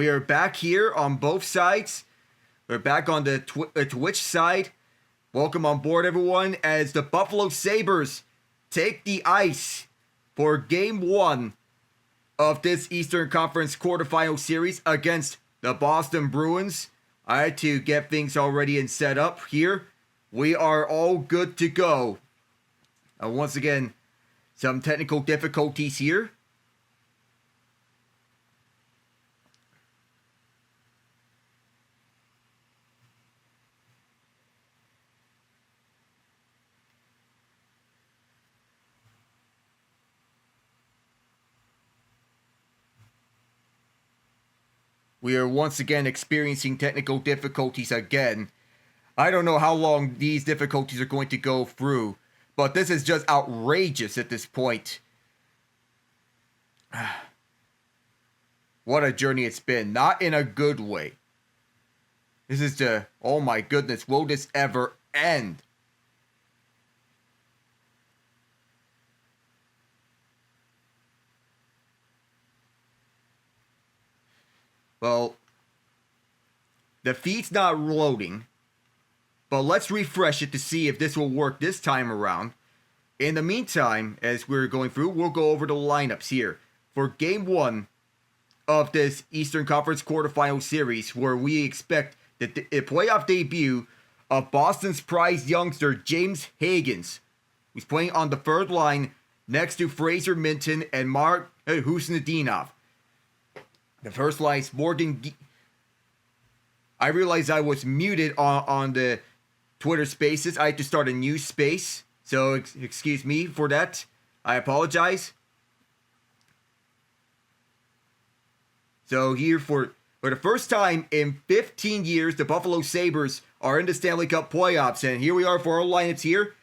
we are back here on both sides. We're back on the Twitch side. Welcome on board, everyone, as the Buffalo Sabres take the ice for Game 1 of this Eastern Conference quarterfinal series against the Boston Bruins. I had to get things already and set up here. We are all good to go. Once again, some technical difficulties here. We are once again experiencing technical difficulties again. I don't know how long these difficulties are going to go through, but this is just outrageous at this point. What a journey it's been. Not in a good way. This is oh my goodness, will this ever end? Well, the feed's not loading, but let's refresh it to see if this will work this time around. In the meantime, as we're going through, we'll go over the lineups here for Game 1 of this Eastern Conference quarterfinal series, where we expect the playoff debut of Boston's prized youngster James Higgins, who's playing on the third line next to Fraser Minten and Mark Husnudinov. The first line is Morgan. I realized I was muted on the Twitter Spaces. I had to start a new space, so excuse me for that. I apologize. So here for the first time in 15 years, the Buffalo Sabres are in the Stanley Cup playoffs, and here we are for our lineups here.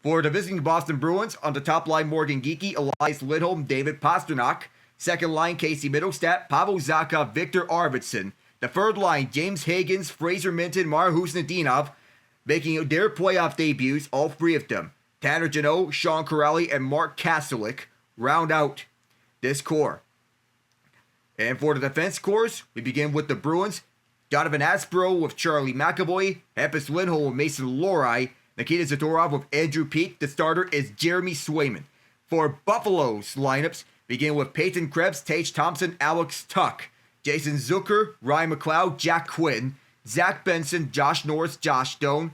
For the visiting Boston Bruins, on the top line, Morgan Geekie, Elias Lindholm, David Pastrnak. Second line, Casey Middlestat, Pavel Zacha, Victor Arvidsson. The third line, James Higgins, Fraser Minten, Mark Husnudinov, making their playoff debuts, all three of them. Tanner Jeannot, Sean Kuraly, and Mark Kastelik round out this core. And for the defense cores, we begin with the Bruins. Donovan Aspro with Charlie McAvoy, Hampus Lindholm with Mason Lohrei, Nikita Zadorov with Andrew Peeke. The starter is Jeremy Swayman. For Buffalo's lineups, begin with Peyton Krebs, Tage Thompson, Alex Tuch, Jason Zucker, Ryan McLeod, Jack Quinn, Zach Benson, Josh Norris, Josh Doan,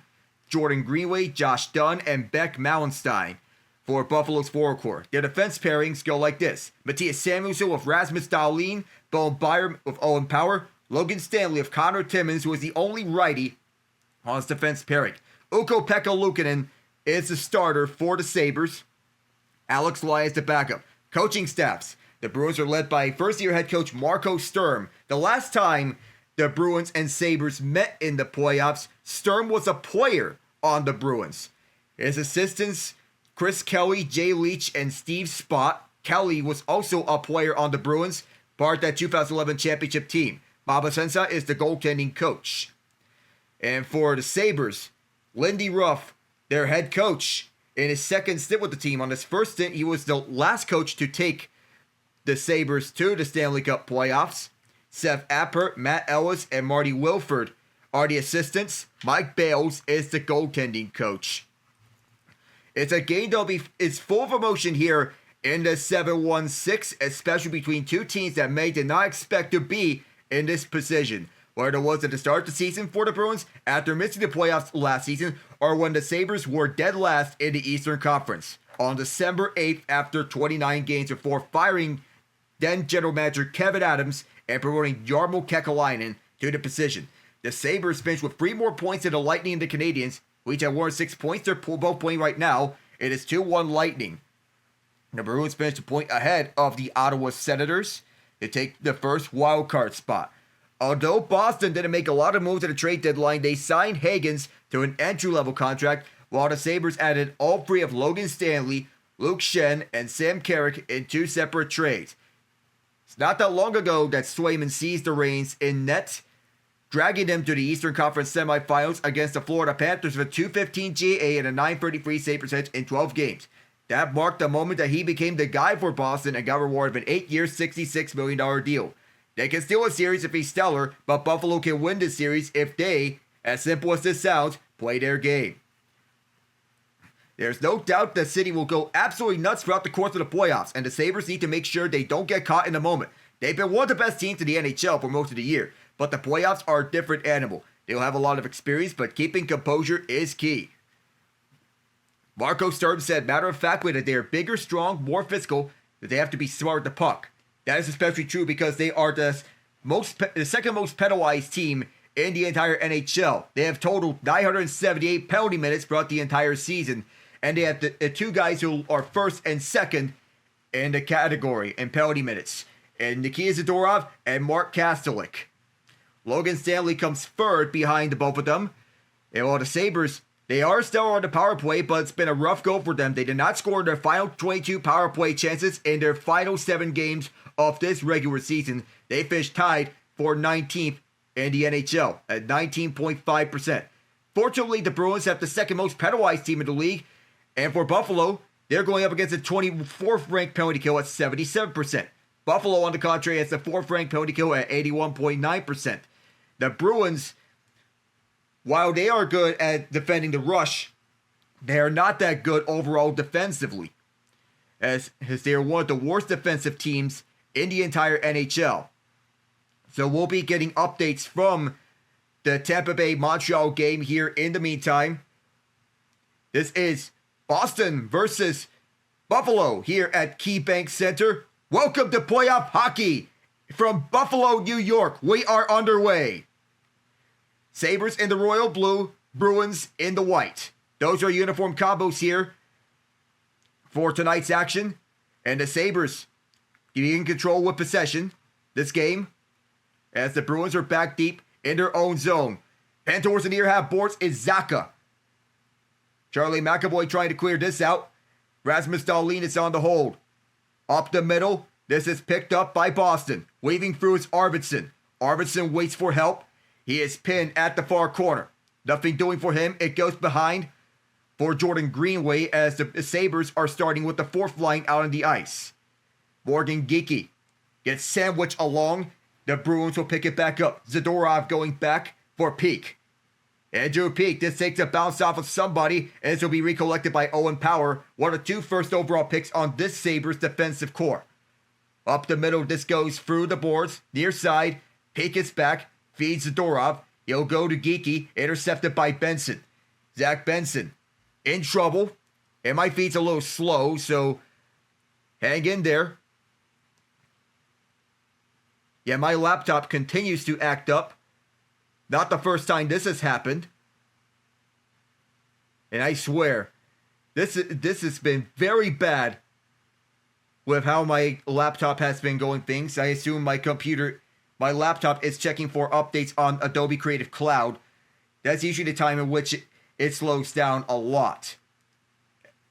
Jordan Greenway, Josh Dunn, and Beck Mallenstein. For Buffalo's forward core, their defense pairings go like this: Matthias Samuelsson with Rasmus Dahlin, Bowen Byram with Owen Power, Logan Stanley with Connor Timmins, who is the only righty on his defense pairing. Ukko-Pekka Luukkonen is the starter for the Sabres. Alex Lyon is the backup. Coaching staffs. The Bruins are led by first-year head coach Marco Sturm. The last time the Bruins and Sabres met in the playoffs, Sturm was a player on the Bruins. His assistants, Chris Kelly, Jay Leach, and Steve Spott. Kelly was also a player on the Bruins, part of that 2011 championship team. Baba Sensa is the goaltending coach. And for the Sabres, Lindy Ruff, their head coach, in his second stint with the team. On his first stint, he was the last coach to take the Sabres to the Stanley Cup playoffs. Seth Appert, Matt Ellis, and Marty Wilford are the assistants. Mike Bales is the goaltending coach. It's a game it's full of emotion here in the 7-1-6, especially between two teams that May did not expect to be in this position. Whether it was at the start of the season for the Bruins, after missing the playoffs last season, or when the Sabres were dead last in the Eastern Conference. On December 8th, after 29 games before firing then general manager Kevin Adams and promoting Jarmo Kekalainen to the position. The Sabres finished with 3 more points than the Lightning and the Canadiens, who each have won 6 points. They're both playing right now. It is 2-1 Lightning. The Bruins finished a point ahead of the Ottawa Senators to take the first wildcard spot. Although Boston didn't make a lot of moves at the trade deadline, they signed Higgins to an entry-level contract, while the Sabres added all 3 of Logan Stanley, Luke Schenn, and Sam Carrick in 2 separate trades. It's not that long ago that Swayman seized the reins in net, dragging them to the Eastern Conference semifinals against the Florida Panthers with a .215 GA and a .933 save percentage in 12 games. That marked the moment that he became the guy for Boston and got rewarded with an 8-year, $66 million deal. They can steal a series if he's stellar, but Buffalo can win this series if they, as simple as this sounds, play their game. There's no doubt the city will go absolutely nuts throughout the course of the playoffs, and the Sabres need to make sure they don't get caught in the moment. They've been one of the best teams in the NHL for most of the year, but the playoffs are a different animal. They'll have a lot of experience, but keeping composure is key. Marco Sturm said, matter of fact, that they are bigger, strong, more physical, that they have to be smart with the puck. That is especially true because they are the second most penalized team in the entire NHL. They have totaled 978 penalty minutes throughout the entire season, and they have the two guys who are first and second in the category in penalty minutes, and Nikita Zadorov and Mark Kastelik. Logan Stanley comes third behind the both of them. And while the Sabres, they are still on the power play, but it's been a rough go for them. They did not score their final 22 power play chances in their final 7 games of this regular season. They finished tied for 19th in the NHL at 19.5%. Fortunately, the Bruins have the second most penalized team in the league. And for Buffalo, they're going up against a 24th ranked penalty kill at 77%. Buffalo, on the contrary, has the 4th ranked penalty kill at 81.9%. The Bruins, while they are good at defending the rush, they are not that good overall defensively, as they are one of the worst defensive teams in the entire NHL. So we'll be getting updates from the Tampa Bay Montreal game here in the meantime. This is Boston versus Buffalo here at KeyBank Center. Welcome to playoff hockey from Buffalo, New York. We are underway. Sabres in the royal blue, Bruins in the white. Those are uniform combos here for tonight's action. And the Sabres getting in control with possession this game, as the Bruins are back deep in their own zone. Pantours in the near half boards is Zacha. Charlie McAvoy trying to clear this out. Rasmus Dahlin is on the hold. Up the middle, this is picked up by Boston. Weaving through is Arvidsson. Arvidsson waits for help. He is pinned at the far corner. Nothing doing for him. It goes behind for Jordan Greenway as the Sabres are starting with the 4th line out on the ice. Morgan Geekie gets sandwiched along. The Bruins will pick it back up. Zadorov going back for Peak. Andrew Peak, this takes a bounce off of somebody, and this will be recollected by Owen Power, one of the 2 first overall picks on this Sabres defensive core. Up the middle, this goes through the boards, near side. Peak is back, feeds Zadorov. He'll go to Geekie, intercepted by Benson. Zach Benson in trouble, and my feet's a little slow, so hang in there. Yeah, my laptop continues to act up. Not the first time this has happened. And I swear, this has been very bad with how my laptop has been going things. I assume my laptop is checking for updates on Adobe Creative Cloud. That's usually the time in which it slows down a lot.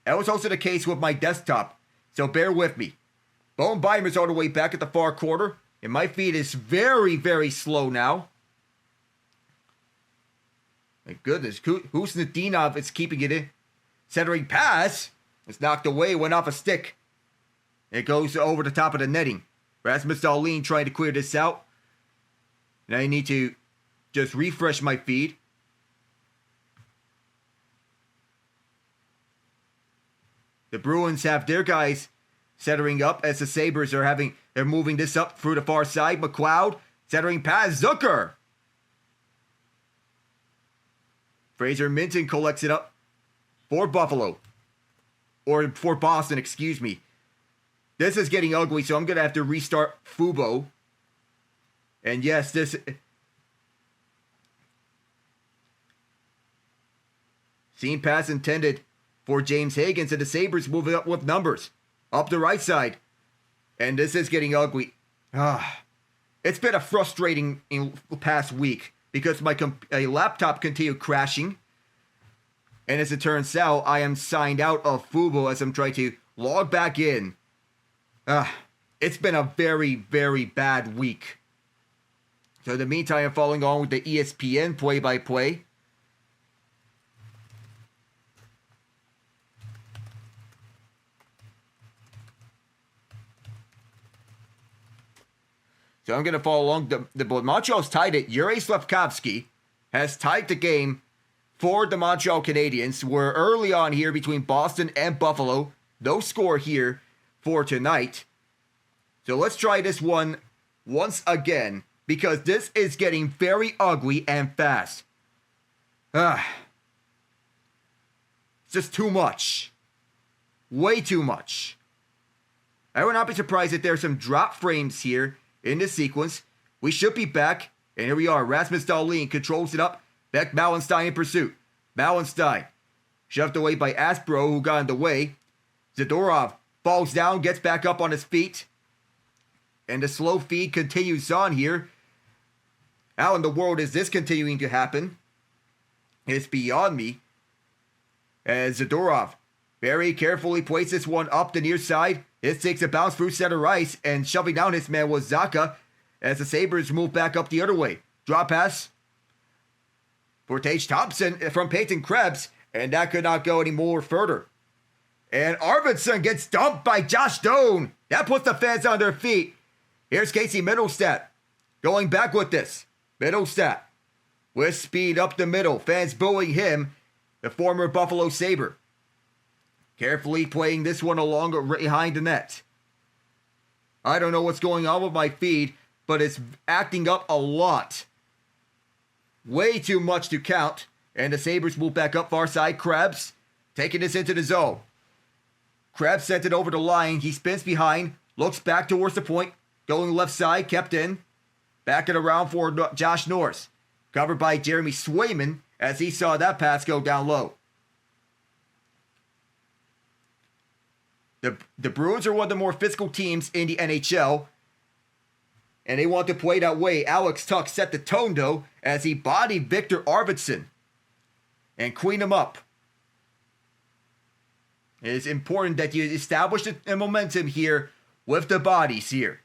That was also the case with my desktop, so bear with me. Bone Beimer's all the way back at the far corner, and my feed is very, very slow now. My goodness, who's Nadinov is keeping it in? Centering pass. It's knocked away, went off a stick. It goes over the top of the netting. Rasmus Dahlin trying to clear this out. Now I need to just refresh my feed. The Bruins have their guys centering up as the Sabres they're moving this up through the far side. McLeod centering pass. Zucker. Fraser Minton collects it up for Buffalo. Or for Boston, excuse me. This is getting ugly, so I'm going to have to restart Fubo. And yes, this... Seam pass intended for James Higgins, and the Sabres moving up with numbers. Up the right side. And this is getting ugly. It's been a frustrating past week, because my laptop continued crashing. And as it turns out, I am signed out of Fubo as I'm trying to log back in. It's been a very, very bad week. So in the meantime, I'm following on with the ESPN play-by-play. So I'm going to follow along. The Montreal's tied it. Yuri Slafkovsky has tied the game for the Montreal Canadiens. We're early on here between Boston and Buffalo. No score here for tonight. So let's try this one once again, because this is getting very ugly and fast. It's just too much. Way too much. I would not be surprised if there's some drop frames here in this sequence. We should be back. And here we are. Rasmus Dahlin controls it up. Beck Malenstein in pursuit. Malenstein shoved away by Aspro, who got in the way. Zadorov falls down, gets back up on his feet. And the slow feed continues on here. How in the world is this continuing to happen? It's beyond me. As Zadorov very carefully plays this one up the near side. This takes a bounce through center ice, and shoving down his man was Zacha as the Sabres move back up the other way. Drop pass for Tage Thompson from Peyton Krebs, and that could not go any more further. And Arvidsson gets dumped by Josh Doan. That puts the fans on their feet. Here's Casey Middlestat going back with this. Middlestat with speed up the middle. Fans booing him, the former Buffalo Sabre. Carefully playing this one along behind the net. I don't know what's going on with my feed, but it's acting up a lot. Way too much to count. And the Sabres move back up far side. Krebs taking this into the zone. Krebs sent it over the line. He spins behind. Looks back towards the point. Going left side. Kept in. Back it around for Josh Norris. Covered by Jeremy Swayman as he saw that pass go down low. The Bruins are one of the more physical teams in the NHL. And they want to play that way. Alex Tuch set the tone, though, as he bodied Victor Arvidsson and cleaned him up. It is important that you establish a momentum here with the bodies here.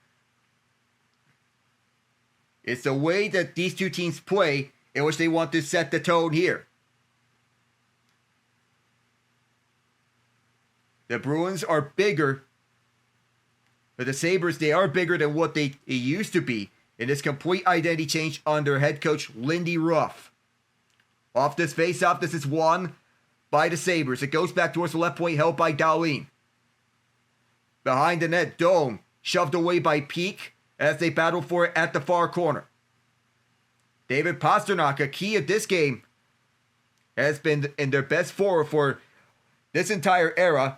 It's the way that these two teams play in which they want to set the tone here. The Bruins are bigger. But the Sabres, they are bigger than what they used to be in this complete identity change under head coach Lindy Ruff. Off this face-off, this is won by the Sabres. It goes back towards the left point, held by Dahlin. Behind the net, Dome shoved away by Peak as they battle for it at the far corner. David Pastrnak, a key of this game, has been in their best forward for this entire era.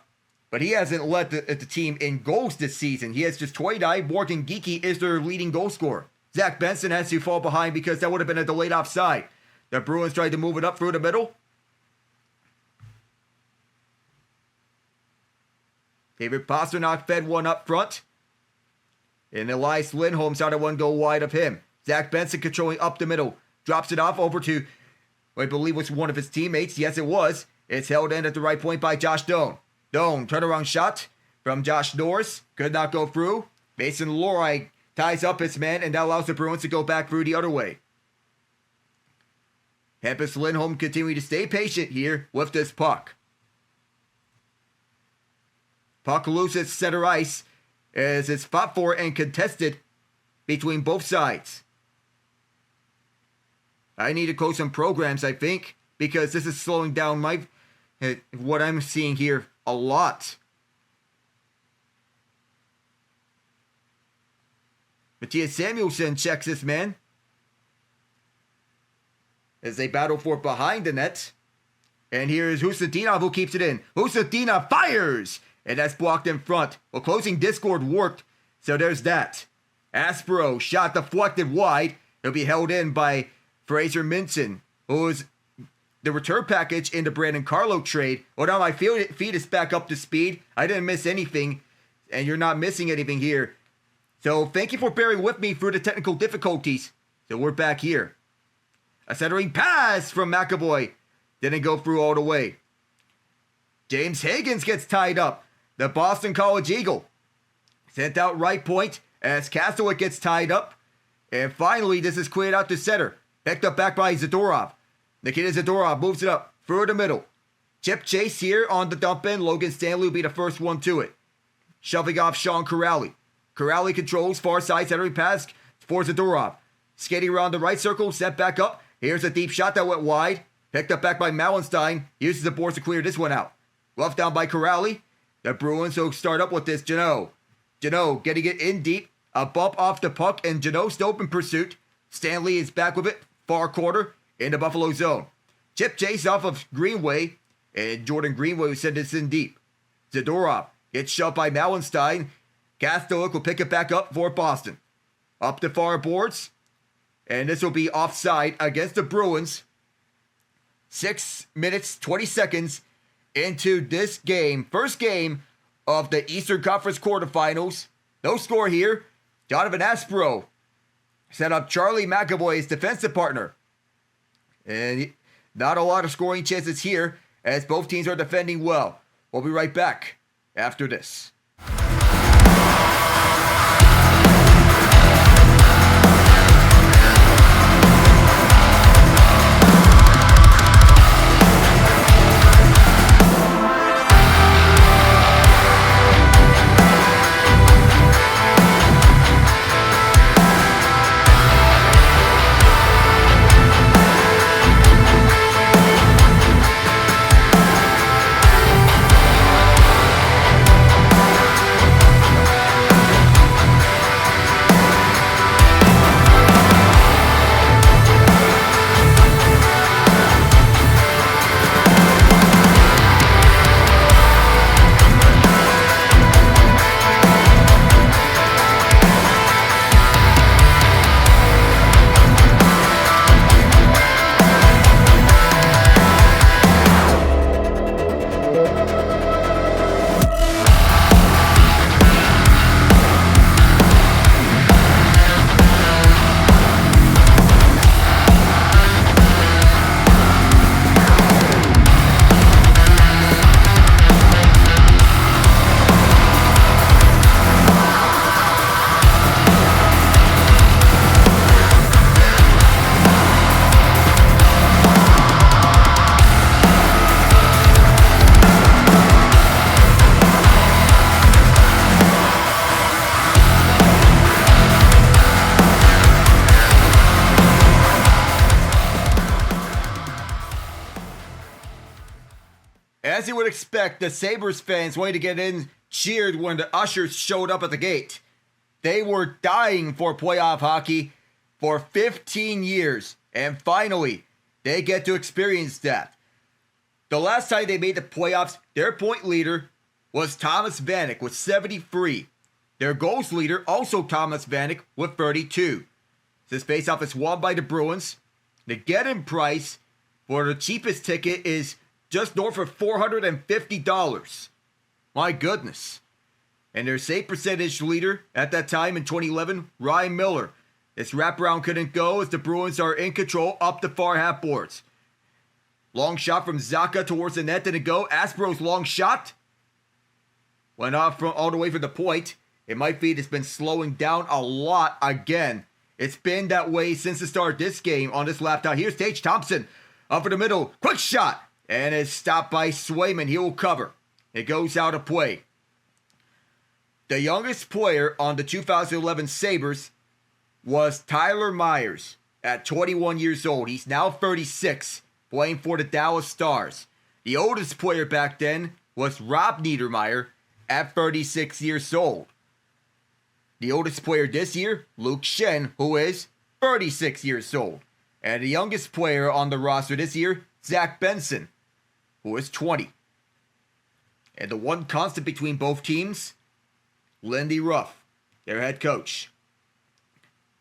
But he hasn't led the team in goals this season. He has just 29. Morgan Geekie is their leading goal scorer. Zach Benson has to fall behind because that would have been a delayed offside. The Bruins tried to move it up through the middle. David Pastrnak fed one up front. And Elias Lindholm saw that one go wide of him. Zach Benson controlling up the middle. Drops it off over to, I believe was one of his teammates. Yes, it was. It's held in at the right point by Josh Doan. Doan, turnaround shot from Josh Norris. Could not go through. Mason Lohrei ties up his man, and that allows the Bruins to go back through the other way. Hampus Lindholm continuing to stay patient here with this puck. Puck loose at center ice as it's fought for and contested between both sides. I need to close some programs, I think, because this is slowing down what I'm seeing here a lot. Matthias Samuelsson checks this man as they battle for behind the net. And here's Husadinov who keeps it in. Husadinov fires! And that's blocked in front. Well, closing discord worked, so there's that. Aspro shot deflected wide. He'll be held in by Fraser Minson, who's the return package in the Brandon Carlo trade. Well, now my feed is back up to speed. I didn't miss anything, and you're not missing anything here. So thank you for bearing with me through the technical difficulties. So we're back here. A centering pass from McAvoy. Didn't go through all the way. James Higgins gets tied up. The Boston College Eagle. Sent out right point as Castlewick gets tied up. And finally, this is cleared out to center. Picked up back by Zadorov. Nikita Zadorov moves it up through the middle. Chip chase here on the dump in. Logan Stanley will be the first one to it. Shoving off Sean Corrali. Corrali controls far side centering pass for Zadorov. Skating around the right circle, set back up. Here's a deep shot that went wide. Picked up back by Mallenstein. Uses the boards to clear this one out. Roughed down by Corrali. The Bruins will start up with this. Jeannot getting it in deep. A bump off the puck, and Jeannot still in pursuit. Stanley is back with it. Far quarter in the Buffalo zone. Chip chase off of Greenway. And Jordan Greenway will send this in deep. Zadorov gets shoved by Mallenstein. Kastolik will pick it back up for Boston. Up the far boards. And this will be offside against the Bruins. 6 minutes, 20 seconds into this game. First game of the Eastern Conference quarterfinals. No score here. Donovan Aspro set up Charlie McAvoy as defensive partner. And not a lot of scoring chances here as both teams are defending well. We'll be right back after this. As you would expect, the Sabres fans wanted to get in cheered when the ushers showed up at the gate. They were dying for playoff hockey for 15 years, and finally, they get to experience that. The last time they made the playoffs, their point leader was Thomas Vanek with 73. Their goals leader, also Thomas Vanek, with 32. This faceoff is won by the Bruins. The get-in price for the cheapest ticket is just north of $450. My goodness. And their save percentage leader at that time in 2011, Ryan Miller. This wraparound couldn't go as the Bruins are in control up the far half boards. Long shot from Zacha towards the net. Didn't go. Aspro's long shot went off from all the way from the point. It might be it's been slowing down a lot again. It's been that way since the start of this game on this laptop. Here's Tage Thompson up for the middle. Quick shot. And it's stopped by Swayman. He will cover. It goes out of play. The youngest player on the 2011 Sabres was Tyler Myers at 21 years old. He's now 36, playing for the Dallas Stars. The oldest player back then was Rob Niedermeyer at 36 years old. The oldest player this year, Luke Shen, who is 36 years old. And the youngest player on the roster this year, Zach Benson, who is 20. And the one constant between both teams, Lindy Ruff, their head coach.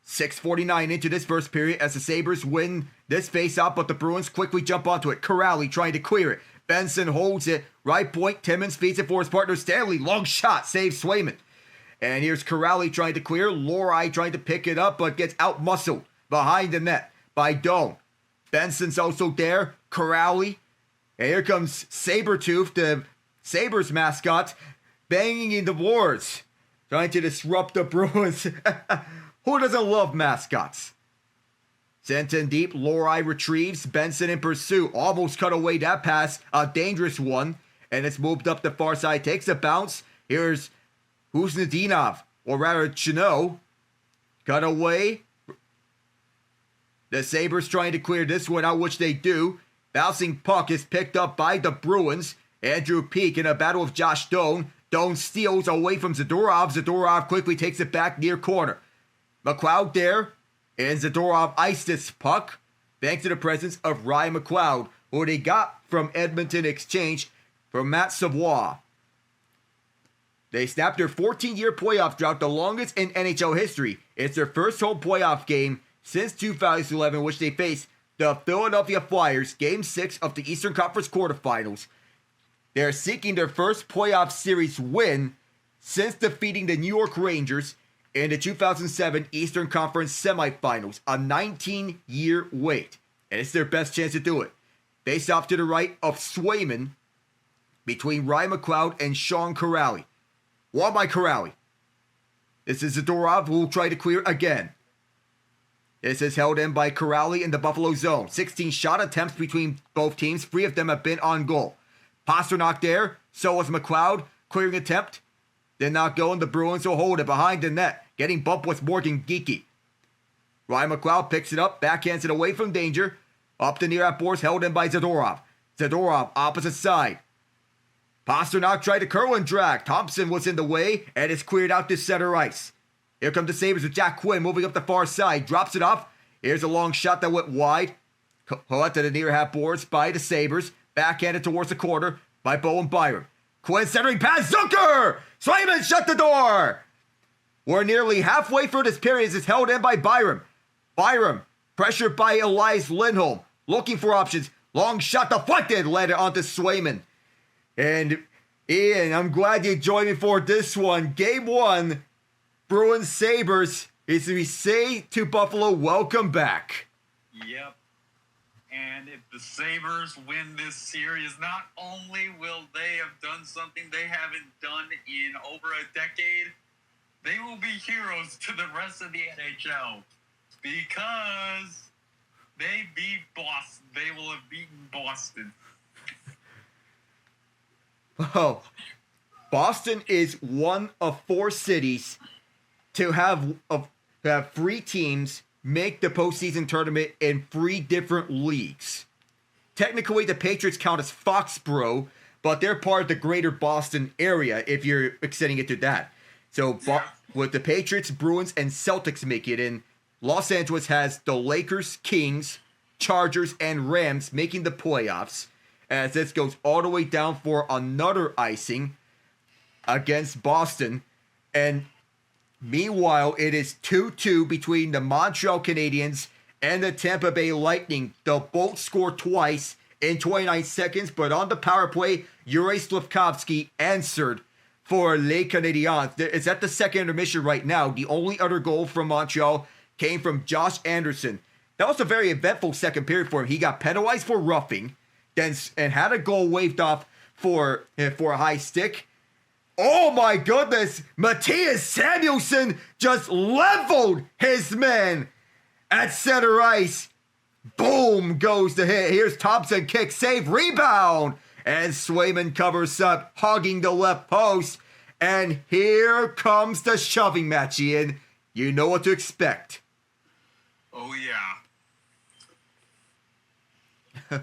6:49 into this first period as the Sabres win this face-off, but the Bruins quickly jump onto it. Corrali trying to clear it. Benson holds it. Right point, Timmins feeds it for his partner Stanley. Long shot, saves Swayman. And here's Corrali trying to clear. Lohrei trying to pick it up, but gets out-muscled behind the net by Doan. Benson's also there. Corrali. And here comes Sabretooth, the Sabres mascot, banging in the boards, trying to disrupt the Bruins. Who doesn't love mascots? Sent in deep, Lohrei retrieves, Benson in pursuit, almost cut away that pass, a dangerous one, and it's moved up the far side, takes a bounce. Here's Kuznetsov, or rather Chino, Cut away. The Sabres trying to clear this one out, which they do. Bouncing puck is picked up by the Bruins. Andrew Peeke in a battle with Josh Doan. Doan steals away from Zadorov. Zadorov quickly takes it back near corner. McLeod there. And Zadorov iced this puck. Thanks to the presence of Ryan McLeod, who they got from Edmonton in exchange for Matt Savoie. They snapped their 14-year playoff drought, the longest in NHL history. It's their first home playoff game since 2011, which they faced the Philadelphia Flyers, Game 6 of the Eastern Conference Quarterfinals. They're seeking their first playoff series win since defeating the New York Rangers in the 2007 Eastern Conference semifinals, a 19-year wait. And it's their best chance to do it. Face off to the right of Swayman between Ryan McLeod and Sean Kuraly. Won by Kuraly. This is Zadorov who will try to clear again. This is held in by Kuraly in the Buffalo zone. 16 shot attempts between both teams. 3 of them have been on goal. Pasternak there. So was McLeod. Clearing attempt. Did not go, and the Bruins will hold it behind the net. Getting bumped with Morgan Geekie. Ryan McLeod picks it up. Backhands it away from danger. Up the near boards held in by Zadorov. Zadorov opposite side. Pasternak tried to curl and drag. Thompson was in the way and is cleared out to center ice. Here come the Sabres with Jack Quinn moving up the far side. Drops it off. Here's a long shot that went wide. Caught to the near half boards by the Sabres. Backhanded towards the corner by Bowen Byram. Quinn centering past Zucker! Swayman shut the door! We're nearly halfway through this period as it's held in by Byram. Byram, pressured by Elias Lindholm. Looking for options. Long shot deflected. Led it onto Swayman. And Ian, I'm glad you joined me for this one. Game 1, Bruins Sabres, is we say to Buffalo, welcome back. Yep. And if the Sabres win this series, not only will they have done something they haven't done in over a decade, they will be heroes to the rest of the NHL because they beat Boston. They will have beaten Boston. Oh, Boston is one of 4 cities to have 3 teams make the postseason tournament in 3 different leagues. Technically, the Patriots count as Foxborough, but they're part of the greater Boston area if you're extending it to that. So with the Patriots, Bruins, and Celtics make it in, Los Angeles has the Lakers, Kings, Chargers, and Rams making the playoffs, as this goes all the way down for another icing against Boston. And meanwhile, it is 2-2 between the Montreal Canadiens and the Tampa Bay Lightning. They'll both score twice in 29 seconds, but on the power play, Yuri Slafkovsky answered for Les Canadiens. It's at the second intermission right now. The only other goal from Montreal came from Josh Anderson. That was a very eventful second period for him. He got penalized for roughing, and had a goal waved off for a high stick. Oh my goodness! Matthias Samuelsson just leveled his man at center ice. Boom goes the hit. Here's Thompson, kick, save, rebound. And Swayman covers up, hugging the left post. And here comes the shoving match, Ian. You know what to expect. Oh, yeah.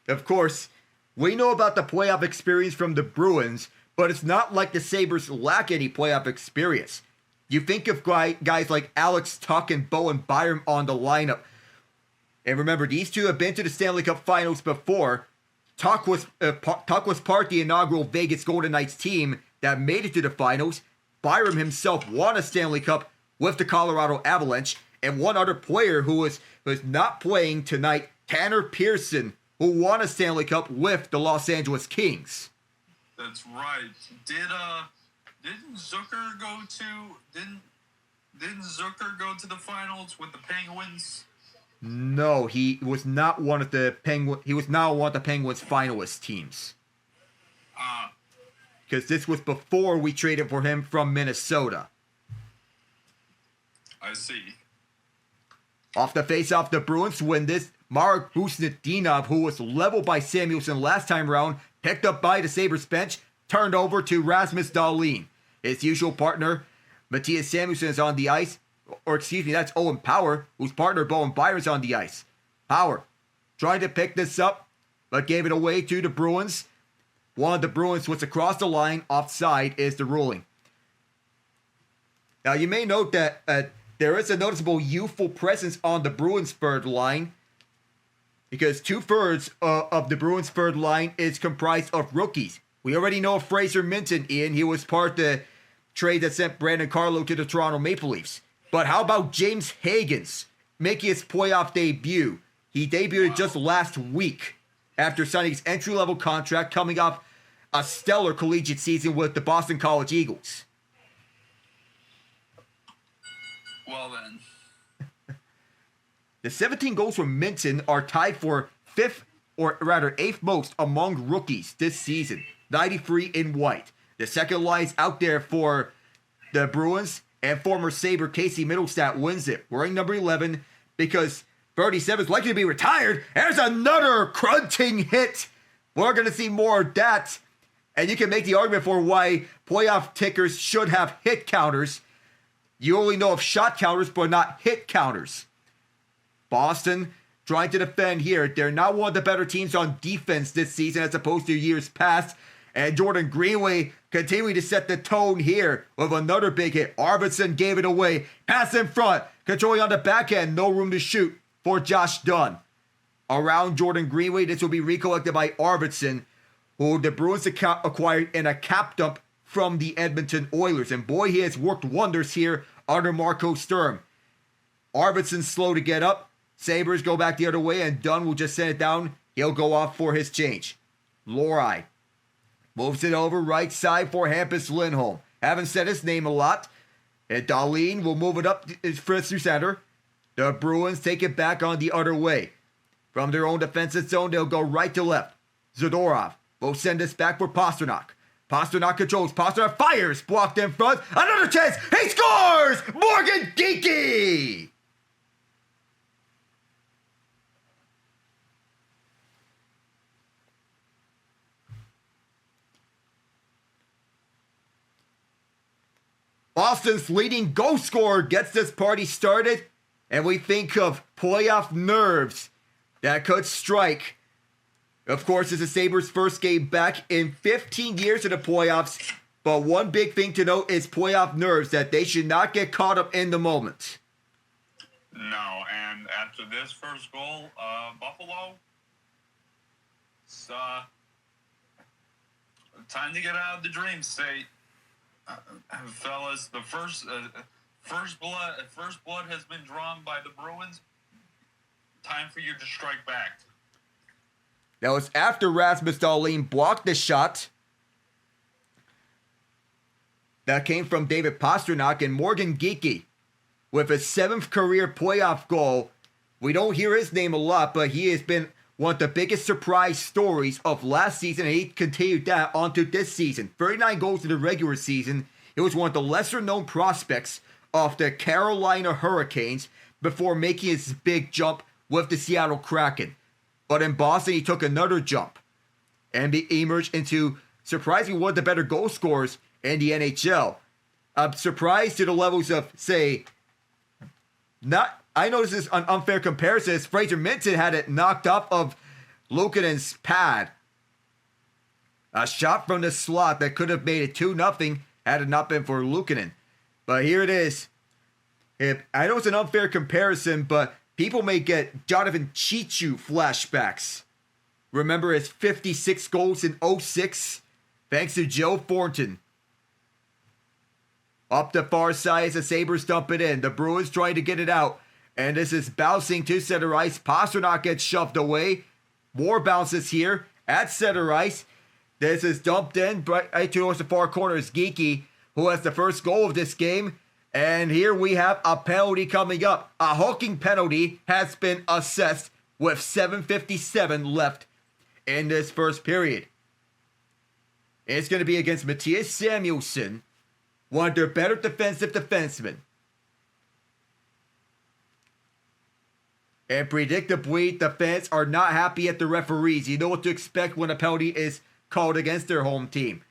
Of course, we know about the playoff experience from the Bruins, but it's not like the Sabres lack any playoff experience. You think of guys like Alex Tuch and Bowen Byram on the lineup. And remember, these two have been to the Stanley Cup Finals before. Tuch was part of the inaugural Vegas Golden Knights team that made it to the Finals. Byram himself won a Stanley Cup with the Colorado Avalanche. And one other player who was not playing tonight, Tanner Pearson, who won a Stanley Cup with the Los Angeles Kings. That's right. Didn't Zucker go to the finals with the Penguins? No, he was not one of the Penguins finalist teams. Because this was before we traded for him from Minnesota. I see. Off the face-off, the Bruins win this. Mark Busnetdinov, who was leveled by Samuelsson last time round, picked up by the Sabres bench, turned over to Rasmus Dahlin. His usual partner, Matthias Samuelsson, is on the ice. or excuse me, that's Owen Power, whose partner Bowen Byron's on the ice. Power trying to pick this up, but gave it away to the Bruins. One of the Bruins was across the line. Offside is the ruling. Now, you may note that there is a noticeable youthful presence on the Bruins' third line, because 2/3 of the Bruins' third line is comprised of rookies. We already know Fraser Minton, Ian. He was part of the trade that sent Brandon Carlo to the Toronto Maple Leafs. But how about James Higgins making his playoff debut? He debuted just last week after signing his entry-level contract, coming off a stellar collegiate season with the Boston College Eagles. Well then. The 17 goals from Minton are tied for eighth most among rookies this season. 93 in white. The second line's out there for the Bruins, and former Sabre Casey Middlestat wins it, wearing number 11, because 37 is likely to be retired. There's another crunching hit. We're going to see more of that. And you can make the argument for why playoff tickers should have hit counters. You only know of shot counters, but not hit counters. Boston trying to defend here. They're not one of the better teams on defense this season as opposed to years past. And Jordan Greenway continuing to set the tone here with another big hit. Arvidsson gave it away. Pass in front. Controlling on the backhand. No room to shoot for Josh Dunn. Around Jordan Greenway, this will be recollected by Arvidsson, who the Bruins acquired in a cap dump from the Edmonton Oilers. And boy, he has worked wonders here under Marco Sturm. Arvidsson's slow to get up. Sabres go back the other way, and Dunn will just send it down. He'll go off for his change. Lohrei moves it over right side for Hampus Lindholm. Haven't said his name a lot. And Dahlin will move it up through center. The Bruins take it back on the other way. From their own defensive zone, they'll go right to left. Zadorov will send this back for Pasternak. Pasternak controls. Pasternak fires. Blocked in front. Another chance. He scores! Morgan Geekie! Boston's leading goal scorer gets this party started, and we think of playoff nerves that could strike. Of course, it's the Sabres' first game back in 15 years in the playoffs, but one big thing to note is playoff nerves, that they should not get caught up in the moment. No, and after this first goal, Buffalo, it's time to get out of the dream state. Fellas, the first blood has been drawn by the Bruins. Time for you to strike back. That was after Rasmus Dahlin blocked the shot that came from David Pasternak, and Morgan Geekie with his 7th career playoff goal. We don't hear his name a lot, but he has been one of the biggest surprise stories of last season, and he continued that onto this season. 39 goals in the regular season. He was one of the lesser-known prospects of the Carolina Hurricanes before making his big jump with the Seattle Kraken. But in Boston, he took another jump and emerged into surprisingly one of the better goal scorers in the NHL. I'm surprised to the levels of, say, I know this is an unfair comparison, as Fraser Minton had it knocked off of Luukkonen's pad. A shot from the slot that could have made it 2-0 had it not been for Luukkonen. But here it is. I know it's an unfair comparison, but people may get Jonathan Cheechoo flashbacks. Remember his 56 goals in 06? Thanks to Joe Thornton. Up the far side as the Sabres dump it in. The Bruins trying to get it out. And this is bouncing to center ice. Pasternak gets shoved away. More bounces here at center ice. This is dumped in right towards the far corner is Geekie, who has the first goal of this game. And here we have a penalty coming up. A hooking penalty has been assessed with 7:57 left in this first period. It's going to be against Matthias Samuelsson, one of their better defensive defensemen. And predictably, the fans are not happy at the referees. You know what to expect when a penalty is called against their home team.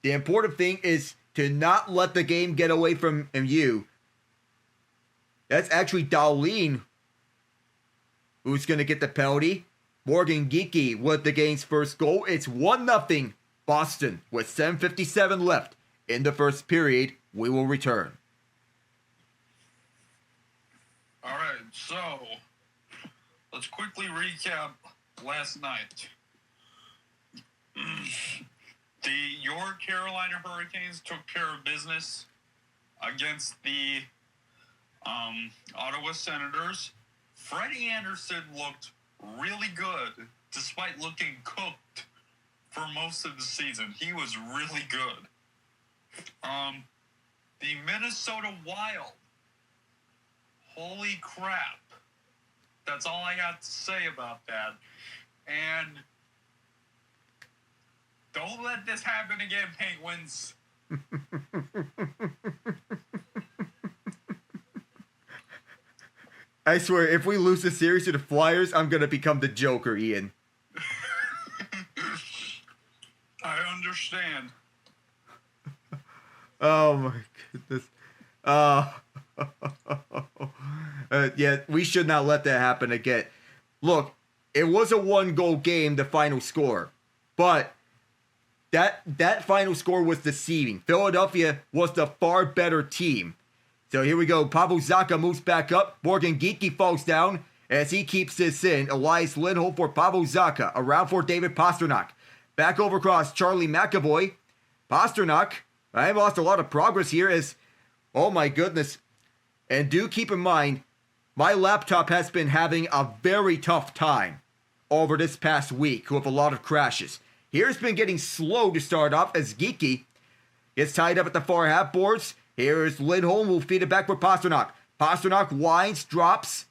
The important thing is to not let the game get away from you. That's actually Dahlin who's going to get the penalty. Morgan Geekie with the game's first goal. It's 1-0 Boston with 7:57 left in the first period. We will return. All right, so let's quickly recap last night. Your Carolina Hurricanes took care of business against the Ottawa Senators. Freddie Anderson looked really good, despite looking cooked for most of the season. He was really good. The Minnesota Wild. Holy crap. That's all I got to say about that. And don't let this happen again, Penguins. I swear, if we lose the series to the Flyers, I'm going to become the Joker, Ian. I understand. Oh my goodness. Yeah, we should not let that happen again. Look, it was a 1-goal game, the final score. But that final score was deceiving. Philadelphia was the far better team. So here we go. Pavel Zacha moves back up. Morgan Geekie falls down as he keeps this in. Elias Lindholm for Pavel Zacha. Around for David Pastrnak. Back over across Charlie McAvoy. Pastrnak. I have lost a lot of progress here as, oh my goodness. And do keep in mind, my laptop has been having a very tough time over this past week with a lot of crashes. Here's been getting slow to start off as Geekie gets tied up at the far half boards. Here's Lindholm who will feed it back for Pastrnak. Pastrnak winds, drops.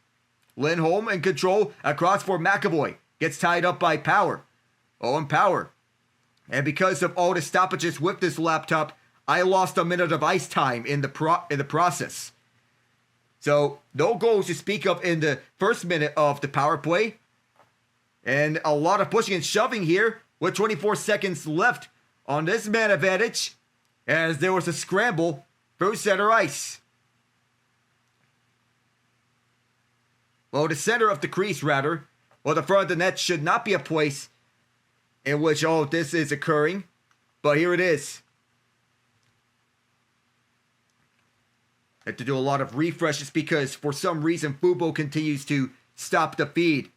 Lindholm in control across for McAvoy. Gets tied up by Power. Owen Power. And because of all the stoppages with this laptop, I lost a minute of ice time in the process. So no goals to speak of in the first minute of the power play. And a lot of pushing and shoving here with 24 seconds left on this man advantage as there was a scramble through center ice. Well, the center of the crease, rather. Well, the front of the net should not be a place in which all of this is occurring. But here it is. I have to do a lot of refreshes because for some reason Fubo continues to stop the feed.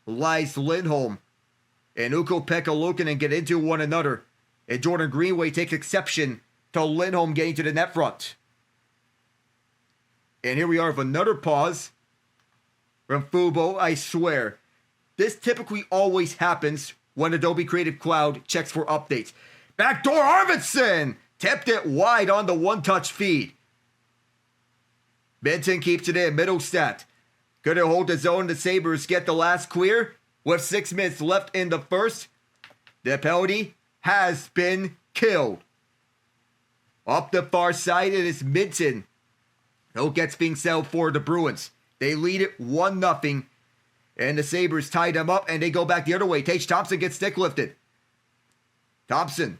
Elias Lindholm and Ukko-Pekka Luukkonen get into one another. And Jordan Greenway takes exception to Lindholm getting to the net front. And here we are with another pause from Fubo. I swear, this typically always happens when Adobe Creative Cloud checks for updates. Backdoor Arvidsson! Tipped it wide on the one-touch feed. Benton keeps it in. Middlestat gonna hold the zone. The Sabres get the last clear with 6 minutes left in the first. The penalty has been killed. Up the far side, it is Minton who gets being settled for the Bruins. They lead it 1-0. And the Sabres tie them up and they go back the other way. Tage Thompson gets stick lifted. Thompson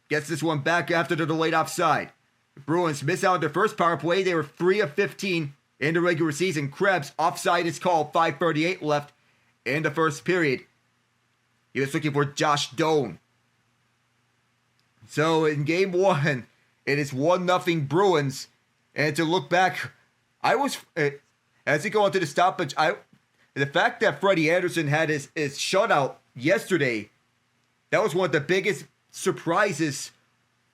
gets this one back after the delayed offside. The Bruins miss out on their first power play. They were 3 of 15 in the regular season. Krebs offside is called. 5:38 left in the first period. He was looking for Josh Doan. So in game 1, it is 1-0 Bruins. And to look back, I was, as we go into the stoppage, the fact that Freddie Anderson had his shutout yesterday, that was one of the biggest surprises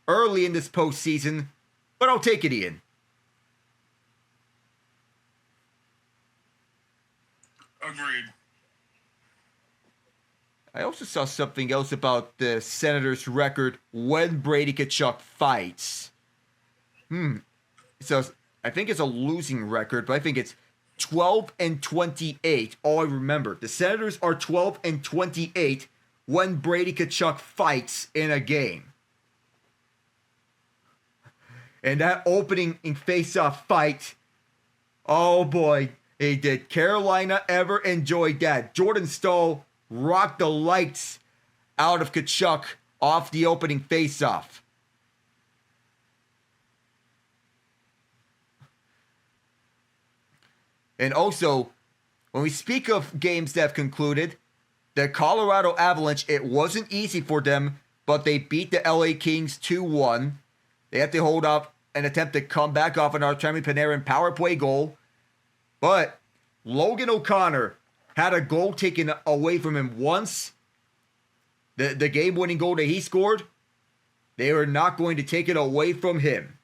early in this postseason. But I'll take it, Ian. Agreed. I also saw something else about the Senators' record when Brady Tkachuk fights. So I think it's a losing record, but I think it's 12-28. All I remember. The Senators are 12-28 when Brady Tkachuk fights in a game. And that opening in face-off fight, oh boy, did Carolina ever enjoy that. Jordan Staal rocked the lights out of Tkachuk off the opening face-off. And also, when we speak of games that have concluded, the Colorado Avalanche, it wasn't easy for them, but they beat the LA Kings 2-1. They had to hold off an attempt to come back off an Artemi Panarin power play goal. But Logan O'Connor had a goal taken away from him once. The game-winning goal that he scored, they were not going to take it away from him.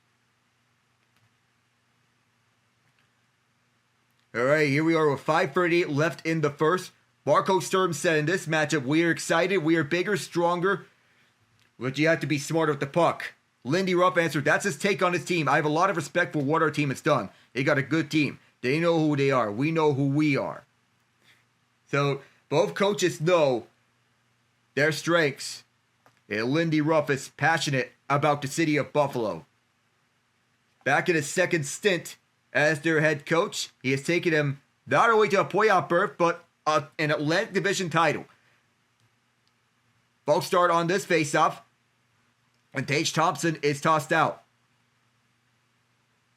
All right, here we are with 5:38 left in the first. Marco Sturm said in this matchup, we are excited, we are bigger, stronger, but you have to be smarter with the puck. Lindy Ruff answered, that's his take on his team. I have a lot of respect for what our team has done. They got a good team. They know who they are. We know who we are. So both coaches know their strengths. And Lindy Ruff is passionate about the city of Buffalo. Back in his second stint as their head coach, he has taken them not only to a playoff berth, but an Atlantic Division title. Both start on this faceoff, and Tage Thompson is tossed out.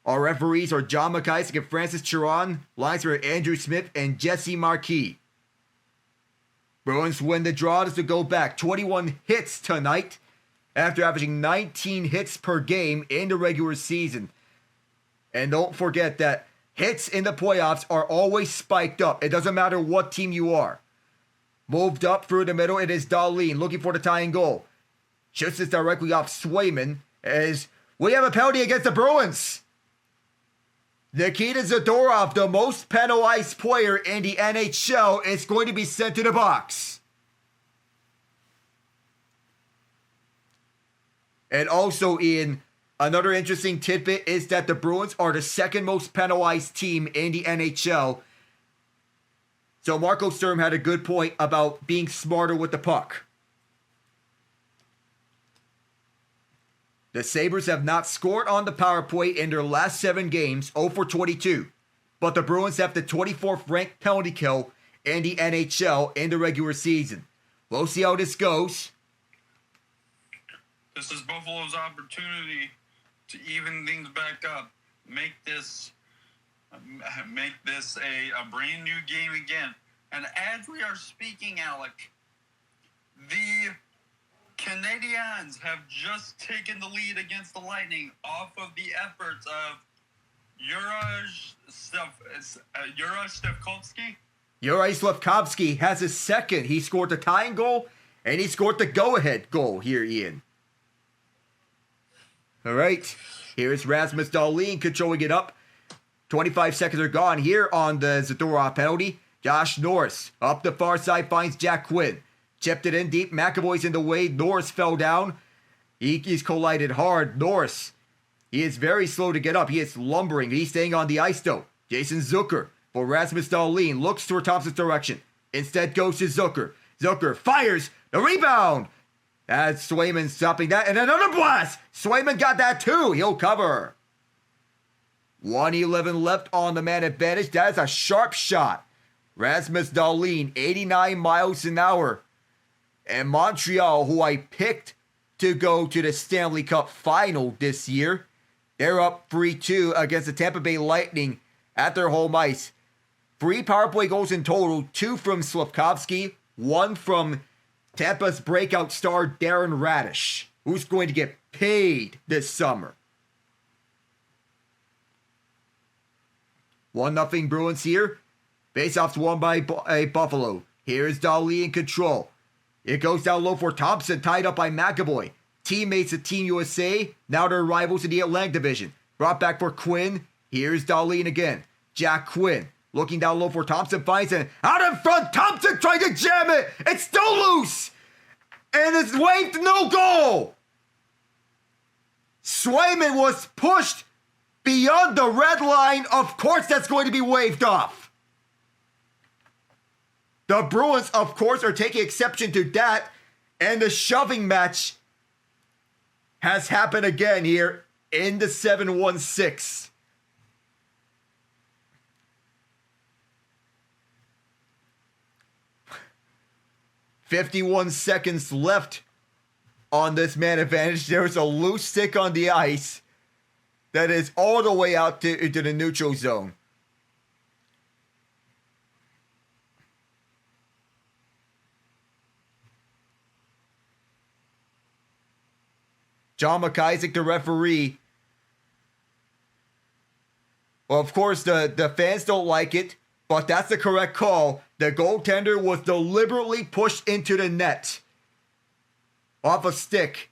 Our referees are John McIsaac and Francis Chiron. Lines are Andrew Smith and Jesse Marquis. Bruins win the draw as to go back 21 hits tonight after averaging 19 hits per game in the regular season. And don't forget that hits in the playoffs are always spiked up. It doesn't matter what team you are. Moved up through the middle, it is Dahlin looking for the tying goal. Shoots this directly off Swayman as we have a penalty against the Bruins. Nikita Zadorov, the most penalized player in the NHL, is going to be sent to the box. And also, Ian, another interesting tidbit is that the Bruins are the second most penalized team in the NHL. So Marco Sturm had a good point about being smarter with the puck. The Sabres have not scored on the power play in their last 7 games, 0 for 22. But the Bruins have the 24th ranked penalty kill in the NHL in the regular season. We'll see how this goes. This is Buffalo's opportunity to even things back up. Make this a brand new game again. And as we are speaking, Alec, the Canadiens have just taken the lead against the Lightning off of the efforts of Juraj Stefkovsky. Juraj Slafkovsky has his second. He scored the tying goal, and he scored the go-ahead goal here, Ian. All right, here's Rasmus Dahlin controlling it up. 25 seconds are gone here on the Zadorov penalty. Josh Norris up the far side finds Jack Quinn. Chipped it in deep. McAvoy's in the way. Norris fell down. He's collided hard. Norris, he is very slow to get up. He is lumbering. He's staying on the ice though. Jason Zucker for Rasmus Dahlin looks toward Thompson's direction. Instead goes to Zucker. Zucker fires the rebound. That's Swayman stopping that. And another blast. Swayman got that too. He'll cover. 1:11 left on the man advantage. That is a sharp shot. Rasmus Dahlin, 89 miles an hour. And Montreal, who I picked to go to the Stanley Cup final this year, they're up 3-2 against the Tampa Bay Lightning at their home ice. 3 power play goals in total, 2 from Slafkovsky, 1 from Tampa's breakout star Darren Radish, who's going to get paid this summer. 1-0 Bruins here. Faceoffs won by Buffalo. Here's Dahlin in control. It goes down low for Thompson, tied up by McAvoy. Teammates of Team USA, now they're rivals in the Atlantic Division. Brought back for Quinn. Here's Dahlin again. Jack Quinn looking down low for Thompson, finds it. Out in front, Thompson trying to jam it. It's still loose. And it's waved, no goal. Swayman was pushed beyond the red line. Of course that's going to be waved off. The Bruins, of course, are taking exception to that, and the shoving match has happened again here in the 7-1-6. "51 seconds left on this man advantage. There's a loose stick on the ice that is all the way out into the neutral zone. John McIsaac, the referee. Well, of course, the fans don't like it, but that's the correct call. The goaltender was deliberately pushed into the net off a stick.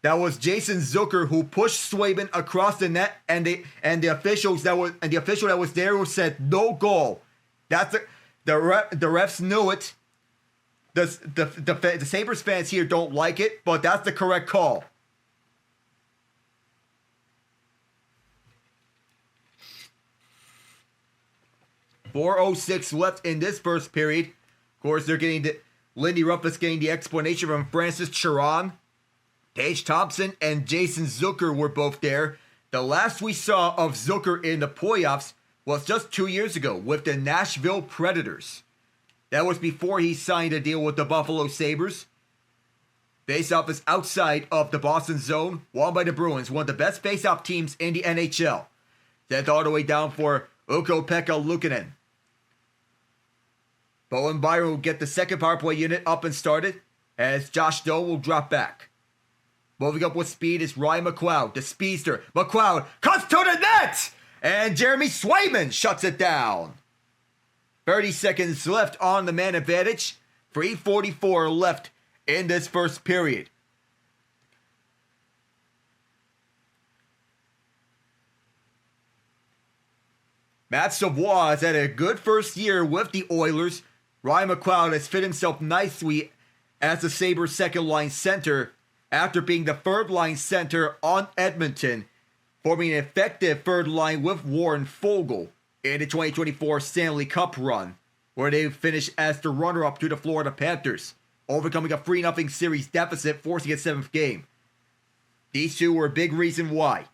That was Jason Zucker who pushed Swayman across the net, and the official that was there who said no goal. That's the refs knew it. The Sabres fans here don't like it, but that's the correct call. .406 left in this first period. Of course, Lindy Ruffus getting the explanation from Francis Chiron. Tage Thompson and Jason Zucker were both there. The last we saw of Zucker in the playoffs was just 2 years ago with the Nashville Predators. That was before he signed a deal with the Buffalo Sabres. Faceoff is outside of the Boston zone, won by the Bruins, one of the best faceoff teams in the NHL. Sent all the way down for Ukko-Pekka Luukkonen. Bowen Byron will get the second power play unit up and started as Josh Doe will drop back. Moving up with speed is Ryan McLeod, the speedster. McLeod cuts to the net! And Jeremy Swayman shuts it down. 30 seconds left on the man advantage. 3:44 left in this first period. Matt Savoie has had a good first year with the Oilers. Ryan McLeod has fit himself nicely as the Sabres second-line center after being the third-line center on Edmonton, forming an effective third line with Warren Foegele in the 2024 Stanley Cup run, where they finished as the runner-up to the Florida Panthers, overcoming a 3-0 series deficit, forcing a 7th game. These two were a big reason why.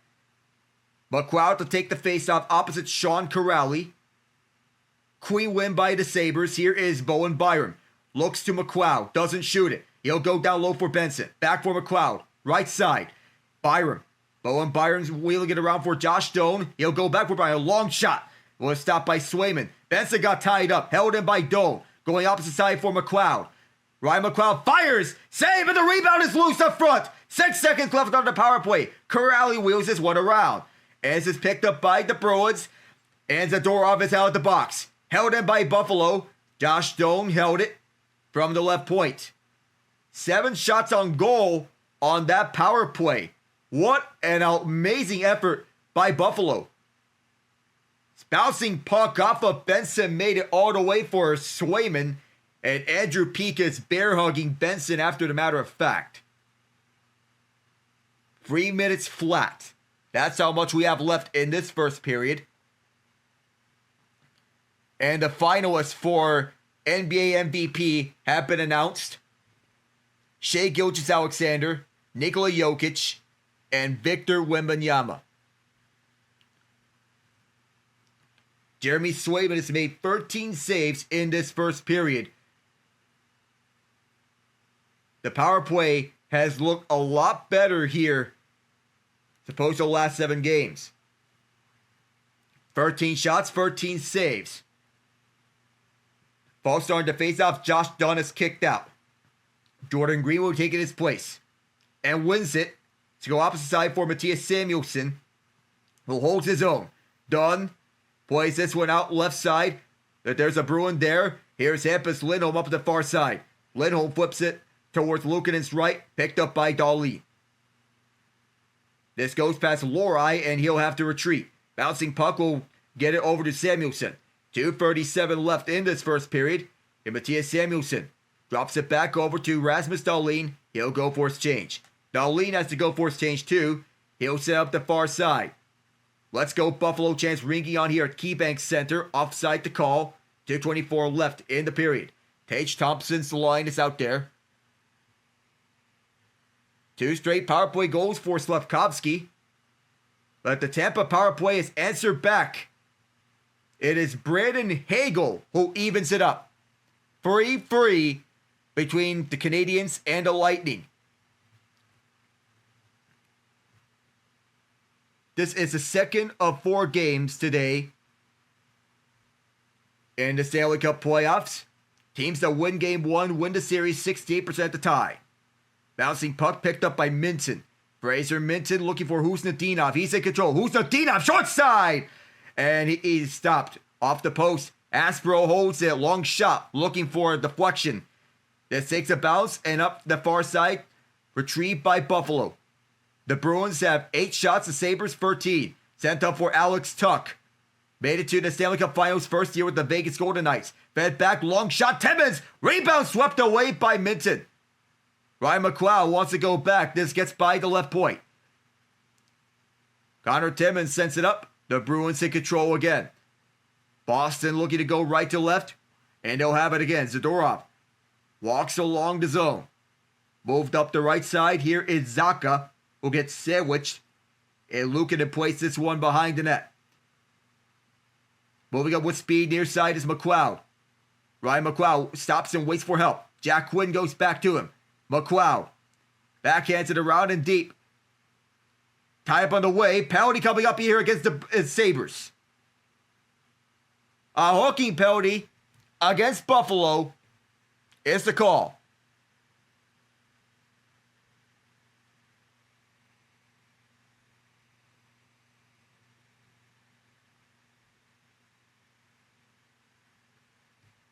McLeod to take the faceoff opposite Sean Corrali. Clean win by the Sabres. Here is Bowen Byram. Looks to McLeod. Doesn't shoot it. He'll go down low for Benson. Back for McLeod. Right side. Byram. Bowen Byram's wheeling it around for Josh Doan. He'll go back for Byram. A long shot. Was stopped by Swayman. Benson got tied up. Held in by Doan. Going opposite side for McLeod. Ryan McLeod fires. Save, and the rebound is loose up front. 6 seconds left on the power play. Corrali wheels this one around. As is picked up by the Bruins. And Zadorov is out of the box. Held in by Buffalo. Josh Doan held it from the left point. 7 shots on goal on that power play. What an amazing effort by Buffalo. Bouncing puck off of Benson made it all the way for Swayman. And Andrew Peeke is bear hugging Benson after the matter of fact. 3 minutes flat. That's how much we have left in this first period. And the finalists for NBA MVP have been announced. Shai Gilgeous-Alexander, Nikola Jokic, and Victor Wembanyama. Jeremy Swayman has made 13 saves in this first period. The power play has looked a lot better here as opposed to the last 7 games. 13 shots, 13 saves. False start to face off. Josh Dunn is kicked out. Jordan Greenwood taking his place and wins it to go opposite side for Matthias Samuelsson, who holds his own. Dunn plays this one out left side. There's a Bruin there. Here's Hampus Lindholm up at the far side. Lindholm flips it towards Luukkonen's right, picked up by Dahlin. This goes past Lohrei, and he'll have to retreat. Bouncing puck will get it over to Samuelsson. 2:37 left in this first period. And Matthias Samuelsson drops it back over to Rasmus Dahlin. He'll go for his change. Dahlin has to go for his change too. He'll set up the far side. Let's go Buffalo chants ringing on here at KeyBank Center. Offside to call. 2:24 left in the period. Tage Thompson's line is out there. 2 straight power play goals for Slavkovsky. But the Tampa power play is answered back. It is Brandon Hagel who evens it up. 3-3 between the Canadiens and the Lightning. This is the second of 4 games today in the Stanley Cup playoffs. Teams that win game 1 win the series 68% of the time. Bouncing puck picked up by Minson. Fraser Minton looking for Husnudinov. He's in control. Husnudinov, short side! And he's stopped off the post. Aspro holds it. Long shot looking for a deflection. This takes a bounce and up the far side. Retrieved by Buffalo. The Bruins have 8 shots. The Sabres 13. Sent up for Alex Tuck. Made it to the Stanley Cup Finals first year with the Vegas Golden Knights. Fed back, long shot, Timmins. Rebound swept away by Minton. Ryan McLeod wants to go back. This gets by the left point. Connor Timmins sends it up. The Bruins in control again. Boston looking to go right to left. And they'll have it again. Zadorov walks along the zone. Moved up the right side. Here is Zacha, who gets sandwiched. And Luukkonen places this one behind the net. Moving up with speed near side is McLeod. Ryan McLeod stops and waits for help. Jack Quinn goes back to him. McLeod backhands it around and deep. Tie up on the way. Penalty coming up here against the Sabres. A hooking penalty against Buffalo is the call.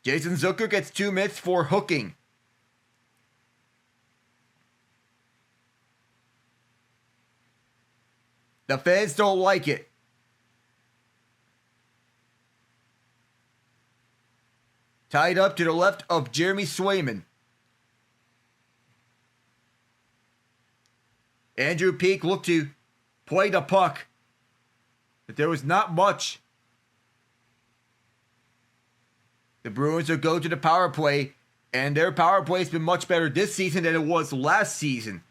Jason Zucker gets 2 minutes for hooking. The fans don't like it. Tied up to the left of Jeremy Swayman. Andrew Peak looked to play the puck, but there was not much. The Bruins will go to the power play, and their power play has been much better this season than it was last season.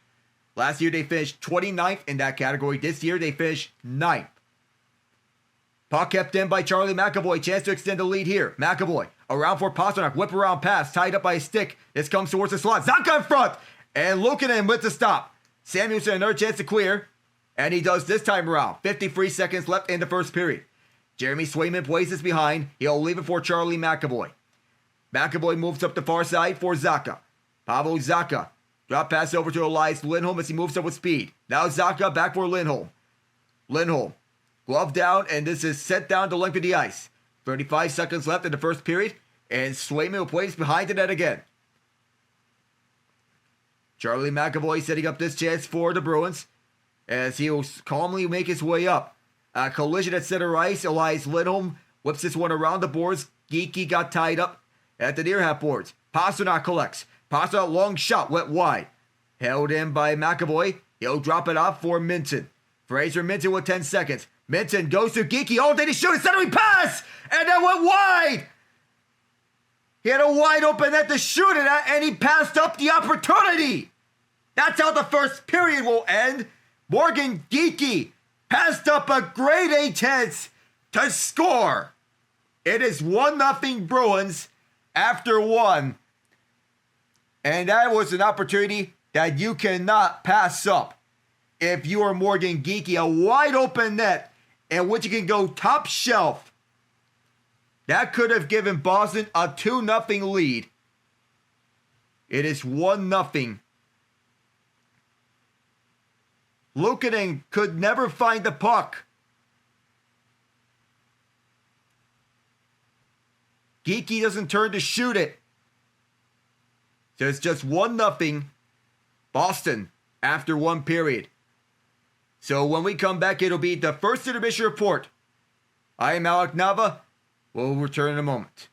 Last year they finished 29th in that category. This year they finished 9th. Puck kept in by Charlie McAvoy. Chance to extend the lead here. McAvoy around for Pasternak. Whip around pass. Tied up by a stick. This comes towards the slot. Zacha in front. And Luukkonen with the stop. Samuelson another chance to clear. And he does this time around. 53 seconds left in the first period. Jeremy Swayman plays this behind. He'll leave it for Charlie McAvoy. McAvoy moves up the far side for Zacha. Pavel Zacha. Drop pass over to Elias Lindholm as he moves up with speed. Now Zacha back for Lindholm. Lindholm. Glove down, and this is set down the length of the ice. 35 seconds left in the first period, and Swayman will place behind the net again. Charlie McAvoy setting up this chance for the Bruins as he will calmly make his way up. A collision at center ice. Elias Lindholm whips this one around the boards. Geeky got tied up at the near half boards. Pasternak collects. Pasternak long shot went wide. Held in by McAvoy. He'll drop it off for Minton. Fraser Minton with 10 seconds. Minton goes to Geeky. Oh, did he shoot a centering pass? And that went wide. He had a wide open net to shoot it at, and he passed up the opportunity. That's how the first period will end. Morgan Geeky passed up a great A chance to score. It is 1-0 Bruins after 1. And that was an opportunity that you cannot pass up. If you are Morgan Geeky, a wide open net in which you can go top shelf. That could have given Boston a 2-0 lead. It is 1-0. Luukkonen could never find the puck. Geeky doesn't turn to shoot it. So it's just 1-0 Boston after 1 period. So when we come back, it'll be the first intermission report. I am Alec Nava. We'll return in a moment.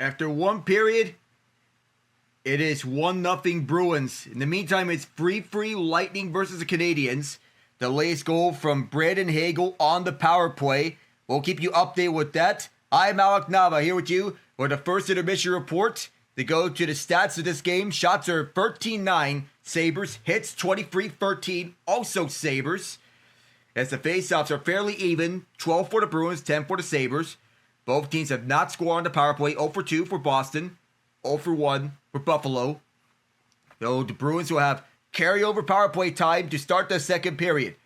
After one period, it is 1-0 Bruins. In the meantime, it's 3-3 Lightning versus the Canadiens. The latest goal from Brandon Hagel on the power play. We'll keep you updated with that. I'm Alec Nava here with you for the first intermission report. To go to the stats of this game, shots are 13-9 Sabres, hits 23-13 also Sabres. As the faceoffs are fairly even, 12 for the Bruins, 10 for the Sabres. Both teams have not scored on the power play, 0 for 2 for Boston, 0 for 1 for Buffalo. So the Bruins will have carryover power play time to start the second period.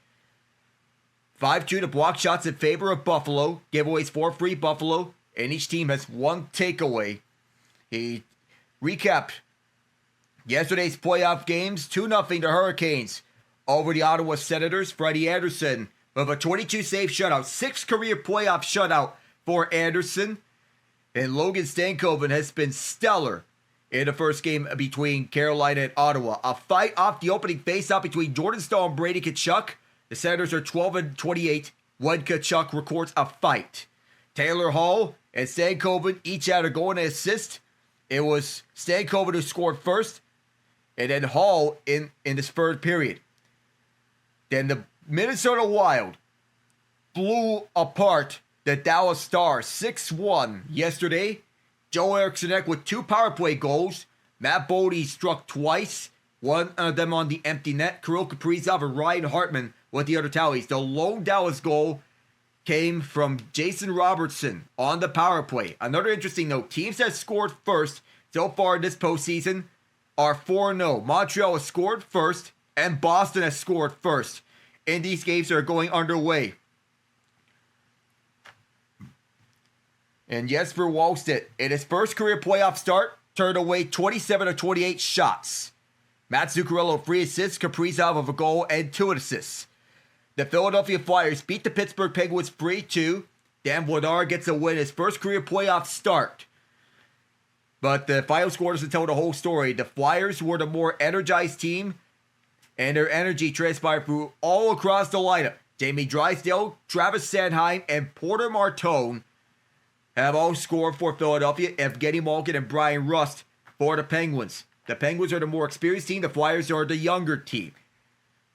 5-2 to block shots in favor of Buffalo. Giveaways 4-3 Buffalo. And each team has one takeaway. He recapped yesterday's playoff games. 2-0 the Hurricanes over the Ottawa Senators. Freddie Anderson with a 22-save shutout. 6th career playoff shutout for Anderson. And Logan Stankoven has been stellar in the first game between Carolina and Ottawa. A fight off the opening faceoff between Jordan Staal and Brady Tkachuk. The Senators are 12-28 when Tkachuk records a fight. Taylor Hall and Stankoven each had a goal and an assist. It was Stankoven who scored first, and then Hall in this third period. Then the Minnesota Wild blew apart the Dallas Stars 6-1 yesterday. Joe Eriksson with 2 power play goals. Matt Bodie struck twice, one of them on the empty net. Kirill Kaprizov and Ryan Hartman with the other tallies. The lone Dallas goal came from Jason Robertson on the power play. Another interesting note, teams that scored first so far in this postseason are 4-0. Montreal has scored first, and Boston has scored first in these games that are going underway. And Jesper Wallstedt, in his first career playoff start, turned away 27 of 28 shots. Matt Zuccarello, 3 assists, Kaprizov of a goal and 2 assists. The Philadelphia Flyers beat the Pittsburgh Penguins 3-2. Dan Vladar gets a win, his first career playoff start. But the final score doesn't tell the whole story. The Flyers were the more energized team, and their energy transpired through all across the lineup. Jamie Drysdale, Travis Sanheim, and Porter Martone have all scored for Philadelphia. Evgeny Malkin and Brian Rust for the Penguins. The Penguins are the more experienced team. The Flyers are the younger team.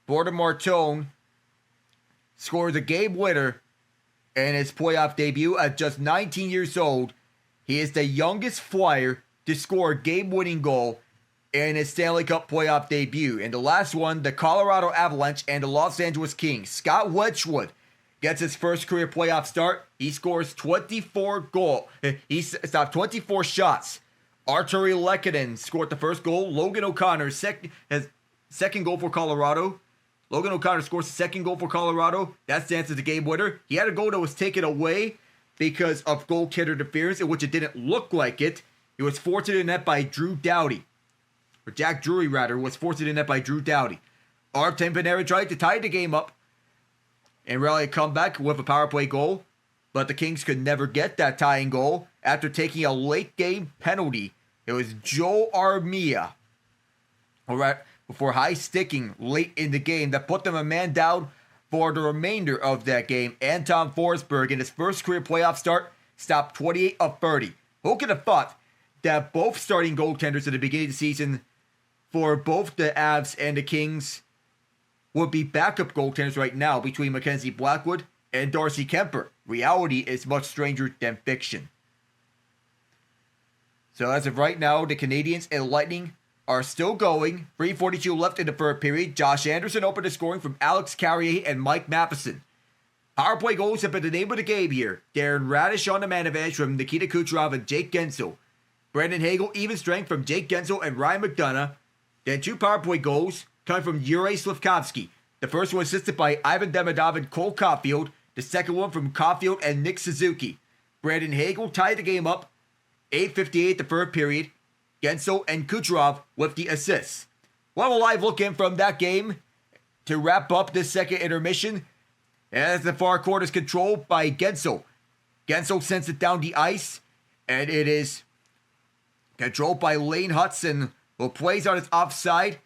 Porter Martone scores a game winner in his playoff debut at just 19 years old. He is the youngest Flyer to score a game-winning goal in his Stanley Cup playoff debut. In the last one, the Colorado Avalanche and the Los Angeles Kings. Scott Wedgwood gets his first career playoff start. He scores 24 goals. He stopped 24 shots. Arturi Lehkonen scored the first goal. Logan O'Connor second goal for Colorado. Logan O'Connor scores the second goal for Colorado. That stands as the game winner. He had a goal that was taken away because of goaltender interference, in which it didn't look like it. It was forced in the net by Drew Doughty. Or Jack Drury, rather, was forced in the net by Drew Doughty. Artem Panarin tried to tie the game up and rally a comeback with a power play goal, but the Kings could never get that tying goal after taking a late game penalty. It was Joe Armia, before high sticking late in the game, that put them a man down for the remainder of that game. Anton Forsberg, in his first career playoff start, stopped 28 of 30. Who could have thought that both starting goaltenders at the beginning of the season for both the Avs and the Kings would be backup goaltenders right now between Mackenzie Blackwood and Darcy Kemper? Reality is much stranger than fiction. So as of right now, the Canadiens and Lightning are still going. 3:42 left in the third period. Josh Anderson opened the scoring from Alex Carrier and Mike Matheson. Power play goals have been the name of the game here. Darren Radish on the man advantage from Nikita Kucherov and Jake Gensel. Brandon Hagel even strength from Jake Gensel and Ryan McDonough. Then 2 power play goals coming from Juraj Slafkovsky. The first one assisted by Ivan Demidov and Cole Caulfield. The second one from Caulfield and Nick Suzuki. Brandon Hagel tied the game up. 8:58 the third period. Gensel and Kucherov with the assists. We'll have a live look in from that game to wrap up this second intermission, as the far court is controlled by Gensel. Gensel sends it down the ice, and it is controlled by Lane Hudson, who plays on his offside.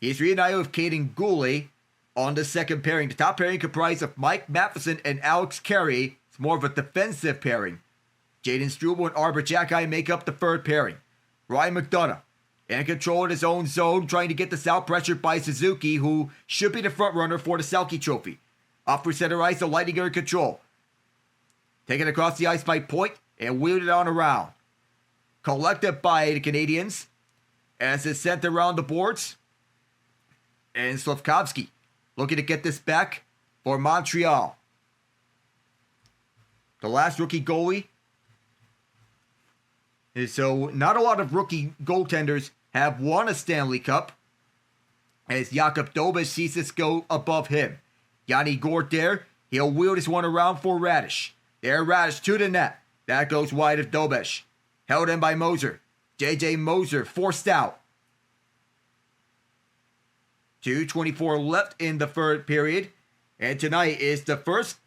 He's reunited with Caden Goulet on the second pairing. The top pairing comprised of Mike Matheson and Alex Carey. It's more of a defensive pairing. Jaden Struble and Arbor Jacki make up the third pairing. Ryan McDonough in control of his own zone, trying to get this out pressured by Suzuki, who should be the front runner for the Selke Trophy. Off for center ice, the Lightning are in control. Taken across the ice by Point and wheeled it on around. Collected by the Canadians as it's sent around the boards. And Slavkovsky looking to get this back for Montreal. The last rookie goalie. So not a lot of rookie goaltenders have won a Stanley Cup, as Jakub Dobeš sees this go above him. Yanni Gort there, he'll wheel this one around for Radish. There, Radish to the net. That goes wide of Dobeš. Held in by Moser. J.J. Moser forced out. 2:24 left in the third period. And tonight is the first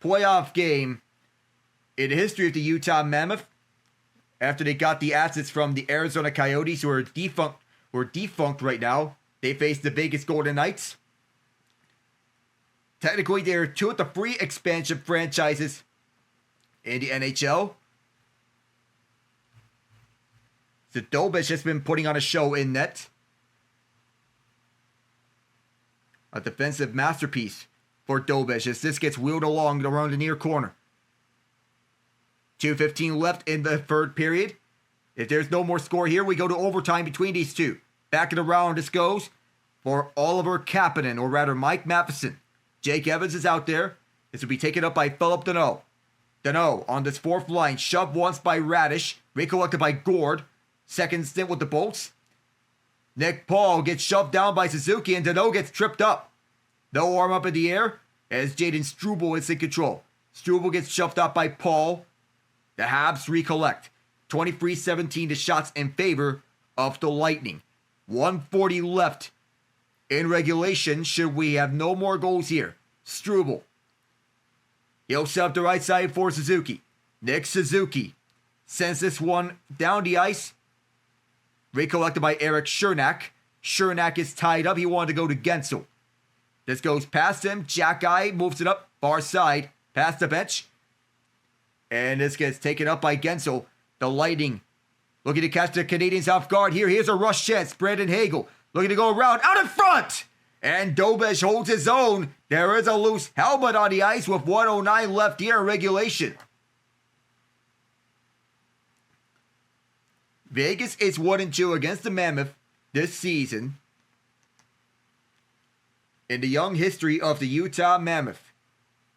playoff game in the history of the Utah Mammoth after they got the assets from the Arizona Coyotes, who are defunct right now. They face the Vegas Golden Knights. Technically, they're two of the three expansion franchises in the NHL. So Dobeš has been putting on a show in net. A defensive masterpiece for Dobeš as this gets wheeled along around the near corner. 2:15 left in the third period. If there's no more score here, we go to overtime between these two. Back in the round this goes for Oliver Kapanen, or rather Mike Matheson. Jake Evans is out there. This will be taken up by Philip Deneau. Deneau on this fourth line, shoved once by Radish, recollected by Gord. Second stint with the Bolts. Nick Paul gets shoved down by Suzuki, and Deneau gets tripped up. No arm up in the air as Jaden Struble is in control. Struble gets shoved up by Paul. The Habs recollect. 23-17 the shots in favor of the Lightning. 1:40 left in regulation should we have no more goals here. Struble. He'll shove the right side for Suzuki. Nick Suzuki sends this one down the ice. Recollected by Eric Chernak. Chernak is tied up. He wanted to go to Gensel. This goes past him. Jacki moves it up far side. Past the bench. And this gets taken up by Gensel. The Lightning looking to catch the Canadians off guard here. Here's a rush chance. Brandon Hagel looking to go around. Out in front! And Dobeš holds his own. There is a loose helmet on the ice with 1:09 left here in regulation. Vegas is 1-2 against the Mammoth this season in the young history of the Utah Mammoth.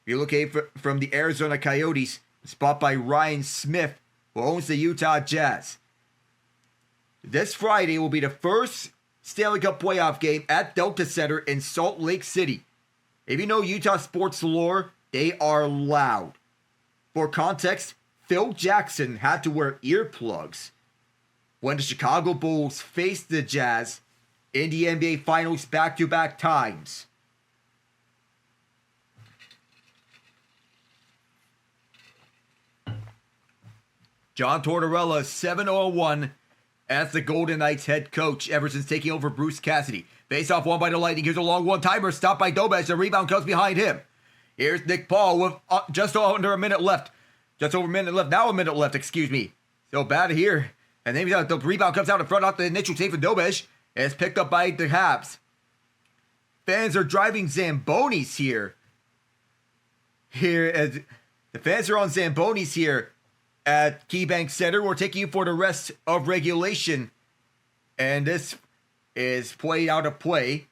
If you look at from the Arizona Coyotes, spot by Ryan Smith, who owns the Utah Jazz. This Friday will be the first Stanley Cup playoff game at Delta Center in Salt Lake City. If you know Utah sports lore, they are loud. For context, Phil Jackson had to wear earplugs when the Chicago Bulls faced the Jazz in the NBA Finals back-to-back times. John Tortorella, 7-0-1 as the Golden Knights head coach ever since taking over Bruce Cassidy. Face-off won by the Lightning. Here's a long one-timer stopped by Dobeš. The rebound comes behind him. Here's Nick Paul with just under a minute left. Just over a minute left. Now a minute left, excuse me. So bad here. And then the rebound comes out in front off the initial save for Dobeš. And it's picked up by the Habs. Fans are driving Zambonis here. As the fans are on Zambonis here at KeyBank Center. We're taking you for the rest of regulation. And this is played out of play.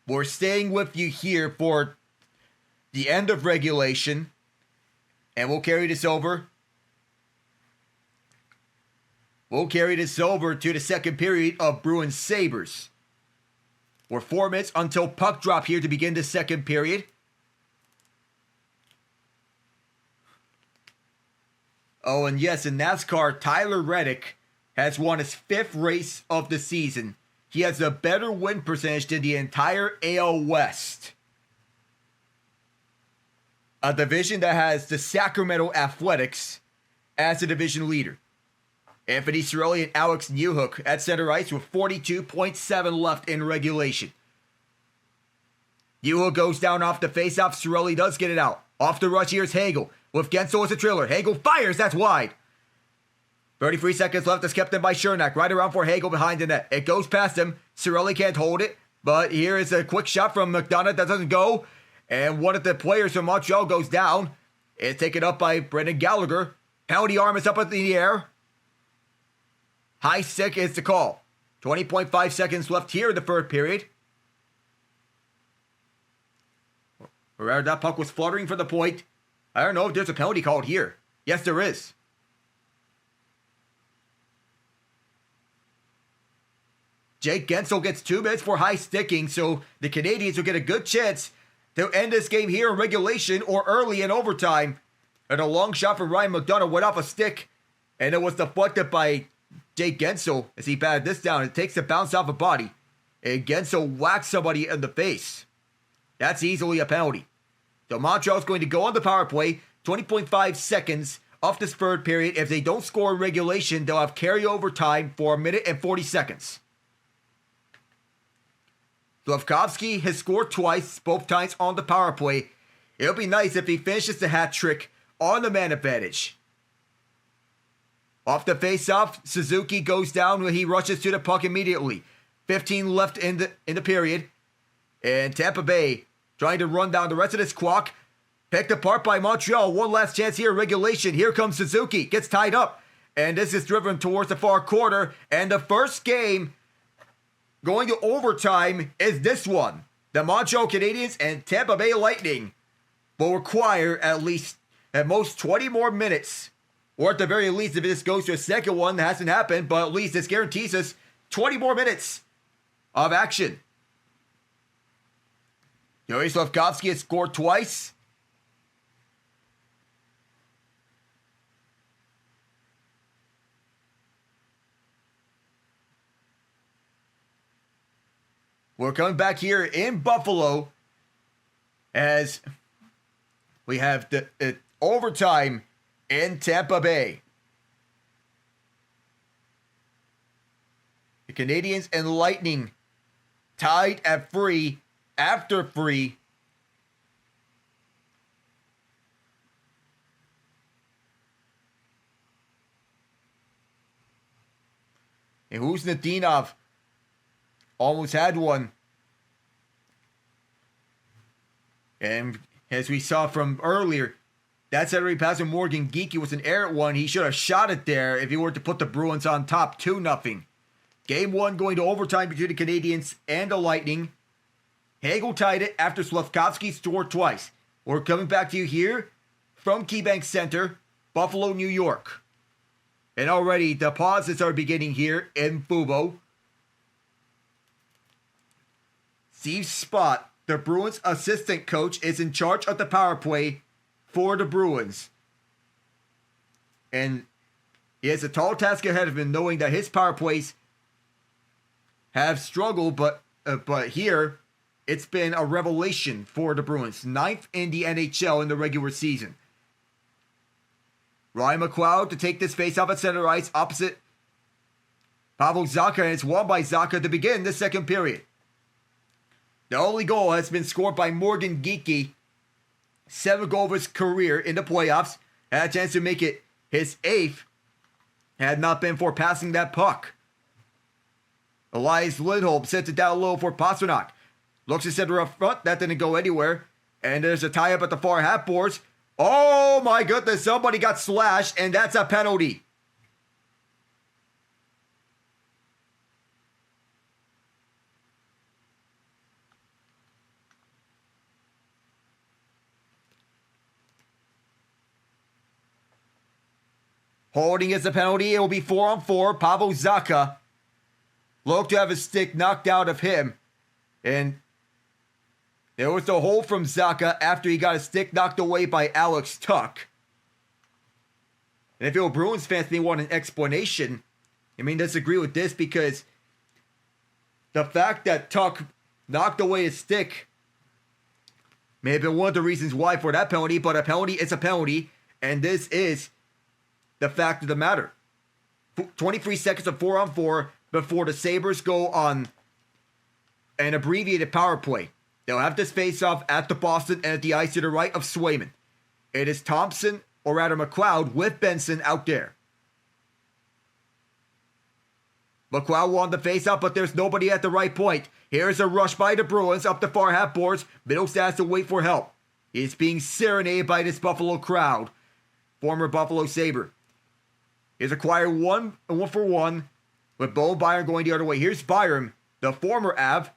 We're staying with you here for the end of regulation. And we'll carry this over. We'll carry this over to the second period of Bruins Sabres. We're 4 minutes until puck drop here to begin the second period. Oh, and yes, in NASCAR, Tyler Reddick has won his 5th race of the season. He has a better win percentage than the entire AL West. A division that has the Sacramento Athletics as the division leader. Anthony Cirelli and Alex Newhook at center ice with 42.7 left in regulation. Newhook goes down off the faceoff. Cirelli does get it out. Off the rush, here's Hagel. with Guentzel as a driller. Hagel fires, that's wide. 33 seconds left, it's kept in by Cernak. Right around for Hagel behind the net. It goes past him. Cirelli can't hold it, but here is a quick shot from McDonough that doesn't go. And one of the players from Montreal goes down. It's taken up by Brendan Gallagher. Penalty arm is up in the air. High stick is the call. 20.5 seconds left here in the third period. Where that puck was fluttering for the point. I don't know if there's a penalty called here. Yes, there is. Jake Guentzel gets 2 minutes for high sticking, so the Canadiens will get a good chance to end this game here in regulation or early in overtime. And a long shot from Ryan McDonough went off a stick, and it was deflected by Jake Guentzel as he batted this down. It takes a bounce off a body, and Guentzel whacks somebody in the face. That's easily a penalty. So Montreal's going to go on the power play, 20.5 seconds of this third period. If they don't score in regulation, they'll have carryover time for 1 minute and 40 seconds. Slafkovsky has scored twice, both times on the power play. It'll be nice if he finishes the hat trick on the man advantage. Off the face-off, Suzuki goes down when he rushes to the puck immediately. 15 left in the period. And Tampa Bay trying to run down the rest of this clock. Picked apart by Montreal. One last chance here in regulation. Here comes Suzuki. Gets tied up. And this is driven towards the far corner. And the first game going to overtime is this one. The Montreal Canadiens and Tampa Bay Lightning will require at most 20 more minutes. Or at the very least, if this goes to a second one, that hasn't happened, but at least this guarantees us 20 more minutes of action. Yuri Slafkovsky has scored twice. We're coming back here in Buffalo as we have the overtime in Tampa Bay. The Canadiens and Lightning tied at 3 after 3. And Kuznetsov almost had one. And as we saw from earlier, that Saturday pass from Morgan Geekie was an errant one. He should have shot it there if he were to put the Bruins on top 2-0. Game 1 going to overtime between the Canadiens and the Lightning. Hagel tied it after Slafkovsky scored twice. We're coming back to you here from KeyBank Center, Buffalo, New York. And already the pauses are beginning here in Fubo. Steve Spott, the Bruins assistant coach, is in charge of the power play for the Bruins. And he has a tall task ahead of him, knowing that his power plays have struggled, but here it's been a revelation for the Bruins. 9th in the NHL in the regular season. Ryan McLeod to take this faceoff at center ice opposite Pavel Zacha, and it's won by Zacha to begin the second period. The only goal has been scored by Morgan Geekie. 7th goal of his career in the playoffs. Had a chance to make it his 8th. Had not been for passing that puck. Elias Lindholm sends it down low for Pastrnak. Looks to center up front. That didn't go anywhere. And there's a tie-up at the far half boards. Oh my goodness, somebody got slashed, and that's a penalty. Holding is a penalty. It will be 4-on-4. Pavel Zacha looked to have his stick knocked out of him. And there was the hold from Zacha after he got his stick knocked away by Alex Tuch. And if you're Bruins fans may want an explanation, I mean, disagree with this because the fact that Tuch knocked away his stick may have been one of the reasons why for that penalty, but a penalty is a penalty, and this is the fact of the matter. 23 seconds of 4-on-4 before the Sabres go on an abbreviated power play. They'll have this face-off at the Boston and at the ice to the right of Swayman. It is Thompson or rather McLeod, with Benson out there. McLeod won the face-off, but there's nobody at the right point. Here's a rush by the Bruins up the far half boards. Middlestat has to wait for help. He's being serenaded by this Buffalo crowd. Former Buffalo Sabre. He's acquired one for one with Bo Byron going the other way. Here's Byron, the former Av.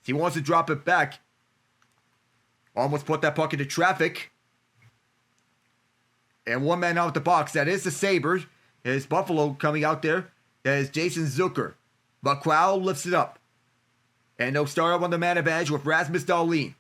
He wants to drop it back. Almost put that puck into traffic. And one man out of the box. That is the Sabres. It's Buffalo coming out there. That is Jason Zucker. McLeod lifts it up. And they'll start up on the man advantage with Rasmus Dahlin.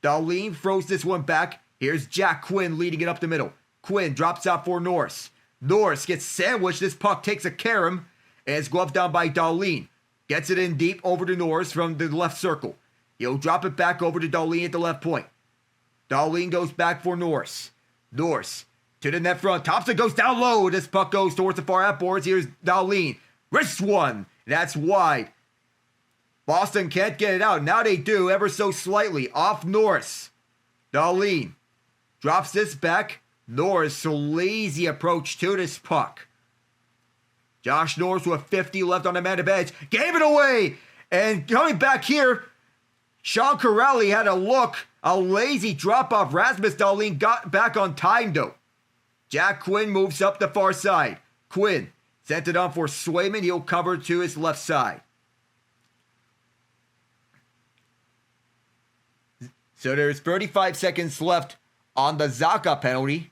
Dahlin throws this one back. Here's Jack Quinn leading it up the middle. Quinn drops out for Norris. Norris gets sandwiched. This puck takes a carom. And it's gloved down by Dahlin. Gets it in deep over to Norris from the left circle. He'll drop it back over to Dahlin at the left point. Dahlin goes back for Norris. Norris to the net front. Thompson goes down low. This puck goes towards the far half boards. Here's Dahlin. Wrist one. That's wide. Boston can't get it out. Now they do, ever so slightly. Off Norris. Dahlin drops this back. Norris, a lazy approach to this puck. Josh Norris with 50 left on the man advantage. Gave it away. And coming back here, Sean Corelli had a look. A lazy drop off. Rasmus Dahlin got back on time though. Jack Quinn moves up the far side. Quinn sent it on for Swayman. He'll cover to his left side. So there's 35 seconds left on the Zacha penalty.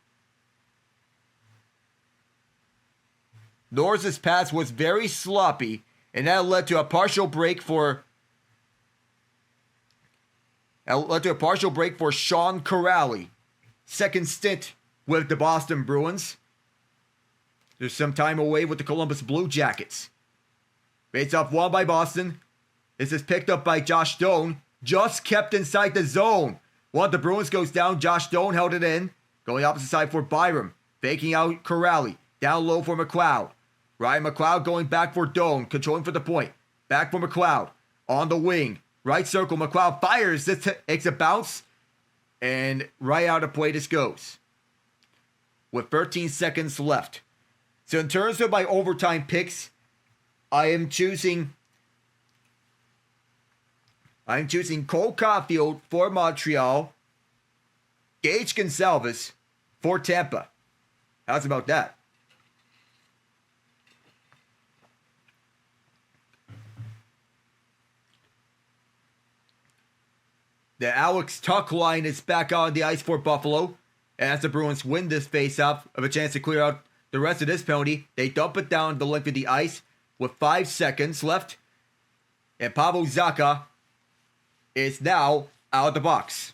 Norris's pass was very sloppy, and that led to a partial break for Sean Corelli. Second stint with the Boston Bruins. There's some time away with the Columbus Blue Jackets. Face-off won by Boston. This is picked up by Josh Stone. Just kept inside the zone. One of the Bruins goes down. Josh Stone held it in. Going opposite side for Byram. Faking out Corelli. Down low for McLeod. Ryan McLeod going back for Doan. Controlling for the point. Back for McLeod. On the wing. Right circle. McLeod fires. This takes a bounce. And right out of play this goes. With 13 seconds left. So in terms of my overtime picks, I am choosing Cole Caulfield for Montreal, Gage Gonsalves for Tampa. How's about that? The Alex Tuck line is back on the ice for Buffalo. As the Bruins win this face-off of a chance to clear out the rest of this penalty, they dump it down the length of the ice with 5 seconds left. And Pavel Zacha is now out of the box.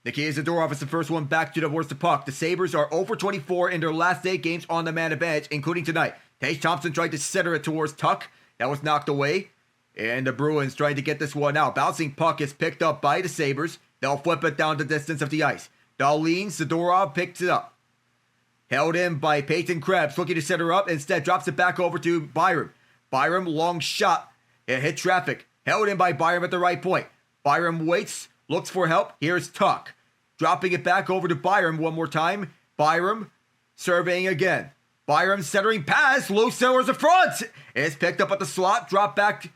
Nikita Zadorov is the first one back towards the puck. The Sabres are 0-24 in their last 8 games on the man advantage, including tonight. Tage Thompson tried to center it towards Tuck. That was knocked away. And the Bruins trying to get this one out. Bouncing puck is picked up by the Sabres. They'll flip it down the distance of the ice. Dahlin, Zadorov picks it up. Held in by Peyton Krebs, looking to center up. Instead, drops it back over to Byram. Byram, long shot. It hit traffic. Held in by Byram at the right point. Byram waits, looks for help. Here's Tuck. Dropping it back over to Byram one more time. Byram surveying again. Byram centering pass. Loose towards the front. It's picked up at the slot. Drop back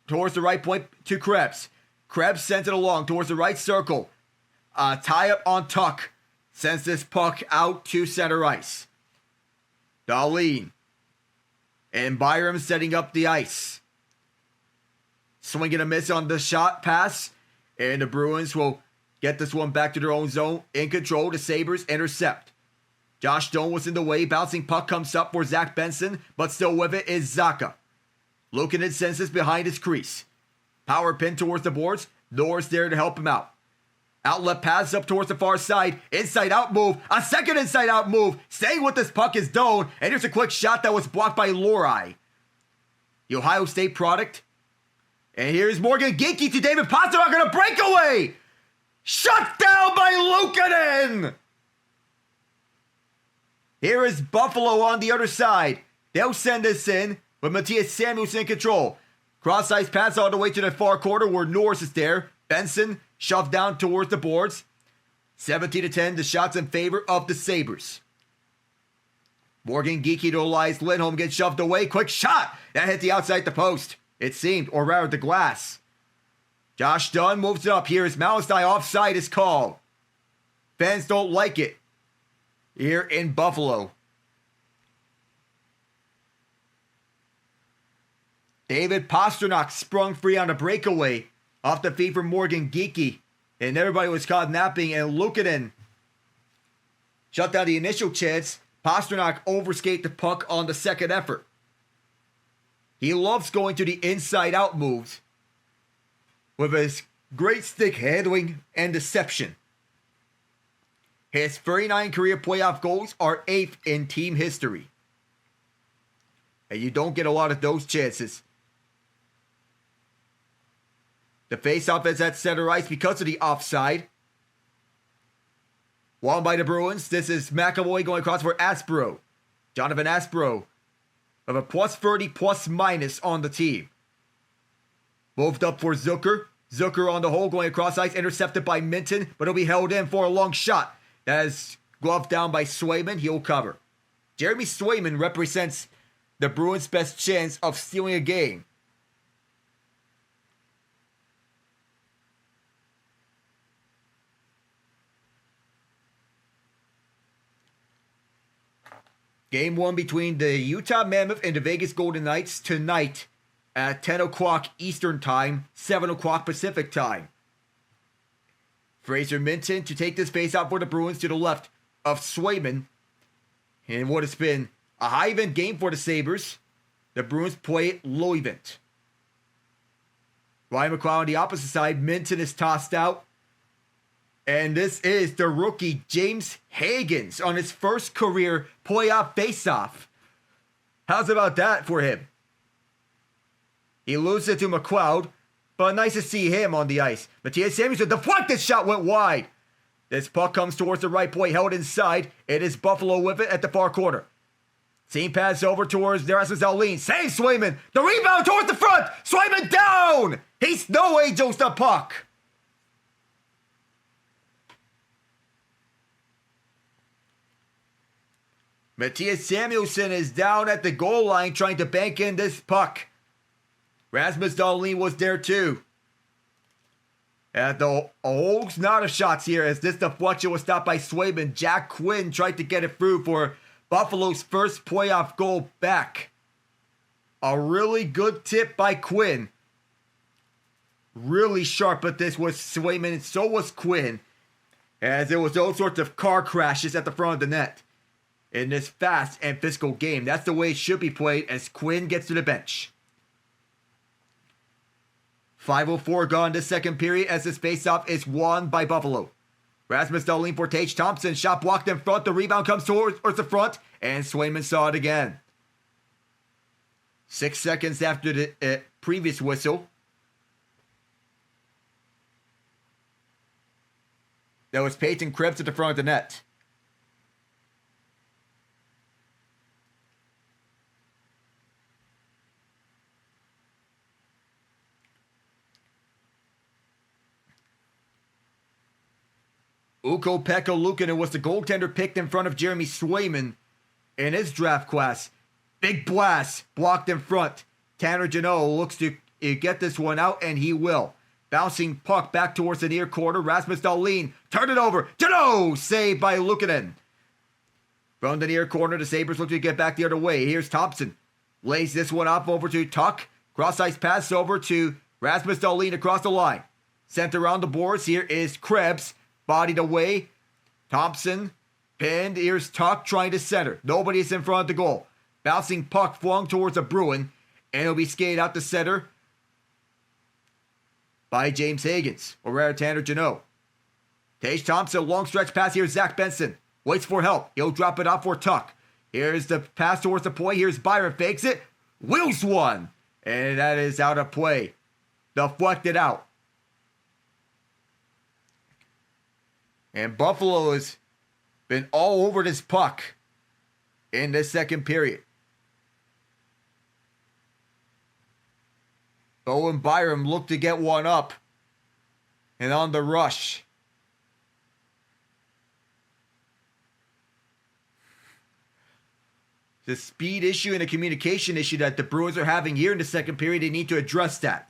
towards the right point to Krebs. Krebs sends it along towards the right circle. Tie up on Tuck. Sends this puck out to center ice. Dahlin. And Byram setting up the ice. Swing and a miss on the shot pass. And the Bruins will get this one back to their own zone. In control, the Sabres intercept. Josh Stone was in the way. Bouncing puck comes up for Zach Benson. But still with it is Zacha. Luukkonen sends this behind his crease. Power pin towards the boards. Norris there to help him out. Outlet pass up towards the far side. Inside out move. A second inside out move. Staying with this puck is Doan. And here's a quick shot that was blocked by Lori. The Ohio State product. And here's Morgan Ginky to David Pastrnak on a breakaway. Shut down by Luukkonen. Here is Buffalo on the other side. They'll send this in with Matthias Samuelsson in control. Cross-ice pass all the way to the far corner where Norris is there. Benson shoved down towards the boards. 17-10, the shots in favor of the Sabres. Morgan Geekie to Elias Lindholm gets shoved away. Quick shot! That hit the outside the post. It seemed, or rather the glass. Josh Dunn moves it up. Here is Malastine. Offside is called. Fans don't like it here in Buffalo. David Pastrnak sprung free on a breakaway off the feed from Morgan Geekie. And everybody was caught napping, and Luukkonen shut down the initial chance. Pastrnak overskate the puck on the second effort. He loves going to the inside-out moves with his great stick handling and deception. His 39 career playoff goals are 8th in team history. And you don't get a lot of those chances. The faceoff is at center ice because of the offside. Won by the Bruins. This is McAvoy going across for Aspero. Jonathan Aspero of a plus 30 plus minus on the team. Moved up for Zucker. Zucker on the hole going across ice. Intercepted by Minton, but he'll be held in for a long shot. That is gloved down by Swayman. He'll cover. Jeremy Swayman represents the Bruins' best chance of stealing a game. Game 1 between the Utah Mammoth and the Vegas Golden Knights tonight at 10 o'clock Eastern Time, 7 o'clock Pacific Time. Fraser Minton to take this faceoff for the Bruins to the left of Swayman. In what has been a high event game for the Sabres, the Bruins play low event. Ryan McLeod on the opposite side. Minton is tossed out. And this is the rookie James Higgins on his first career playoff faceoff. How's about that for him? He loses it to McLeod, but nice to see him on the ice. Matthias Samuelsson, deflected shot went wide. This puck comes towards the right point, held inside. It is Buffalo with it at the far corner. Team pass over towards Rasmus Dahlin. Save Swayman. The rebound towards the front. Swayman down. He's no angels the puck. Matthias Samuelsson is down at the goal line trying to bank in this puck. Rasmus Dahlin was there too. At the Oaks, not of shots here as this deflection was stopped by Swayman. Jack Quinn tried to get it through for Buffalo's first playoff goal back. A really good tip by Quinn. Really sharp, but this was Swayman and so was Quinn. As there was all sorts of car crashes at the front of the net. In this fast and physical game. That's the way it should be played as Quinn gets to the bench. 5:04 gone this second period as this faceoff is won by Buffalo. Rasmus Dahlin for Tage Thompson. Shot blocked in front. The rebound comes towards the front. And Swayman saw it again. 6 seconds after the previous whistle. That was Peyton Krebs at the front of the net. Ukko-Pekka Luukkonen was the goaltender picked in front of Jeremy Swayman in his draft class. Big blast blocked in front. Tanner Jeannot looks to get this one out, and he will. Bouncing puck back towards the near corner. Rasmus Dahlin turned it over. Jeannot saved by Luukkonen. From the near corner, the Sabres look to get back the other way. Here's Thompson. Lays this one up over to Tuck. Cross-ice pass over to Rasmus Dahlin across the line. Sent around the boards. Here is Krebs. Bodied away. Thompson pinned. Here's Tuck trying to center. Nobody is in front of the goal. Bouncing puck flung towards a Bruin. And it'll be skated out the center by James Higgins. Or rather Tanner Jeannot. Tage Thompson. Long stretch pass. Here's Zach Benson. Waits for help. He'll drop it off for Tuck. Here's the pass towards the point. Here's Byron. Fakes it. Wheels one. And that is out of play. Deflected out. And Buffalo has been all over this puck in this second period. Owen Byram looked to get one up. And on the rush. the speed issue and the communication issue that the Bruins are having here in the second period. They need to address that.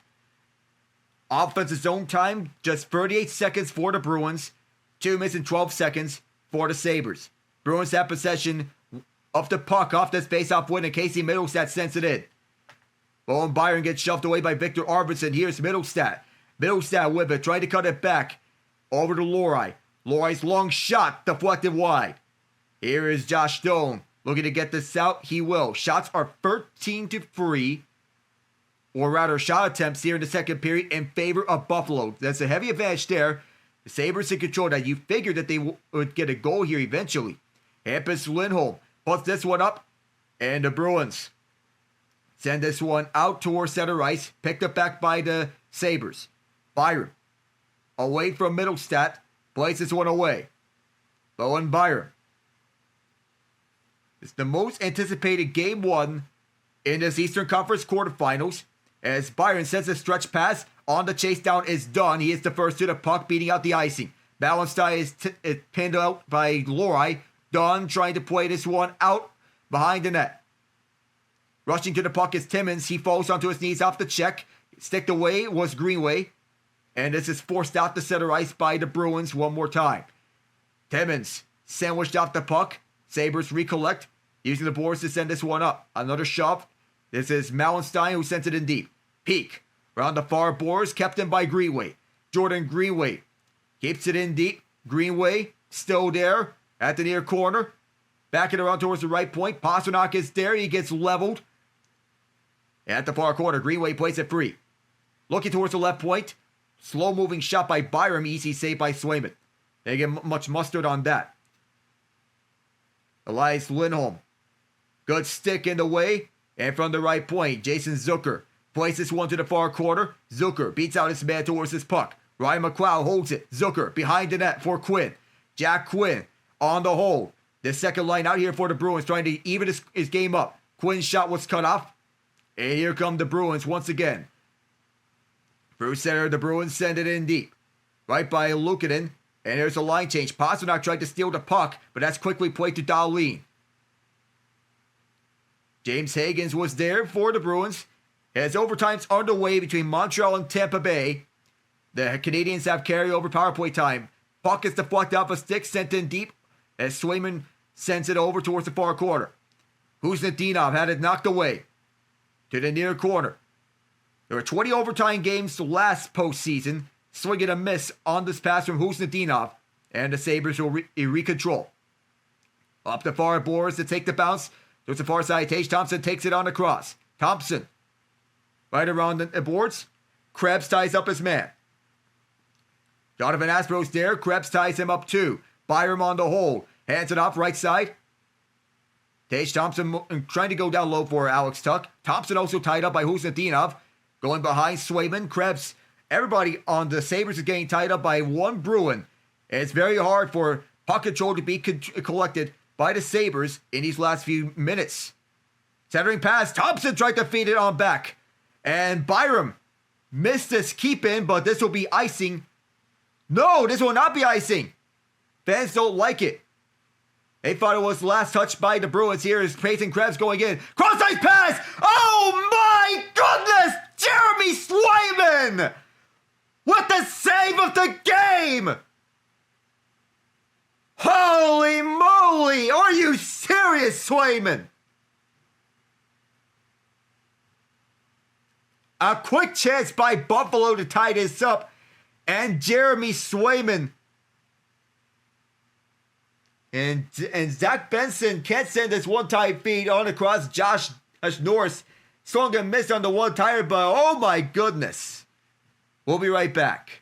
Offensive zone time, just 38 seconds for the Bruins. 2 minutes and 12 seconds for the Sabres. Bruins have possession of the puck off this face-off win, and Casey Middlestat sends it in. Bowen Byron gets shoved away by Victor Arvidsson. Here's Middlestat. Middlestat with it, trying to cut it back. Over to Lohrei. Lohrei's long shot deflected wide. Here is Josh Stone. Looking to get this out. He will. Shots are 13-3. Or rather, shot attempts here in the second period in favor of Buffalo. That's a heavy advantage there. The Sabres in control that. You figured that they would get a goal here eventually. Hampus Lindholm puts this one up. And the Bruins send this one out towards center ice. Picked up back by the Sabres. Byron. Away from Middlestat. Plays this one away. Bowen Byron. It's the most anticipated game one in this Eastern Conference quarterfinals. As Byron sends a stretch pass on the chase down is done. He is the first to the puck, beating out the icing. Ballenstein is pinned out by Lohrei. Dunn trying to play this one out behind the net. Rushing to the puck is Timmins. He falls onto his knees off the check. Sticked away was Greenway. And this is forced out the center ice by the Bruins one more time. Timmins sandwiched off the puck. Sabres recollect, using the boards to send this one up. Another shove. This is Mallenstein who sends it in deep. Peak. Around the far boards, kept in by Greenway. Jordan Greenway keeps it in deep. Greenway still there at the near corner. Backing around towards the right point. Pasternak is there. He gets leveled. At the far corner, Greenway plays it free. Looking towards the left point. Slow moving shot by Byram. Easy save by Swayman. They get much mustard on that. Elias Lindholm. Good stick in the way. And from the right point, Jason Zucker places one to the far corner. Zucker beats out his man towards his puck. Ryan McLeod holds it. Zucker behind the net for Quinn. Jack Quinn on the hold. The second line out here for the Bruins trying to even his game up. Quinn's shot was cut off. And here come the Bruins once again. Through center, the Bruins send it in deep. Right by Luukkonen. And there's a line change. Pasternak tried to steal the puck, but that's quickly played to Dahlin. James Higgins was there for the Bruins. As overtime's underway between Montreal and Tampa Bay, the Canadians have carryover power play time. Puck is deflected off a stick, sent in deep, as Swayman sends it over towards the far corner. Kuznetsov had it knocked away to the near corner. There were 20 overtime games last postseason. Swing and a miss on this pass from Kuznetsov, and the Sabres will recontrol. Up the far boards to take the bounce. Towards the far side, Tage Thompson takes it on the cross. Thompson, right around the boards. Krebs ties up his man. Jonathan Aspro's there. Krebs ties him up too. Byram on the hole. Hands it off right side. Tage Thompson trying to go down low for Alex Tuch. Thompson also tied up by Kuznetsov. Going behind Swayman. Krebs. Everybody on the Sabres is getting tied up by one Bruin. And it's very hard for puck control to be collected by the Sabres in these last few minutes. Centering pass. Thompson tried to feed it on back. And Byram missed this keep in, but this will be icing. No, this will not be icing. Fans don't like it. They thought it was the last touch by the Bruins. Here is Peyton Krebs going in. Cross-ice pass! Oh my goodness! Jeremy Swayman! With the save of the game! Holy moly! Are you serious, Swayman? A quick chance by Buffalo to tie this up. And Jeremy Swayman and Zach Benson can't send this one-time feed on across Josh Norris. Swung and missed on the one-timer, but oh my goodness. We'll be right back.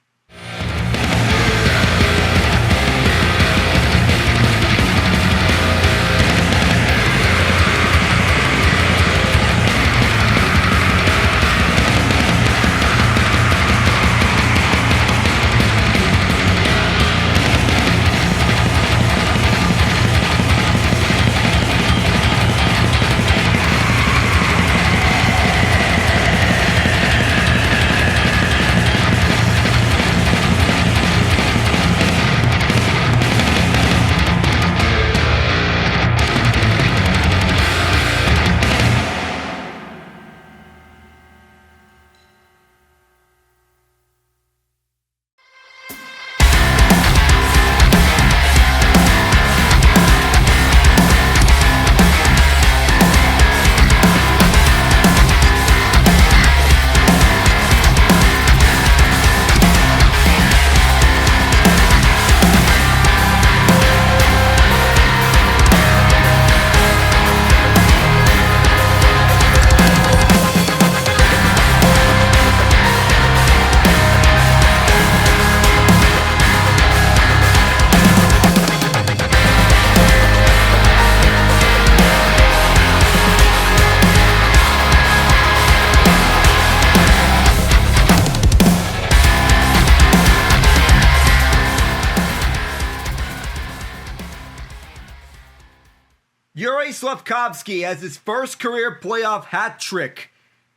Slafkovsky has his first career playoff hat trick,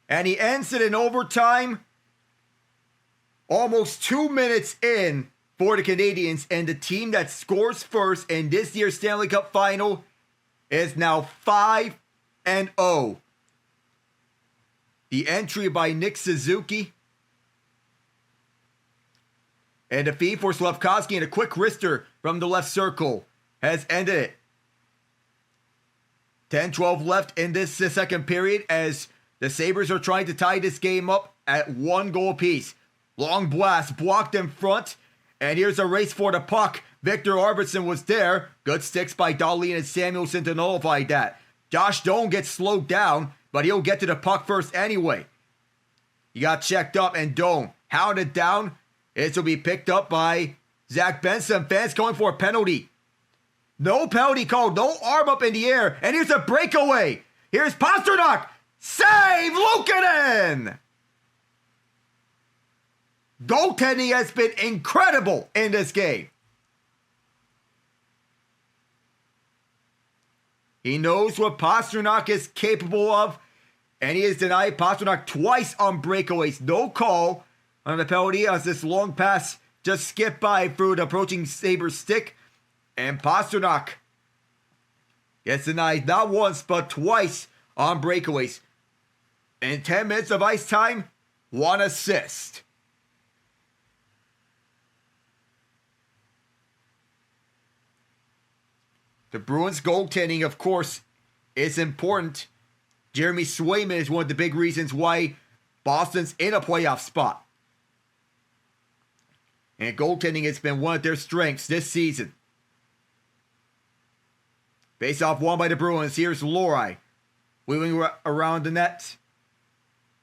and he ends it in overtime almost 2 minutes in for the Canadiens, and the team that scores first in this year's Stanley Cup final is now 5-0. The entry by Nick Suzuki. And the feed for Slafkovsky and a quick wrister from the left circle has ended it. 10-12 left in this second period as the Sabres are trying to tie this game up at 1 goal apiece. Long blast blocked in front. And here's a race for the puck. Victor Arvidsson was there. Good sticks by Dahlin and Samuelsson to nullify that. Josh Doan gets slowed down, but he'll get to the puck first anyway. He got checked up and Doan hounded down. This will be picked up by Zach Benson. Fans going for a penalty. No penalty called. No arm up in the air. And here's a breakaway. Here's Pasternak. Save Luukkonen. Goaltending has been incredible in this game. He knows what Pasternak is capable of, and he has denied Pasternak twice on breakaways. No call on the penalty as this long pass just skipped by through the approaching Sabres stick, and Pasternak gets denied not once but twice on breakaways. In 10 minutes of ice time, 1 assist. The Bruins' goaltending, of course, is important. Jeremy Swayman is one of the big reasons why Boston's in a playoff spot. And goaltending has been one of their strengths this season. Face-off won by the Bruins. Here's Lori weaving around the net.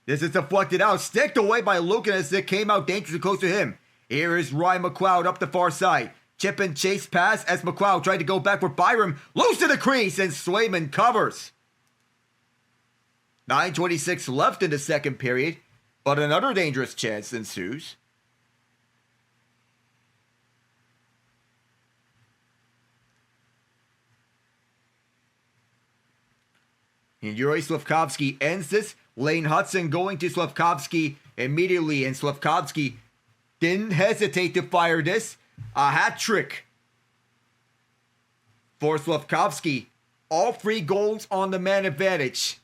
This is deflected out. Sticked away by Luukkonen as it came out dangerously close to him. Here is Ryan McLeod up the far side. Chip and chase pass as McLeod tried to go back for Byram. Loose to the crease and Swayman covers. 9:26 left in the second period, but another dangerous chance ensues. And Yuri Slafkovsky ends this. Lane Hudson going to Slafkovsky immediately, and Slafkovsky didn't hesitate to fire this. A hat trick for Slafkovsky. All 3 goals on the man advantage.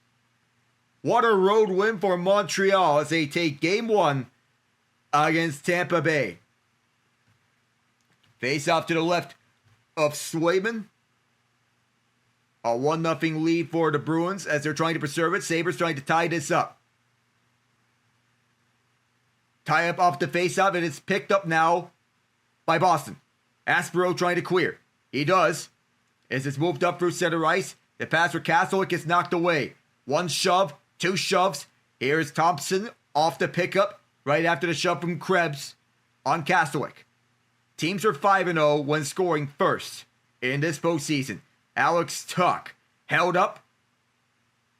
What a road win for Montreal as they take game 1 against Tampa Bay. Face off to the left of Swayman. A 1-0 lead for the Bruins as they're trying to preserve it. Sabres trying to tie this up. Tie up off the face-off, and it's picked up now by Boston. Aspero trying to clear. He does. As it's moved up through center ice, the pass for Castlewick gets knocked away. 1 shove, 2 shoves. Here's Thompson off the pickup right after the shove from Krebs on Castlewick. Teams are 5-0 when scoring first in this postseason. Alex Tuck held up.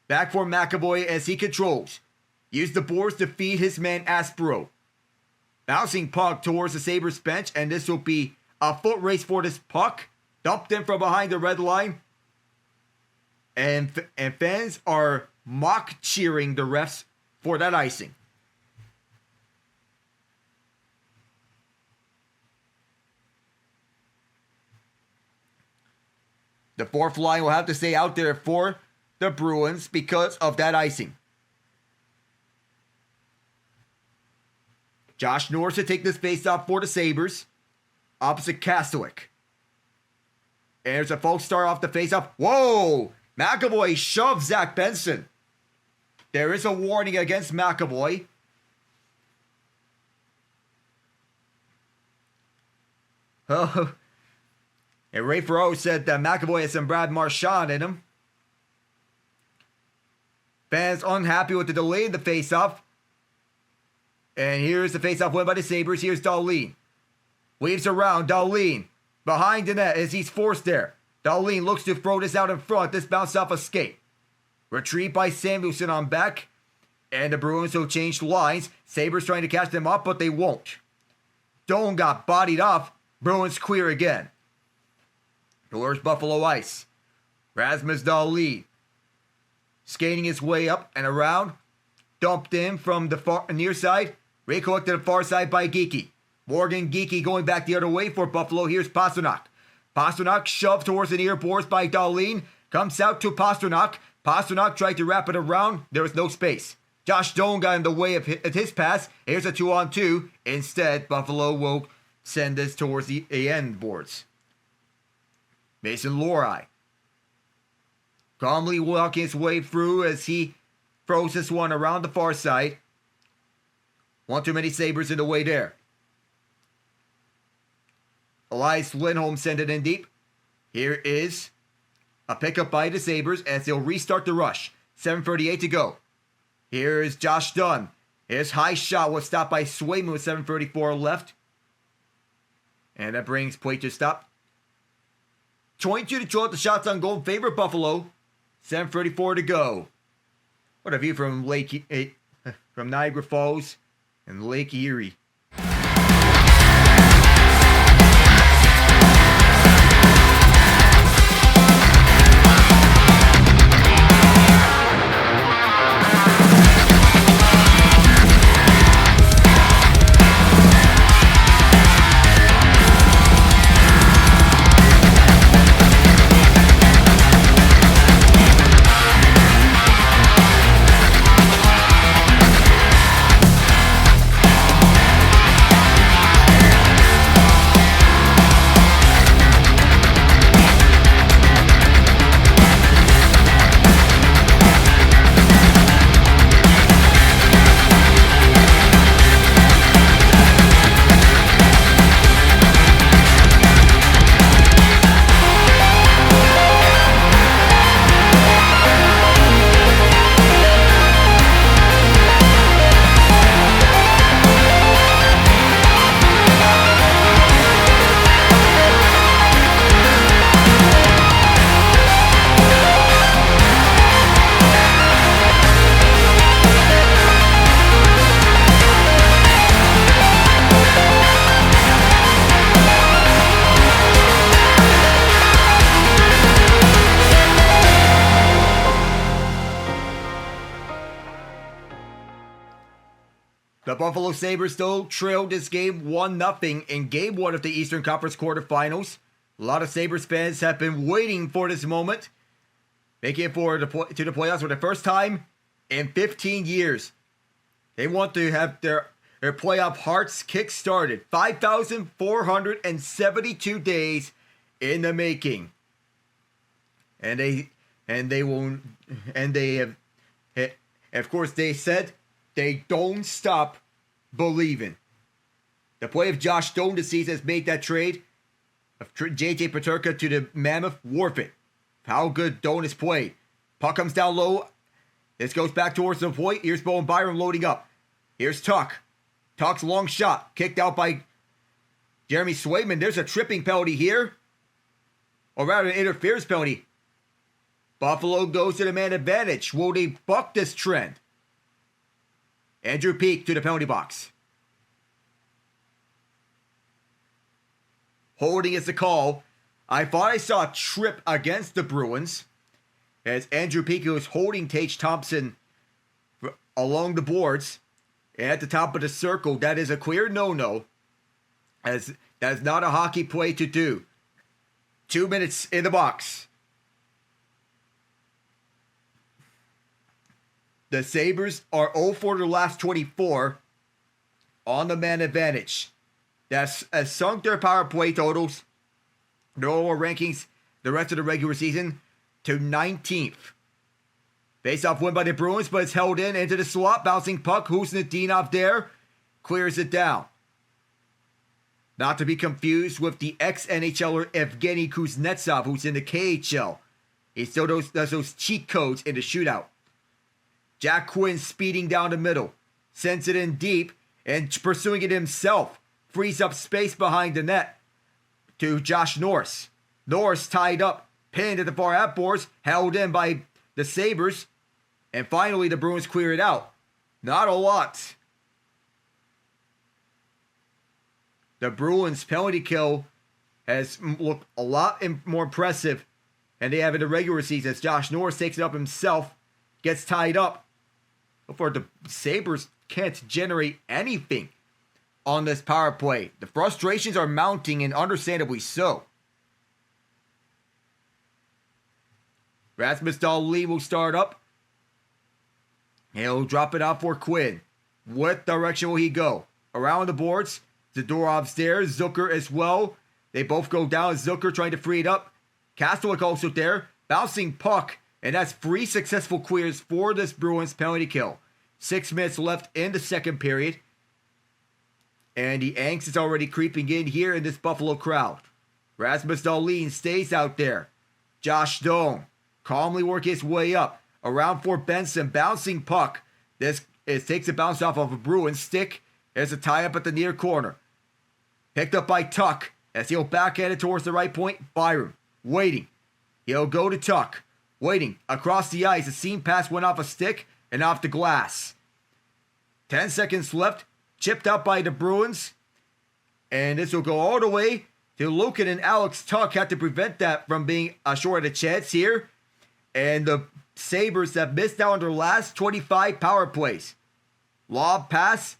Back for McAvoy as he controls. Used the boards to feed his man Aspero. Bouncing puck towards the Sabres bench, and this will be a foot race for this puck. Dumped in from behind the red line. And fans are mock cheering the refs for that icing. The fourth line will have to stay out there for the Bruins because of that icing. Josh Norris to take this face-off for the Sabres. Opposite Castlewick. And there's a false start off the face-off. Whoa! McAvoy shoves Zach Benson. There is a warning against McAvoy. Oh. And Ray Ferraro said that McAvoy has some Brad Marchand in him. Fans unhappy with the delay in the face-off. And here's the face-off win by the Sabres. Here's Dahlin. Weaves around. Dahlin behind the net as he's forced there. Dahlin looks to throw this out in front. This bounced off a skate. Retrieved by Samuelsson on back. And the Bruins will change lines. Sabres trying to catch them up, but they won't. Doan got bodied off. Bruins clear again. Towards Buffalo ice. Rasmus Dahlin skating his way up and around. Dumped in from the far near side. Recollected to the far side by Geekie. Morgan Geekie going back the other way for Buffalo. Here's Pasternak. Pasternak shoved towards the near boards by Dahlin. Comes out to Pasternak. Pasternak tried to wrap it around. There was no space. Josh Doan got in the way of his pass. Here's a 2-on-2. Instead, Buffalo will send this towards the end boards. Mason Lohrei calmly walking his way through as he throws this one around the far side. One too many Sabres in the way there. Elias Lindholm sent it in deep. Here is a pickup by the Sabres as they'll restart the rush. 7:38 to go. Here is Josh Dunn. His high shot was stopped by Swayman with 7:34 left. And that brings play to stop. 22 to 12, the shots on goal in favor of Buffalo. 7:34 to go. What a view from from Niagara Falls and Lake Erie. The Buffalo Sabres, though, trailed this game 1-0 in Game 1 of the Eastern Conference quarterfinals. A lot of Sabres fans have been waiting for this moment, making it forward to the playoffs for the first time in 15 years. They want to have their playoff hearts kick-started. 5,472 days in the making. And they have, of course, they said they don't stop believing. The play of Josh Doan this season has made that trade of JJ Peterka to the Mammoth worth it. How good Doan has played. Puck comes down low. This goes back towards the point. Here's Bowen Byram loading up. Here's Tuck. Tuck's long shot. Kicked out by Jeremy Swayman. There's a tripping penalty here. Or rather, an interference penalty. Buffalo goes to the man advantage. Will they buck this trend? Andrew Peeke to the penalty box. Holding is the call. I thought I saw a trip against the Bruins as Andrew Peeke was holding Tage Thompson along the boards at the top of the circle. That is a clear no-no, as that is not a hockey play to do. 2 minutes in the box. The Sabres are 0 for their last 24 on the man advantage. That's sunk their power play totals, their overall rankings, the rest of the regular season to 19th. Face-off win by the Bruins, but it's held into the slot. Bouncing puck. Kuznetsov there. Clears it down. Not to be confused with the ex-NHLer Evgeny Kuznetsov, who's in the KHL. He still does those cheat codes in the shootout. Jack Quinn speeding down the middle. Sends it in deep and pursuing it himself. Frees up space behind the net to Josh Norris. Norris tied up, pinned at the far out boards, held in by the Sabres. And finally, the Bruins clear it out. Not a lot. The Bruins' penalty kill has looked a lot more impressive and they have in the regular season as Josh Norris takes it up himself, gets tied up. Before the Sabres can't generate anything on this power play. The frustrations are mounting, and understandably so. Rasmus Dahlin will start up. He'll drop it out for Quinn. What direction will he go? Around the boards. Zadorov's there. Zucker as well. They both go down. Zucker trying to free it up. Kastelic also there. Bouncing puck. And that's 3 successful clears for this Bruins penalty kill. 6 minutes left in the second period. And the angst is already creeping in here in this Buffalo crowd. Rasmus Dahlin stays out there. Josh Doan calmly work his way up. Around for Benson. Bouncing puck. It takes a bounce off of a Bruins stick. There's a tie-up at the near corner. Picked up by Tuck. As he'll backhand it towards the right point. Byram waiting. He'll go to Tuck. Waiting. Across the ice. A seam pass went off a stick and off the glass. 10 seconds left. Chipped out by the Bruins. And this will go all the way to Lukin, and Alex Tuck had to prevent that from being a short of a chance here. And the Sabres have missed out on their last 25 power plays. Lob pass.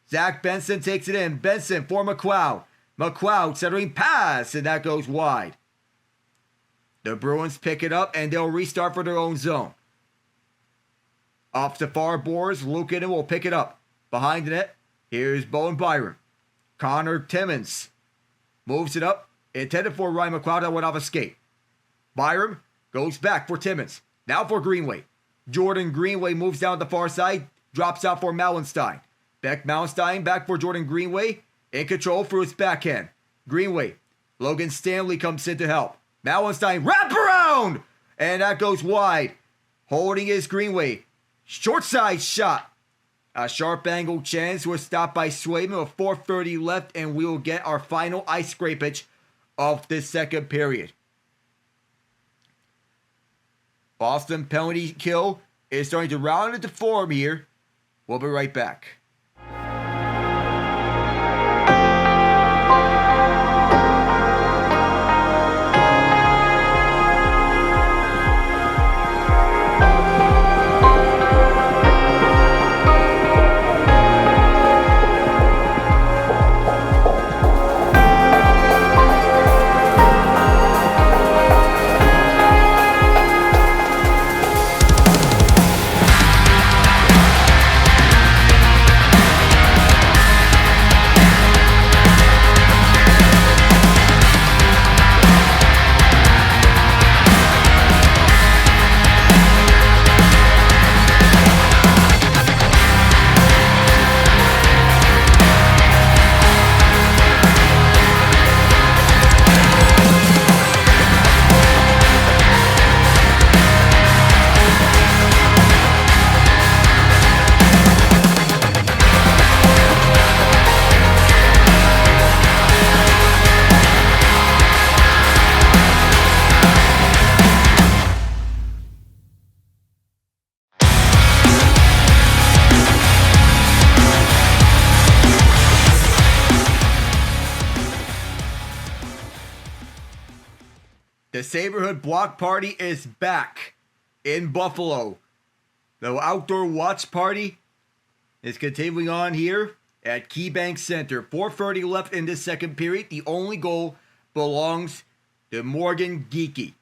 Zach Benson takes it in. Benson for McLeod. McLeod centering pass, and that goes wide. The Bruins pick it up, and they'll restart for their own zone. Off the far boards, Lukin will pick it up. Behind the net, here's Bowen Byram. Connor Timmins moves it up. Intended for Ryan McLeod that went off a skate. Byram goes back for Timmins. Now for Greenway. Jordan Greenway moves down the far side. Drops out for Mallenstein. Beck Mallenstein back for Jordan Greenway. In control for his backhand. Greenway. Logan Stanley comes in to help. Mallenstein wrap around! And that goes wide. Holding is Greenway. Short side shot. A sharp angle chance was stopped by Swayman with 4:30 left, and we will get our final ice scrapage of this second period. Boston penalty kill is starting to round into form here. We'll be right back. The Saberhood Block Party is back in Buffalo. The outdoor watch party is continuing on here at KeyBank Center. 4:30 left in this second period. The only goal belongs to Morgan Geekie.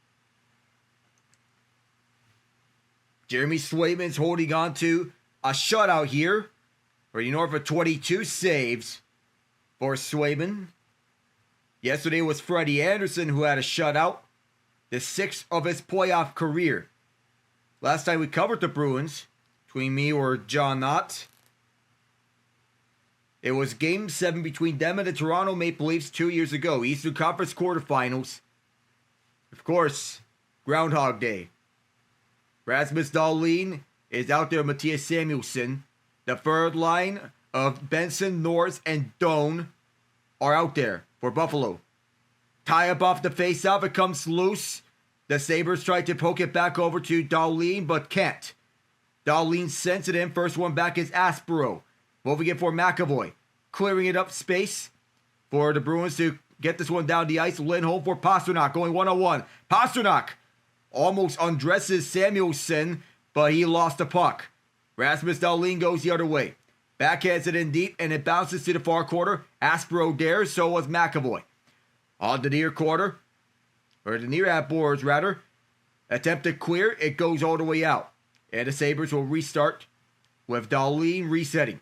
Jeremy Swayman's holding on to a shutout here. For north of 22 saves for Swayman. Yesterday was Freddie Anderson who had a shutout. The 6th of his playoff career. Last time we covered the Bruins, between me or John Knott, it was Game 7 between them and the Toronto Maple Leafs 2 years ago. Eastern Conference quarterfinals. Of course, Groundhog Day. Rasmus Dahlin is out there with Mattias Samuelsson. The third line of Benson, Norris, and Doan are out there for Buffalo. Tie up off the face-off. It comes loose. The Sabres try to poke it back over to Dahlin, but can't. Dahlin sends it in. First one back is Aspero. Moving it for McAvoy. Clearing it up space for the Bruins to get this one down the ice. Lindholm for Pasternak going one-on-one. Pasternak almost undresses Samuelson, but he lost the puck. Rasmus Dahlin goes the other way. Backhands it in deep, and it bounces to the far corner. Aspro dares, so was McAvoy. On the near quarter, or the near half boards rather. Attempt to clear, it goes all the way out. And the Sabres will restart with Dahlin resetting.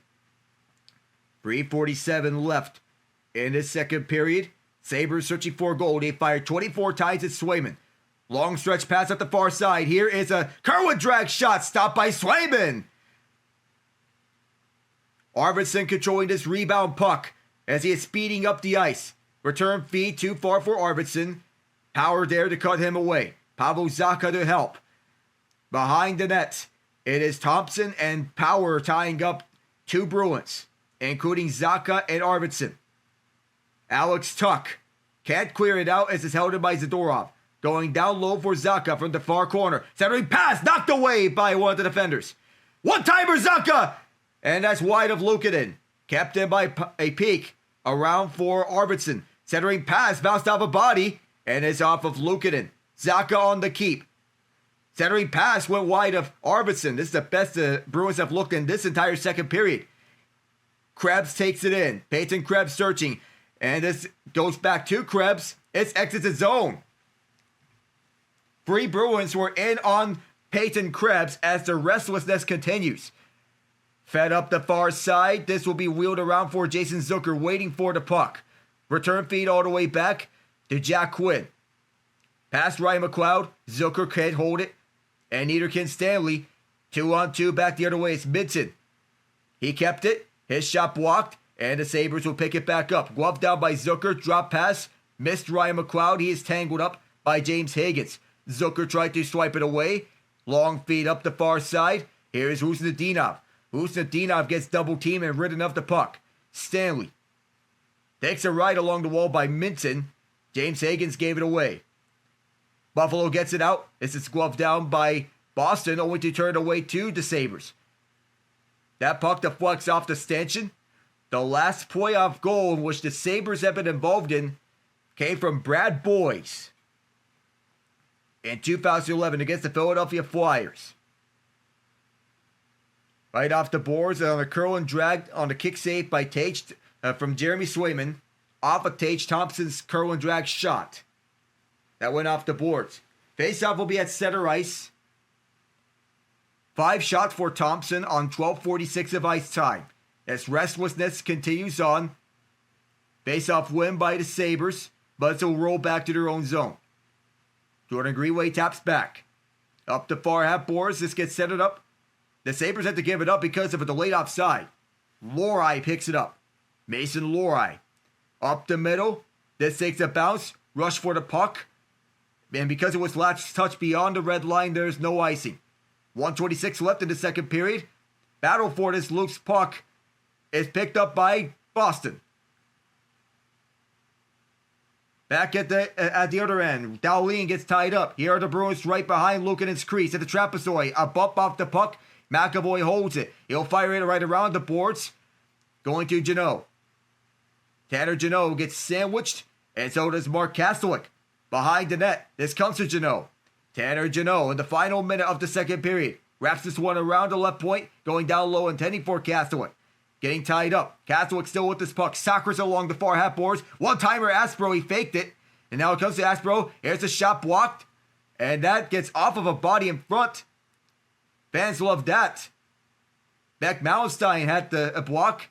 3:47 left in the second period. Sabres searching for a goal. They fired 24 times at Swayman. Long stretch pass at the far side. Here is a Kerwin drag shot stopped by Swayman. Arvidsson controlling this rebound puck as he is speeding up the ice. Return feed too far for Arvidsson. Power there to cut him away. Pavel Zacha to help. Behind the net, it is Thompson and Power tying up two Bruins, including Zacha and Arvidsson. Alex Tuck can't clear it out as it's held in by Zadorov. Going down low for Zacha from the far corner. Centering pass knocked away by one of the defenders. One-timer Zacha! And that's wide of Luukkonen. Kept in by a peak around for Arvidsson. Centering pass bounced off a body and is off of Luukkonen. Zacha on the keep. Centering pass went wide of Arvidsson. This is the best the Bruins have looked in this entire second period. Krebs takes it in. Peyton Krebs searching. And this goes back to Krebs. It's exits the zone. Three Bruins were in on Peyton Krebs as the restlessness continues. Fed up the far side. This will be wheeled around for Jason Zucker waiting for the puck. Return feed all the way back to Jack Quinn. Past Ryan McLeod. Zucker can't hold it. And neither can Stanley. 2-on-2 back the other way. It's Midson. He kept it. His shot blocked. And the Sabres will pick it back up. Glove down by Zucker. Drop pass. Missed Ryan McLeod. He is tangled up by James Higgins. Zucker tried to swipe it away. Long feed up the far side. Here's Husnudinov. Husnudinov gets double teamed and ridden of the puck. Stanley takes a ride along the wall by Minton. James Higgins gave it away. Buffalo gets it out. This is gloved down by Boston, only to turn it away to the Sabres. That puck deflects off the stanchion. The last playoff goal in which the Sabres have been involved in came from Brad Boyes in 2011 against the Philadelphia Flyers. Right off the boards on a curl and drag on the kick save by Tage from Jeremy Swayman off of Tage Thompson's curl and drag shot. That went off the boards. Faceoff will be at center ice. 5 shots for Thompson on 12:46 of ice time. As restlessness continues on. Faceoff win by the Sabres, but it'll roll back to their own zone. Jordan Greenway taps back. Up the far half boards, this gets set it up. The Sabres had to give it up because of a delayed offside. Lohrei picks it up. Mason Lohrei. Up the middle. This takes a bounce. Rush for the puck. And because it was last touch beyond the red line, there's no icing. 1:26 left in the second period. Battle for this loose puck is picked up by Boston. Back at the other end, Dahlin gets tied up. Here are the Bruins right behind Luukkonen's crease at the trapezoid. A bump off the puck. McAvoy holds it. He'll fire it right around the boards. Going to Jeannot. Tanner Jeannot gets sandwiched, and so does Mark Kastelic. Behind the net, this comes to Jeannot. Tanner Jeannot in the final minute of the second period. Wraps this one around the left point, going down low, intending for Kastelic. Getting tied up. Kastelic still with this puck. Sockers along the far half boards. One-timer Aspro, he faked it. And now it comes to Aspro. Here's a shot blocked. And that gets off of a body in front. Fans love that. Beck Mallenstein had a block.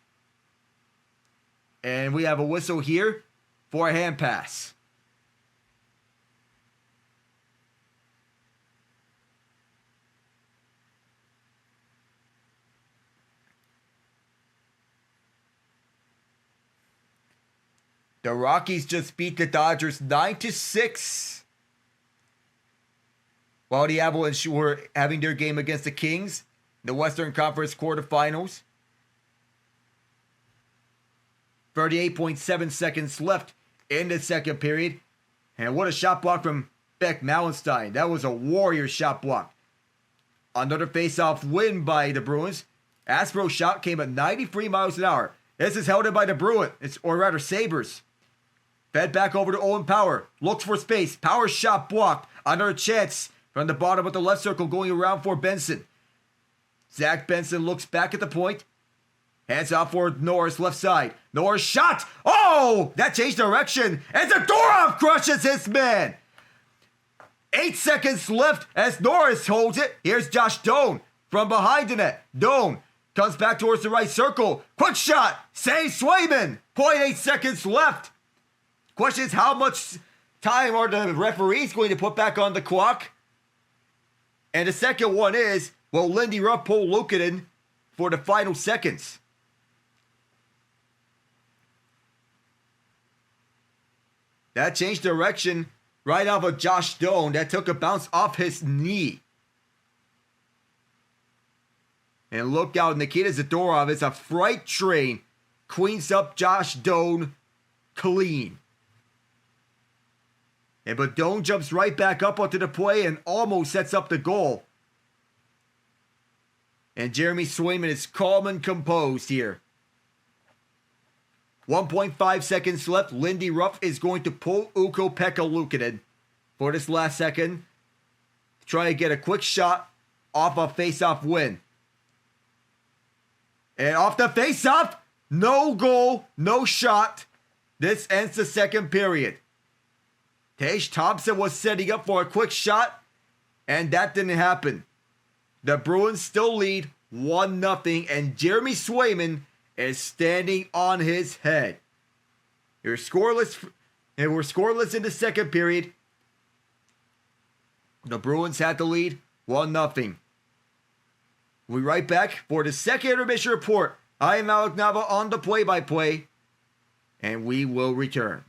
And we have a whistle here for a hand pass. The Rockies just beat the Dodgers 9-6. While the Avalanche were having their game against the Kings, the Western Conference quarterfinals. 38.7 seconds left in the second period. And what a shot block from Beck Mallenstein. That was a warrior shot block. Another face-off win by the Bruins. Aspro's shot came at 93 miles an hour. This is held in by the Bruins, or rather Sabres. Fed back over to Owen Power. Looks for space. Power shot blocked. Another chance from the bottom of the left circle going around for Benson. Zach Benson looks back at the point. Hands off for Norris, left side. Norris shot! Oh! That changed direction, and Zadorov crushes his man! 8 seconds left as Norris holds it. Here's Josh Doan from behind the net. Doan comes back towards the right circle. Quick shot! Saves Swayman! 0.8 seconds left. Question is, how much time are the referees going to put back on the clock? And the second one is, will Lindy Ruff pull Luukkonen for the final seconds? That changed direction right off of Josh Doan. That took a bounce off his knee. And look out, Nikita Zadorov is a freight train. Cleans up Josh Doan clean. But Doan jumps right back up onto the play and almost sets up the goal. And Jeremy Swayman is calm and composed here. 1.5 seconds left. Lindy Ruff is going to pull Ukko-Pekka Luukkonen for this last second. Try to get a quick shot off a face-off win. And off the face-off, no goal, no shot. This ends the second period. Tage Thompson was setting up for a quick shot, and that didn't happen. The Bruins still lead 1-0, and Jeremy Swayman is standing on his head. We're scoreless in the second period. The Bruins had the lead 1-0. We'll be right back for the second intermission report. I am Alec Nava on the play-by-play, and we will return.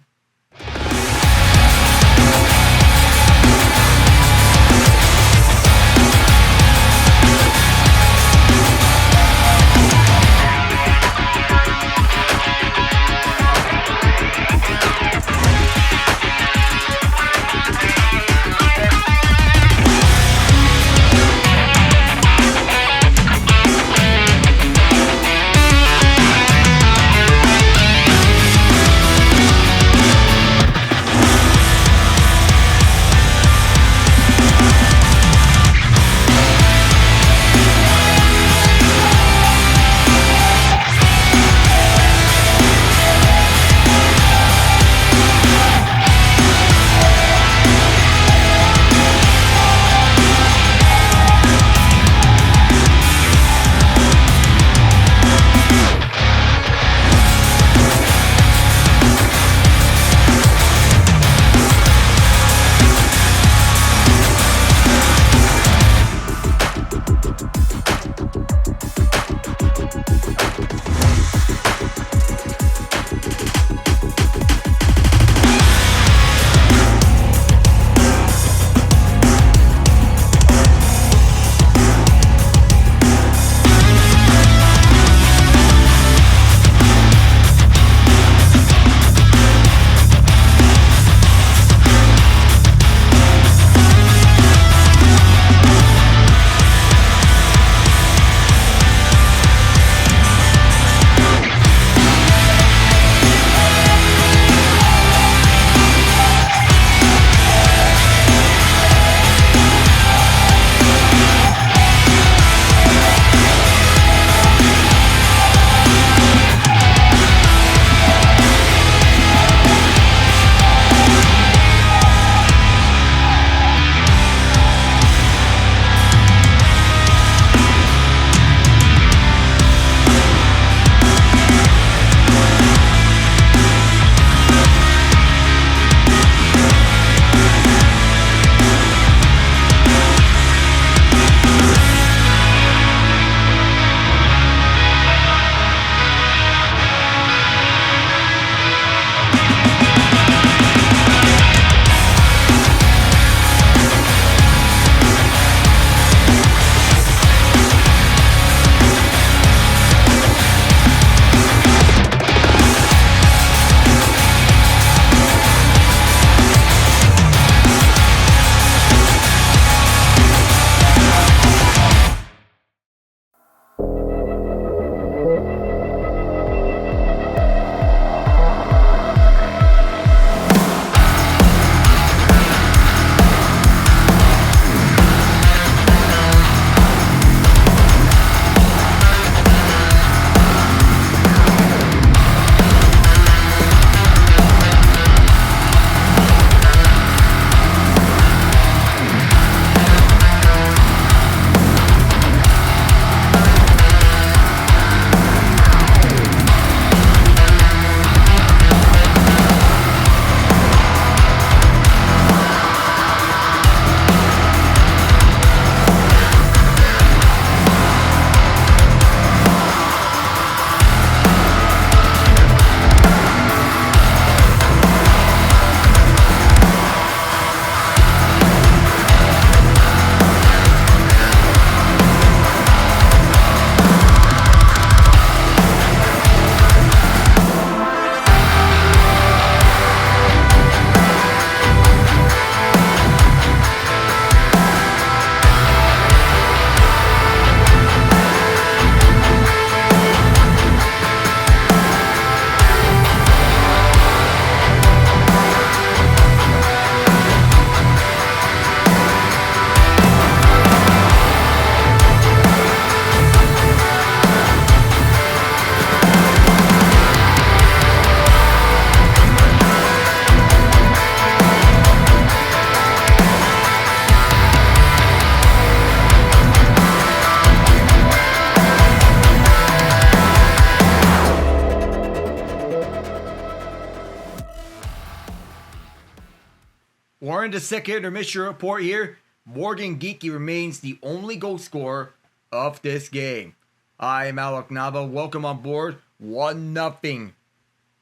are in the second intermission report here. Morgan Geekie remains the only goal scorer of this game. I am Alec Nava. Welcome on board. 1-0.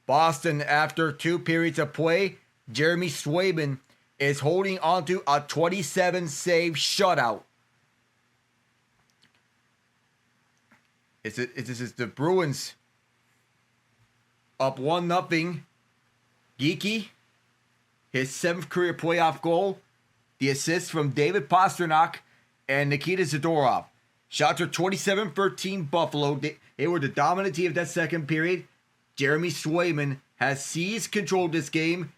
Boston after 2 periods of play. Jeremy Swayman is holding onto a 27-save shutout. This is the Bruins up 1-0. Geekie, his 7th career playoff goal. The assist from David Pastrnak and Nikita Zadorov. Shots are 27-13 Buffalo. They were the dominant team of that second period. Jeremy Swayman has seized control of this game.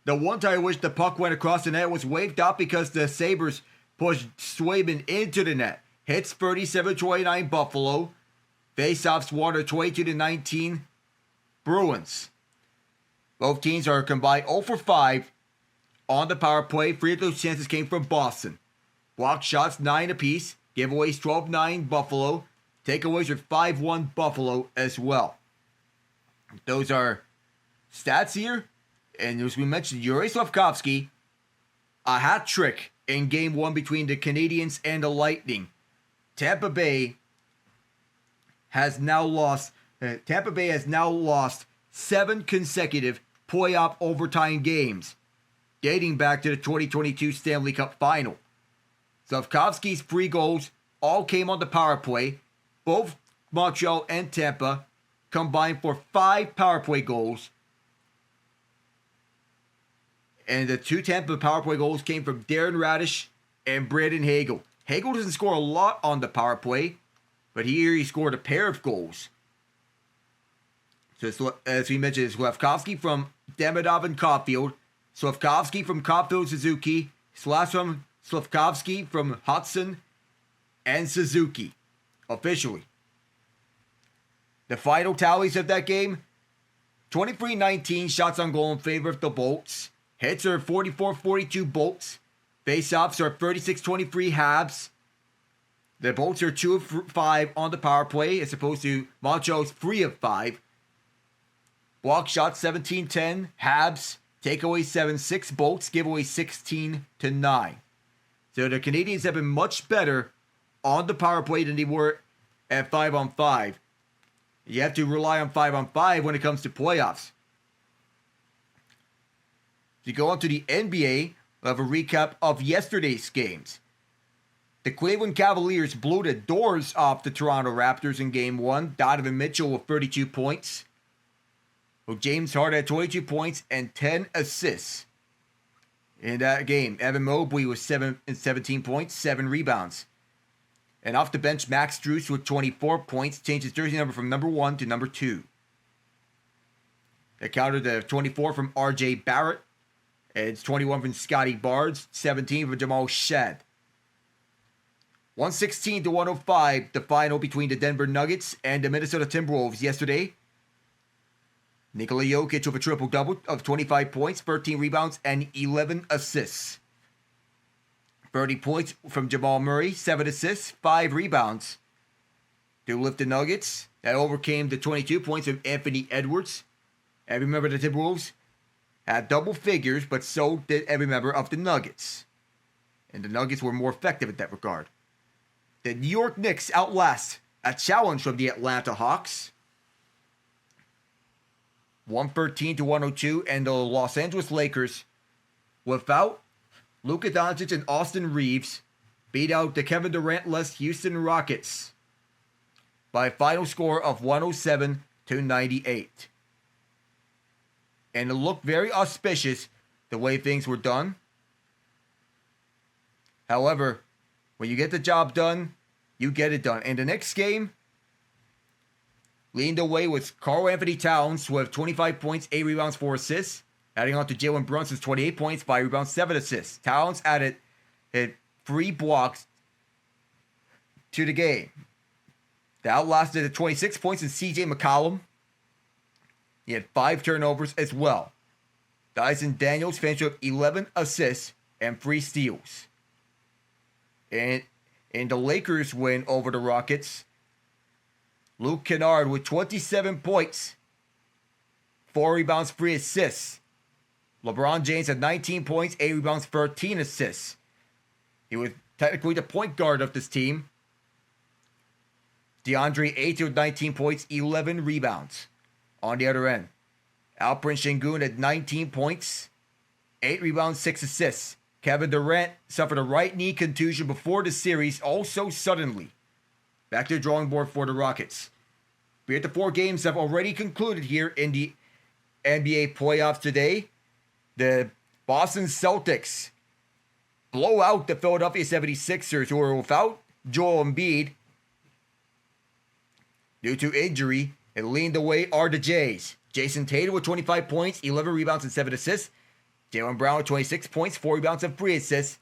The one time I wish the puck went across the net was waved up because the Sabres pushed Swayman into the net. Hits 37-29 Buffalo. Faceoffs won 22-19 Bruins. Both teams are combined 0 for 5 on the power play. 3 of those chances came from Boston. Blocked shots 9 apiece. Giveaways 12-9 Buffalo. Takeaways are 5-1 Buffalo as well. Those are stats here. And as we mentioned, Yuri Slafkovsky, a hat trick in Game 1 between the Canadiens and the Lightning. Tampa Bay has now lost 7 consecutive playoff overtime games, dating back to the 2022 Stanley Cup Final. Slafkovsky's 3 goals all came on the power play. Both Montreal and Tampa combined for 5 power play goals. And the 2 Tampa power play goals came from Darren Radish and Brandon Hagel. Hagel doesn't score a lot on the power play, but here he scored a pair of goals. So as we mentioned, it's Slafkovsky from Demidov and Caulfield, Slafkovsky from Caulfield Suzuki, Slafkovsky from Hudson and Suzuki, officially. The final tallies of that game, 23-19 shots on goal in favor of the Bolts. Hits are 44-42 Bolts. Faceoffs are 36-23 Habs. The Bolts are 2 of 5 on the power play as opposed to Montreal's 3 of 5. Block shots 17-10 Habs. Takeaway 7-6 Bolts. Giveaway 16-9. So the Canadiens have been much better on the power play than they were at 5-on-5. You have to rely on 5-on-5 when it comes to playoffs. To go on to the NBA, we'll have a recap of yesterday's games. The Cleveland Cavaliers blew the doors off the Toronto Raptors in Game 1. Donovan Mitchell with 32 points. Well, James Harden had 22 points and 10 assists in that game. Evan Mobley with 17 points, 7 rebounds. And off the bench, Max Strus with 24 points, changed his jersey number from number 1 to number 2. They countered the 24 from R.J. Barrett. It's 21 from Scotty Barnes, 17 from Jamal Shad. 116-105, the final between the Denver Nuggets and the Minnesota Timberwolves yesterday. Nikola Jokic with a triple-double of 25 points, 13 rebounds, and 11 assists. 30 points from Jamal Murray, 7 assists, 5 rebounds. To lift the Nuggets, that overcame the 22 points of Anthony Edwards. And remember, the Timberwolves had double figures, but so did every member of the Nuggets. And the Nuggets were more effective in that regard. The New York Knicks outlast a challenge from the Atlanta Hawks. 113-102, and the Los Angeles Lakers, without Luka Doncic and Austin Reeves, beat out the Kevin Durant-less Houston Rockets by a final score of 107-98. And it looked very auspicious the way things were done. However, when you get the job done, you get it done. And the next game, leading the way was Karl Anthony Towns with 25 points, 8 rebounds, 4 assists. Adding on to Jalen Brunson's 28 points, 5 rebounds, 7 assists. Towns added 3 blocks to the game. That outlasted the 26 points in CJ McCollum. He had 5 turnovers as well. Dyson Daniels finished with 11 assists and 3 steals. And in the Lakers win over the Rockets, Luke Kennard with 27 points, 4 rebounds, 3 assists. LeBron James had 19 points, 8 rebounds, 13 assists. He was technically the point guard of this team. DeAndre Ayton with 19 points, 11 rebounds. On the other end, Alperen Sengun had 19 points, 8 rebounds, 6 assists. Kevin Durant suffered a right knee contusion before the series, also suddenly. Back to the drawing board for the Rockets. The 4 games have already concluded here in the NBA playoffs today. The Boston Celtics blow out the Philadelphia 76ers, who are without Joel Embiid due to injury, and leading the way are the Jays. Jason Tatum with 25 points, 11 rebounds, and 7 assists. Jaylen Brown with 26 points, 4 rebounds, and 3 assists.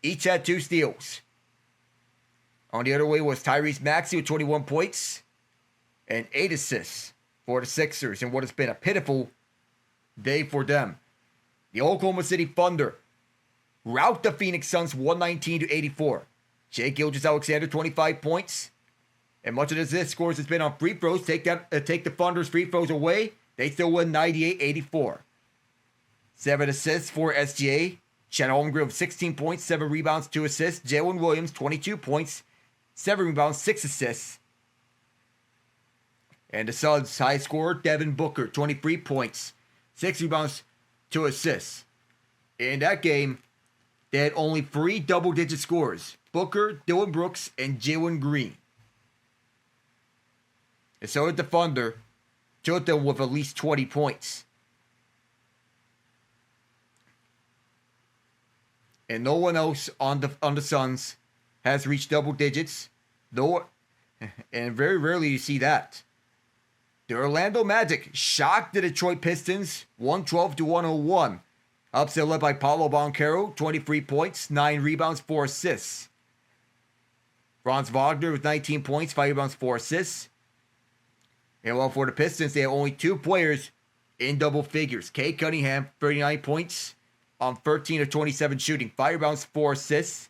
Each had 2 steals. On the other way was Tyrese Maxey with 21 points and 8 assists for the Sixers in what has been a pitiful day for them. The Oklahoma City Thunder rout the Phoenix Suns 119-84. Shai Gilgeous-Alexander 25 points. And much of this scores has been on free throws. Take the Thunder's free throws away, they still win 98-84. 7 assists for SGA. Chet Holmgren with 16 points, 7 rebounds, 2 assists. Jalen Williams, 22 points, 7 rebounds, 6 assists. And the Suns' high scorer, Devin Booker, 23 points, 6 rebounds, 2 assists. In that game, they had only 3 double-digit scorers: Booker, Dylan Brooks, and Jalen Green. And so did the Thunder, took them with at least 20 points. And no one else on the Suns has reached double digits, though, and very rarely you see that. The Orlando Magic shocked the Detroit Pistons 112-101. Upset led by Paolo Banchero, 23 points, 9 rebounds, 4 assists. Franz Wagner with 19 points, 5 rebounds, 4 assists. And well, for the Pistons, they have only 2 players in double figures. Cade Cunningham, 39 points on 13 of 27 shooting, 5 rebounds, 4 assists.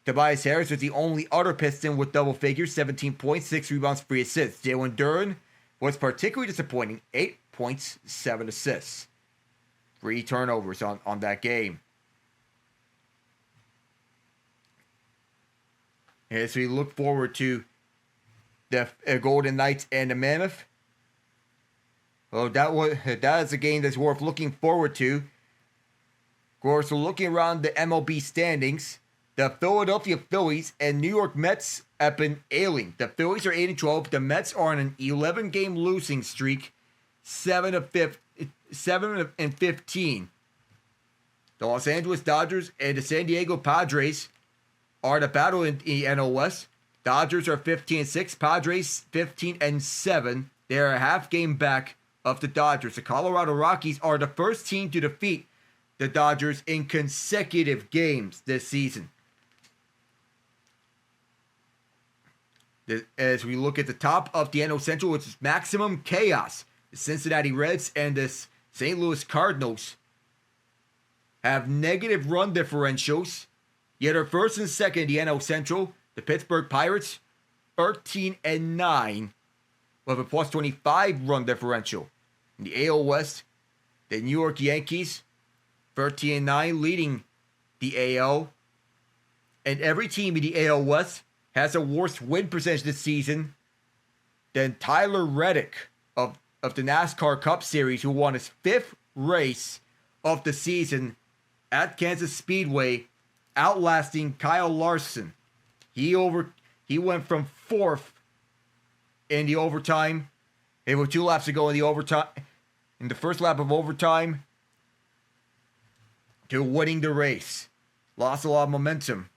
Tobias Harris was the only other Piston with double figures, 17 points, 6 rebounds, 3 assists. Jalen Duren was particularly disappointing, 8 points, 7 assists. 3 turnovers on that game. As we look forward to the Golden Knights and the Mammoth, well, that is a game that's worth looking forward to. Of course, we're looking around the MLB standings. The Philadelphia Phillies and New York Mets have been ailing. The Phillies are 8-12. The Mets are on an 11-game losing streak, 7-15. The Los Angeles Dodgers and the San Diego Padres are the battle in the NL West. Dodgers are 15-6. Padres 15-7. They are a half game back of the Dodgers. The Colorado Rockies are the first team to defeat the Dodgers in consecutive games this season. As we look at the top of the NL Central, which is maximum chaos, the Cincinnati Reds and the St. Louis Cardinals have negative run differentials, yet are first and second in the NL Central. The Pittsburgh Pirates, 13-9, with a plus 25 run differential. In the AL West, the New York Yankees, 13-9, leading the AL. And every team in the AL West has a worse win percentage this season than Tyler Reddick of the NASCAR Cup Series, who won his 5th race of the season at Kansas Speedway, outlasting Kyle Larson. He went from 4th in the overtime. It was 2 laps to go in the first lap of overtime, to winning the race. Lost a lot of momentum.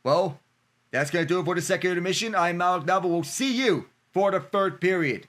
Well, that's going to do it for the second intermission. I'm Malik Nava. We'll see you for the third period.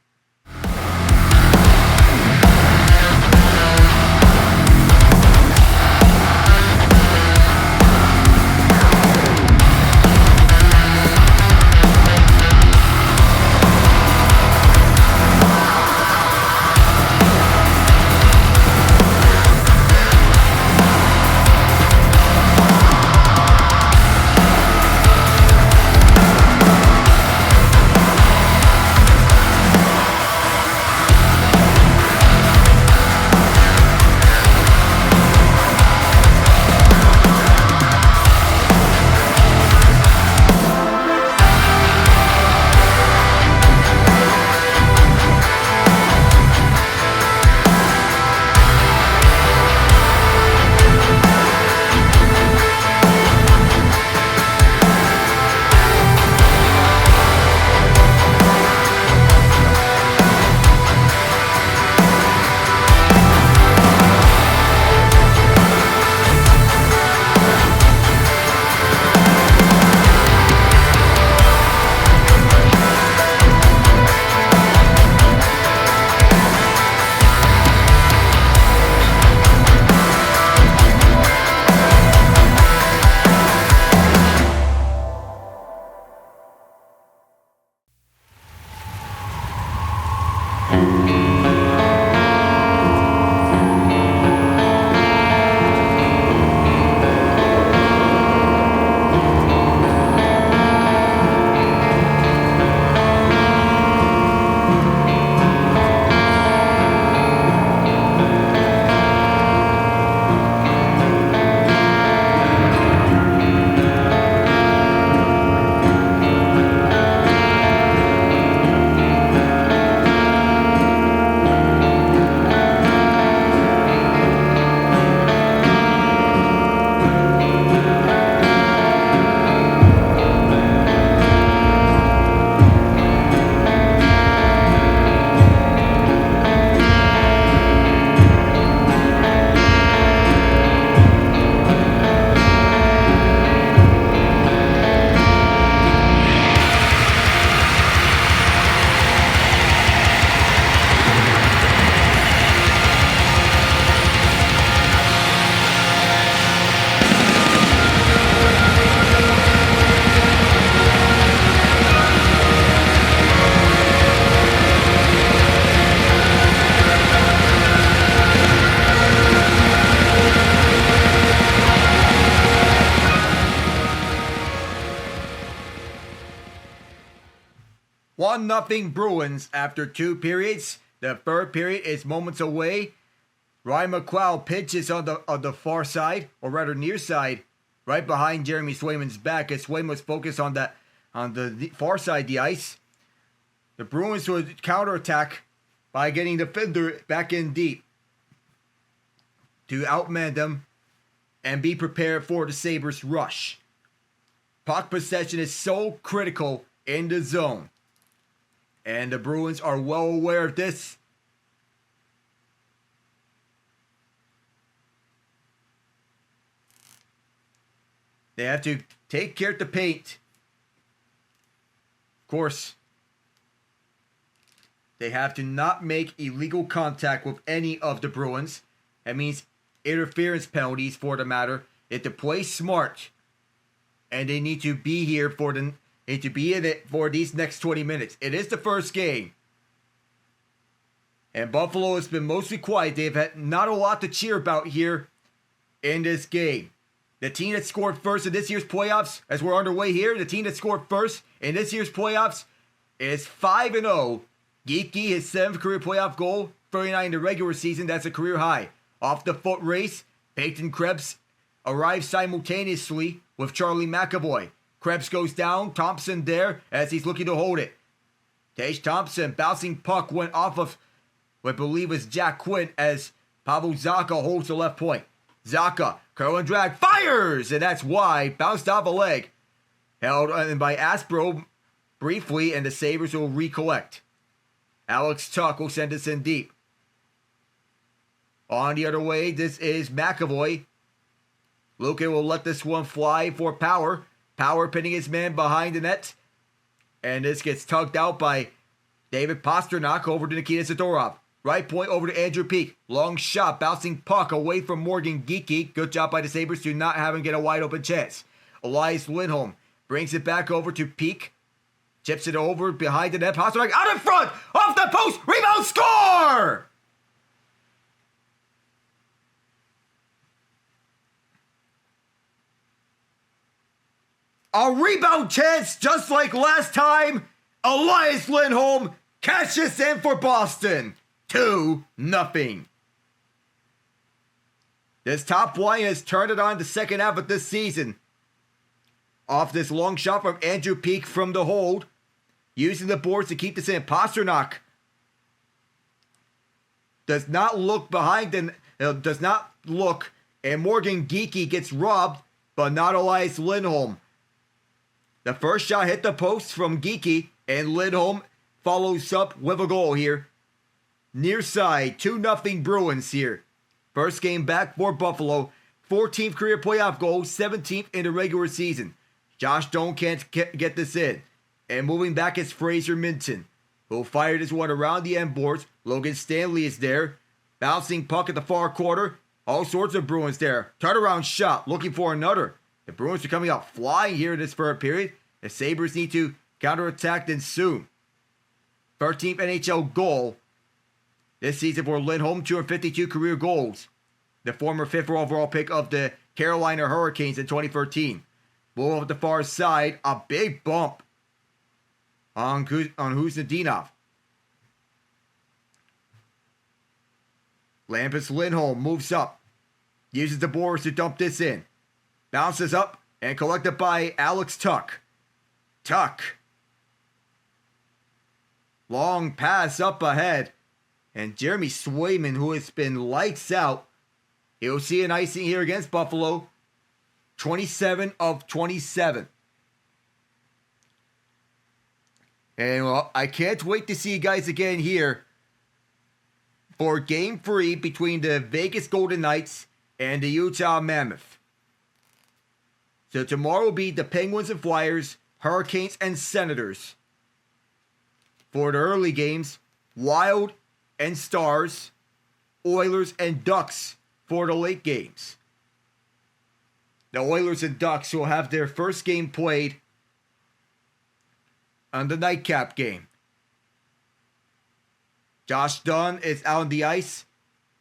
1-0 Bruins after 2 periods. The third period is moments away. Ryan McLeod pitches on the far side, or rather near side, right behind Jeremy Swayman's back, as Swayman was focused on the far side of the ice. The Bruins would counterattack by getting the defender back in deep to outman them and be prepared for the Sabres' rush. Puck possession is so critical in the zone, and the Bruins are well aware of this. They have to take care of the paint. Of course, they have to not make illegal contact with any of the Bruins. That means interference penalties for the matter. They have to play smart, and they need to be here they need to be in it for these next 20 minutes. It is the first game, and Buffalo has been mostly quiet. They've had not a lot to cheer about here in this game. The team that scored first in this year's playoffs, as we're underway here, the team that scored first in this year's playoffs is 5-0. Geeky, his 7th career playoff goal, 39 in the regular season. That's a career high. Off the foot race, Peyton Krebs arrives simultaneously with Charlie McAvoy. Krebs goes down, Thompson there as he's looking to hold it. Tage Thompson, bouncing puck, went off of what I believe was Jack Quinn as Pavel Zacha holds the left point. Zacha, curl and drag, fires! And that's wide, bounced off a leg. Held in by Aspro briefly, and the Sabres will recollect. Alex Tuck will send us in deep. On the other way, this is McAvoy. Luka will let this one fly for Power. Power pinning his man behind the net. And this gets tugged out by David Pastrnak over to Nikita Zadorov. Right point over to Andrew Peeke. Long shot, bouncing puck away from Morgan Geeky. Good job by the Sabres to not have him get a wide open chance. Elias Lindholm brings it back over to Peeke. Chips it over behind the net. Pastrnak out in front! Off the post! Rebound, score! A rebound chance just like last time. Elias Lindholm cashes in for Boston. 2-0. This top line has turned it on the second half of this season. Off this long shot from Andrew Peeke from the hold. Using the boards to keep this in. Pastrnak does not look behind and does not look. And Morgan Geeky gets robbed, but not Elias Lindholm. The first shot hit the post from Geeky, and Lindholm follows up with a goal here. Near side, 2-0 Bruins here. First game back for Buffalo. 14th career playoff goal, 17th in the regular season. Josh Doan can't get this in. And moving back is Fraser Minton, who fired this one around the end boards. Logan Stanley is there. Bouncing puck at the far corner. All sorts of Bruins there. Turnaround shot, looking for another. The Bruins are coming out flying here in this third period. The Sabres need to counterattack then soon. 13th NHL goal this season for Lindholm, 252 career goals. The former 5th overall pick of the Carolina Hurricanes in 2013. Move up the far side, a big bump on Kuznetsov. Lampus Lindholm moves up, uses the boards to dump this in. Bounces up and collected by Alex Tuch. Tuch. Long pass up ahead. And Jeremy Swayman, who has been lights out, he'll see an icing here against Buffalo. 27 of 27. And well, I can't wait to see you guys again here for Game 3 between the Vegas Golden Knights and the Utah Mammoth. So tomorrow will be the Penguins and Flyers, Hurricanes and Senators. For the early games, Wild and Stars, Oilers and Ducks for the late games. The Oilers and Ducks will have their first game played on the nightcap game. Josh Dunn is out on the ice,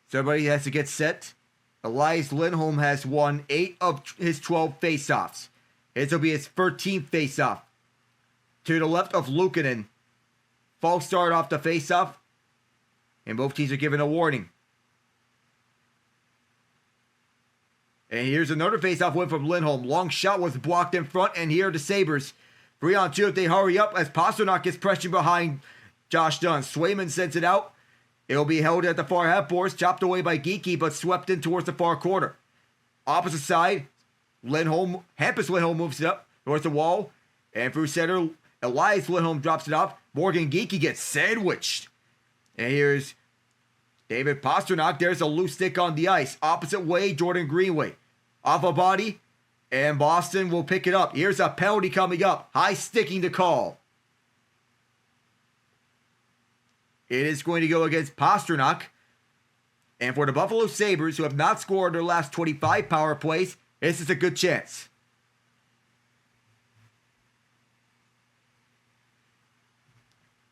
so everybody has to get set. Elias Lindholm has won 8 of his 12 faceoffs. This will be his 13th faceoff. To the left of Luukkonen. False start off the faceoff, and both teams are given a warning. And here's another faceoff win from Lindholm. Long shot was blocked in front, and here are the Sabres. 3-on-2 if they hurry up as Pastrnak gets pressured behind Josh Dunn. Swayman sends it out. It'll be held at the far half boards, chopped away by Geeky, but swept in towards the far corner. Opposite side, Hampus Lindholm moves it up towards the wall, and through center, Elias Lindholm drops it off. Morgan Geeky gets sandwiched. And here's David Pastrnak. There's a loose stick on the ice. Opposite way, Jordan Greenway. Off a body, and Boston will pick it up. Here's a penalty coming up. High sticking to call. It is going to go against Pastrnak. And for the Buffalo Sabres, who have not scored their last 25 power plays, this is a good chance.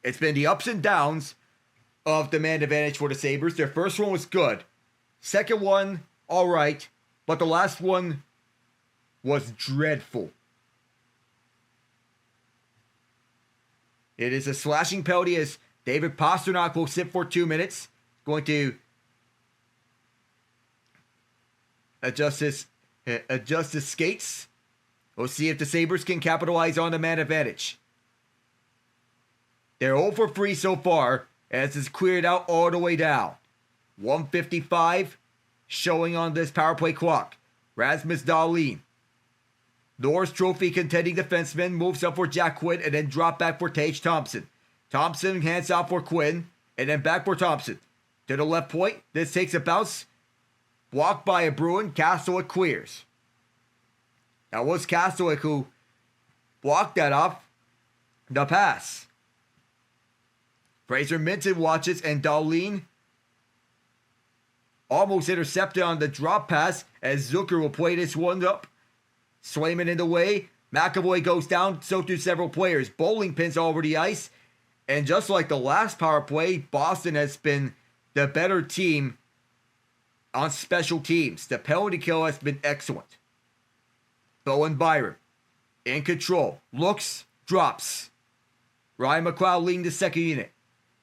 It's been the ups and downs of the man advantage for the Sabres. Their first one was good. Second one, all right. But the last one was dreadful. It is a slashing penalty as David Pastrnak will sit for 2 minutes. Going to adjust his skates. We'll see if the Sabres can capitalize on the man advantage. They're 0 for 3 so far, as it's cleared out all the way down. 1:55 showing on this power play clock. Rasmus Dahlin, Norris Trophy contending defenseman, moves up for Jack Quinn and then drop back for Tage Thompson. Thompson hands off for Quinn and then back for Thompson. To the left point, this takes a bounce. Blocked by a Bruin, Castlewick clears. That was Castlewick who blocked that off the pass. Fraser Minton watches, and Dahlin almost intercepted on the drop pass as Zucker will play this one up. Swayman in the way. McAvoy goes down, so do several players. Bowling pins all over the ice. And just like the last power play, Boston has been the better team on special teams. The penalty kill has been excellent. Bowen Byram in control. Looks, drops. Ryan McLeod leading the second unit.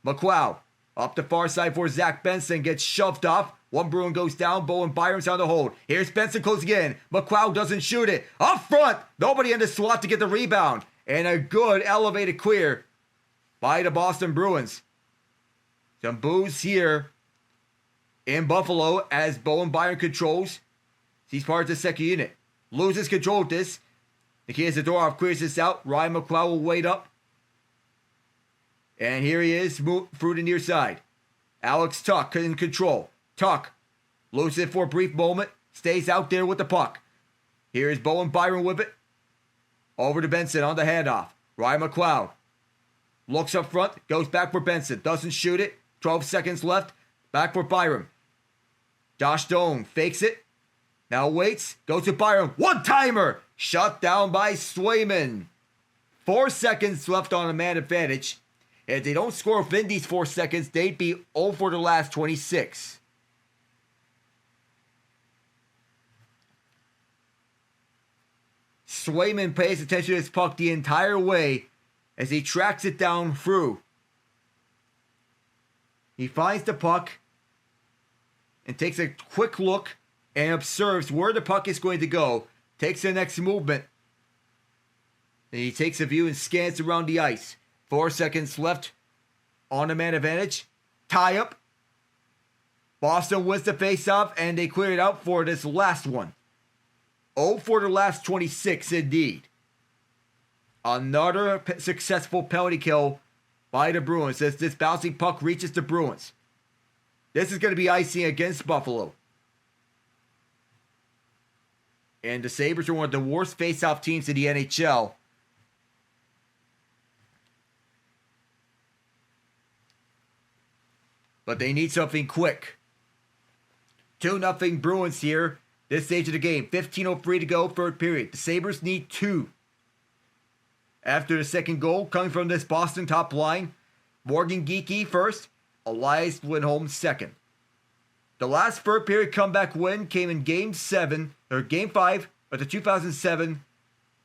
McLeod up the far side for Zach Benson, gets shoved off. One Bruin goes down. Bowen Byram's on the hold. Here's Benson closing in. McLeod doesn't shoot it. Up front. Nobody in the slot to get the rebound. And a good elevated clear by the Boston Bruins. Some boos here in Buffalo as Bowen Byram controls. He's part of the second unit. Loses control of this. Nikita Zadorov clears this out. Ryan McLeod will wait up. And here he is through the near side. Alex Tuch in control. Tuch loses it for a brief moment. Stays out there with the puck. Here is Bowen Byram with it. Over to Benson on the handoff. Ryan McLeod looks up front. Goes back for Benson. Doesn't shoot it. 12 seconds left. Back for Byram. Josh Doan fakes it. Now waits. Goes to Byram. One-timer. Shut down by Swayman. 4 seconds left on a man advantage. If they don't score within these 4 seconds, they'd be 0 for the last 26. Swayman pays attention to his puck the entire way as he tracks it down through. He finds the puck and takes a quick look and observes where the puck is going to go. Takes the next movement. And he takes a view and scans around the ice. 4 seconds left on the man advantage. Tie up. Boston wins the faceoff and they clear it out for this last one. 0 for the last 26 indeed. Another successful penalty kill by the Bruins as this bouncing puck reaches the Bruins. This is going to be icing against Buffalo. And the Sabres are one of the worst faceoff teams in the NHL. But they need something quick. 2-0 Bruins here. This stage of the game. 15:03 to go, third period. The Sabres need 2. After the second goal, coming from this Boston top line, Morgan Geekie first, Elias Lindholm second. The last third period comeback win came in Game 5 of the 2007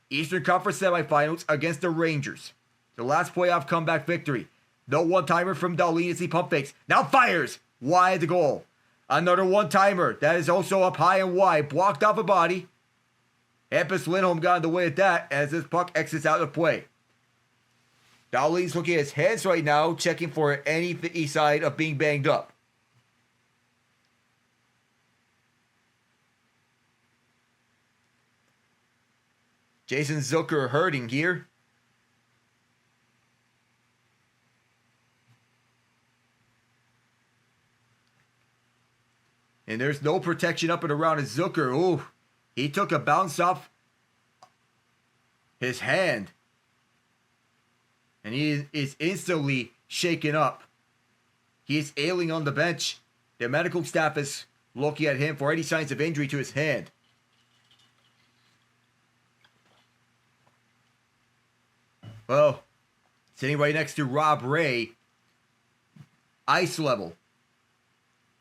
Eastern Conference semifinals against the Rangers. The last playoff comeback victory. No one-timer from Dahlin as he pump fakes. Now fires wide the goal. Another one-timer that is also up high and wide, blocked off a body. Hampus Lindholm got in the way of that as this puck exits out of play. Dahlin's looking at his hands right now, checking for any side of being banged up. Jason Zucker hurting here. And there's no protection up and around his Zucker. Ooh, he took a bounce off his hand. And he is instantly shaken up. He is ailing on the bench. The medical staff is looking at him for any signs of injury to his hand. Well, sitting right next to Rob Ray. Ice level.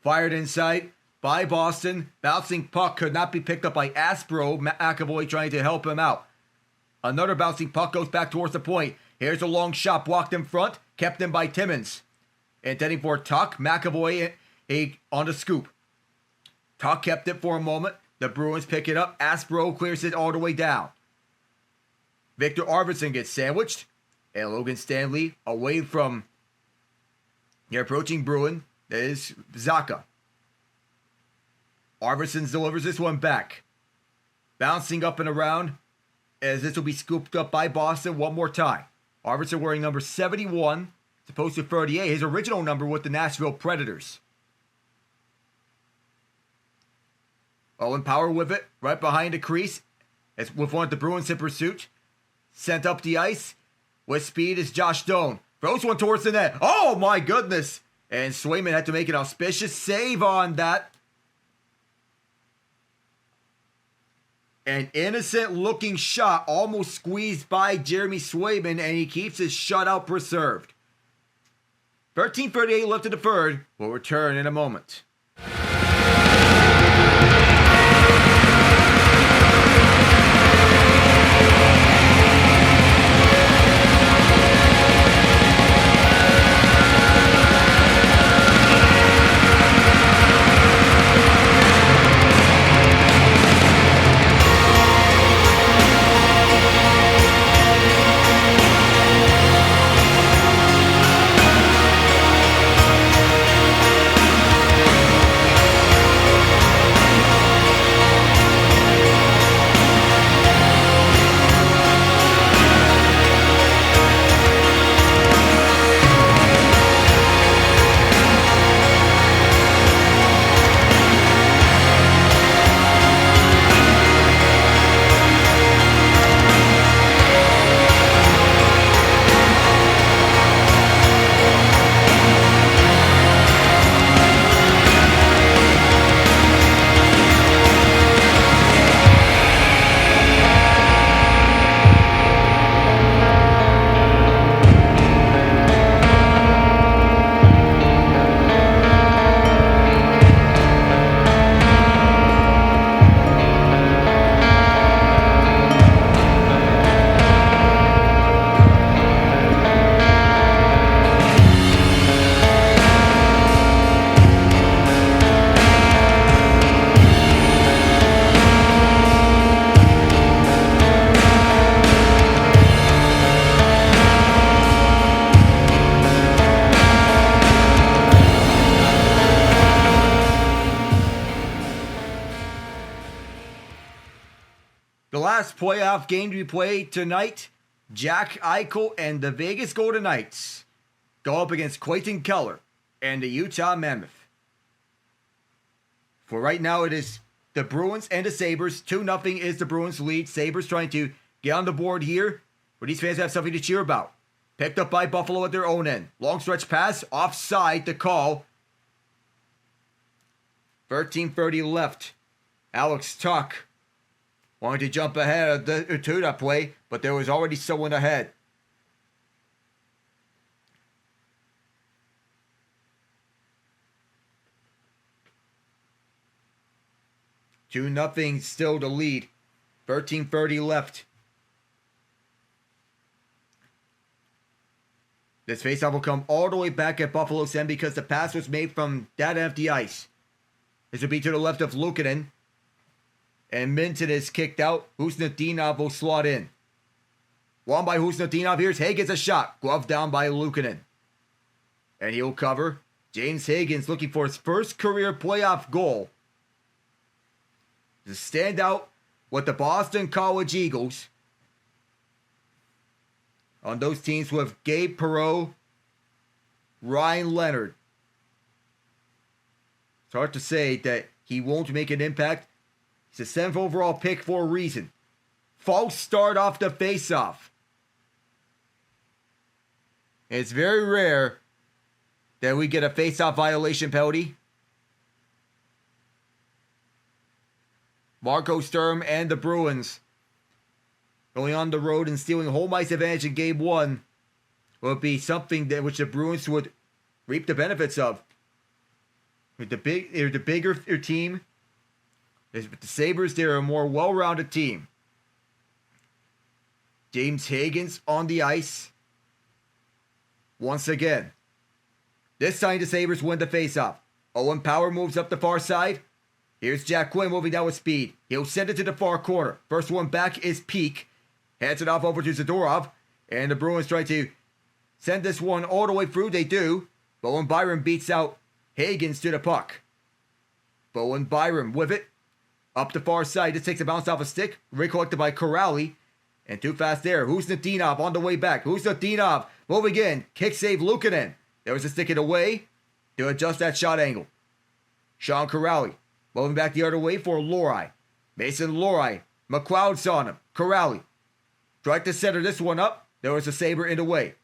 Fired inside by Boston. Bouncing puck could not be picked up by Aspro. McAvoy trying to help him out. Another bouncing puck goes back towards the point. Here's a long shot blocked in front. Kept in by Timmins. Intending for Tuck. McAvoy on the scoop. Tuck kept it for a moment. The Bruins pick it up. Aspro clears it all the way down. Victor Arvidsson gets sandwiched. And Logan Stanley away from the approaching Bruin. That is Zaka. Arvidsson delivers this one back. Bouncing up and around as this will be scooped up by Boston one more time. Arvidsson wearing number 71 as opposed to 38, his original number with the Nashville Predators. Owen Power with it, right behind the crease, as with one of the Bruins in pursuit. Sent up the ice with speed is Josh Doan. Throws one towards the net. Oh my goodness! And Swayman had to make an auspicious save on that. An innocent looking shot almost squeezed by Jeremy Swayman, and he keeps his shutout preserved. 13:38 left in the third. We'll return in a moment. last playoff game to be played tonight, Jack Eichel and the Vegas Golden Knights go up against Clayton Keller and the Utah Mammoth. For right now, it is the Bruins and the Sabres. 2-0 is the Bruins lead. Sabres trying to get on the board here, but these fans have something to cheer about. Picked up by Buffalo at their own end. Long stretch pass, offside, the call. 13:30 left. Alex Tuch wanted to jump ahead to that play, but there was already someone ahead. Two nothing still to lead. 13:30 left. This faceoff will come all the way back at Buffalo's end because the pass was made from that empty ice. This will be to the left of Luukkonen. And Minton is kicked out. Husnudinov will slot in. Won by Husnudinov. Here's Higgins, a shot. Glove down by Luukkonen. And he'll cover. James Higgins looking for his first career playoff goal. To stand out with the Boston College Eagles. On those teams with Gabe Perreault, Ryan Leonard. It's hard to say that he won't make an impact. He's a 7th overall pick for a reason. False start off the faceoff. It's very rare that we get a faceoff violation penalty. Marco Sturm and the Bruins going on the road and stealing home ice advantage in Game 1 would be something that which the Bruins would reap the benefits of. With the bigger team, with the Sabres, they're a more well-rounded team. James Higgins on the ice once again. This time the Sabres win the faceoff. Owen Power moves up the far side. Here's Jack Quinn moving down with speed. He'll send it to the far corner. First one back is Peak. Hands it off over to Zadorov. And the Bruins try to send this one all the way through. They do. Bowen Byram beats out Higgins to the puck. Bowen Byram with it. Up the far side. This takes a bounce off a stick. Recollected by Corrali. And too fast there. Husnudinov on the way back. Husnudinov moving in. Kick save Luukkonen. There was a stick it away to adjust that shot angle. Sean Corrali. Moving back the other way for Lori. Mason Lori. McLeod's on him. Corrali. Tried to center this one up. There was a Sabre in the way.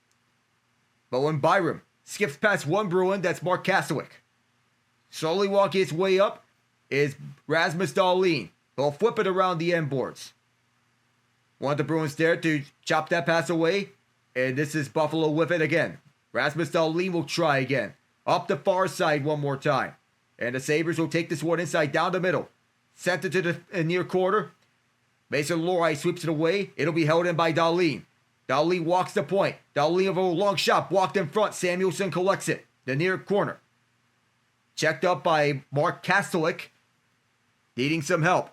Bowen Byram skips past one Bruin. That's Mark Kasowik. Slowly walking his way up is Rasmus Dahlin. He'll flip it around the end boards. Want the Bruins there to chop that pass away. And this is Buffalo with it again. Rasmus Dahlin will try again. Up the far side one more time. And the Sabres will take this one inside down the middle. Sent it to the near corner. Mason Lori sweeps it away. It'll be held in by Dahlin. Dahlin walks the point. Dahlin of a long shot blocked in front. Samuelson collects it. The near corner. Checked up by Mark Kastelik. Needing some help.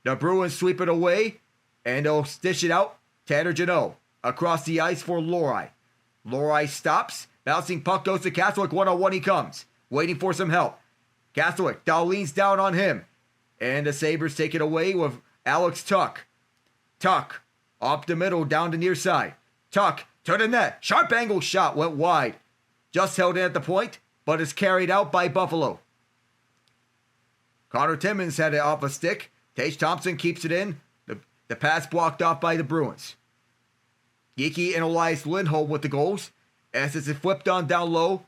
The Bruins sweep it away. And they'll stitch it out. Tanner Janot across the ice for Lori. Lori stops. Bouncing puck goes to Kastelik. One-on-one he comes. Waiting for some help. Kastelik. Dahlin's down on him. And the Sabres take it away with Alex Tuch. Tuch up the middle down the near side. Tuch to the net. Sharp angle shot went wide. Just held in at the point, but is carried out by Buffalo. Connor Timmins had it off a stick. Tage Thompson keeps it in. The pass blocked off by the Bruins. Geeky and Elias Lindholm with the goals. As it's flipped on down low.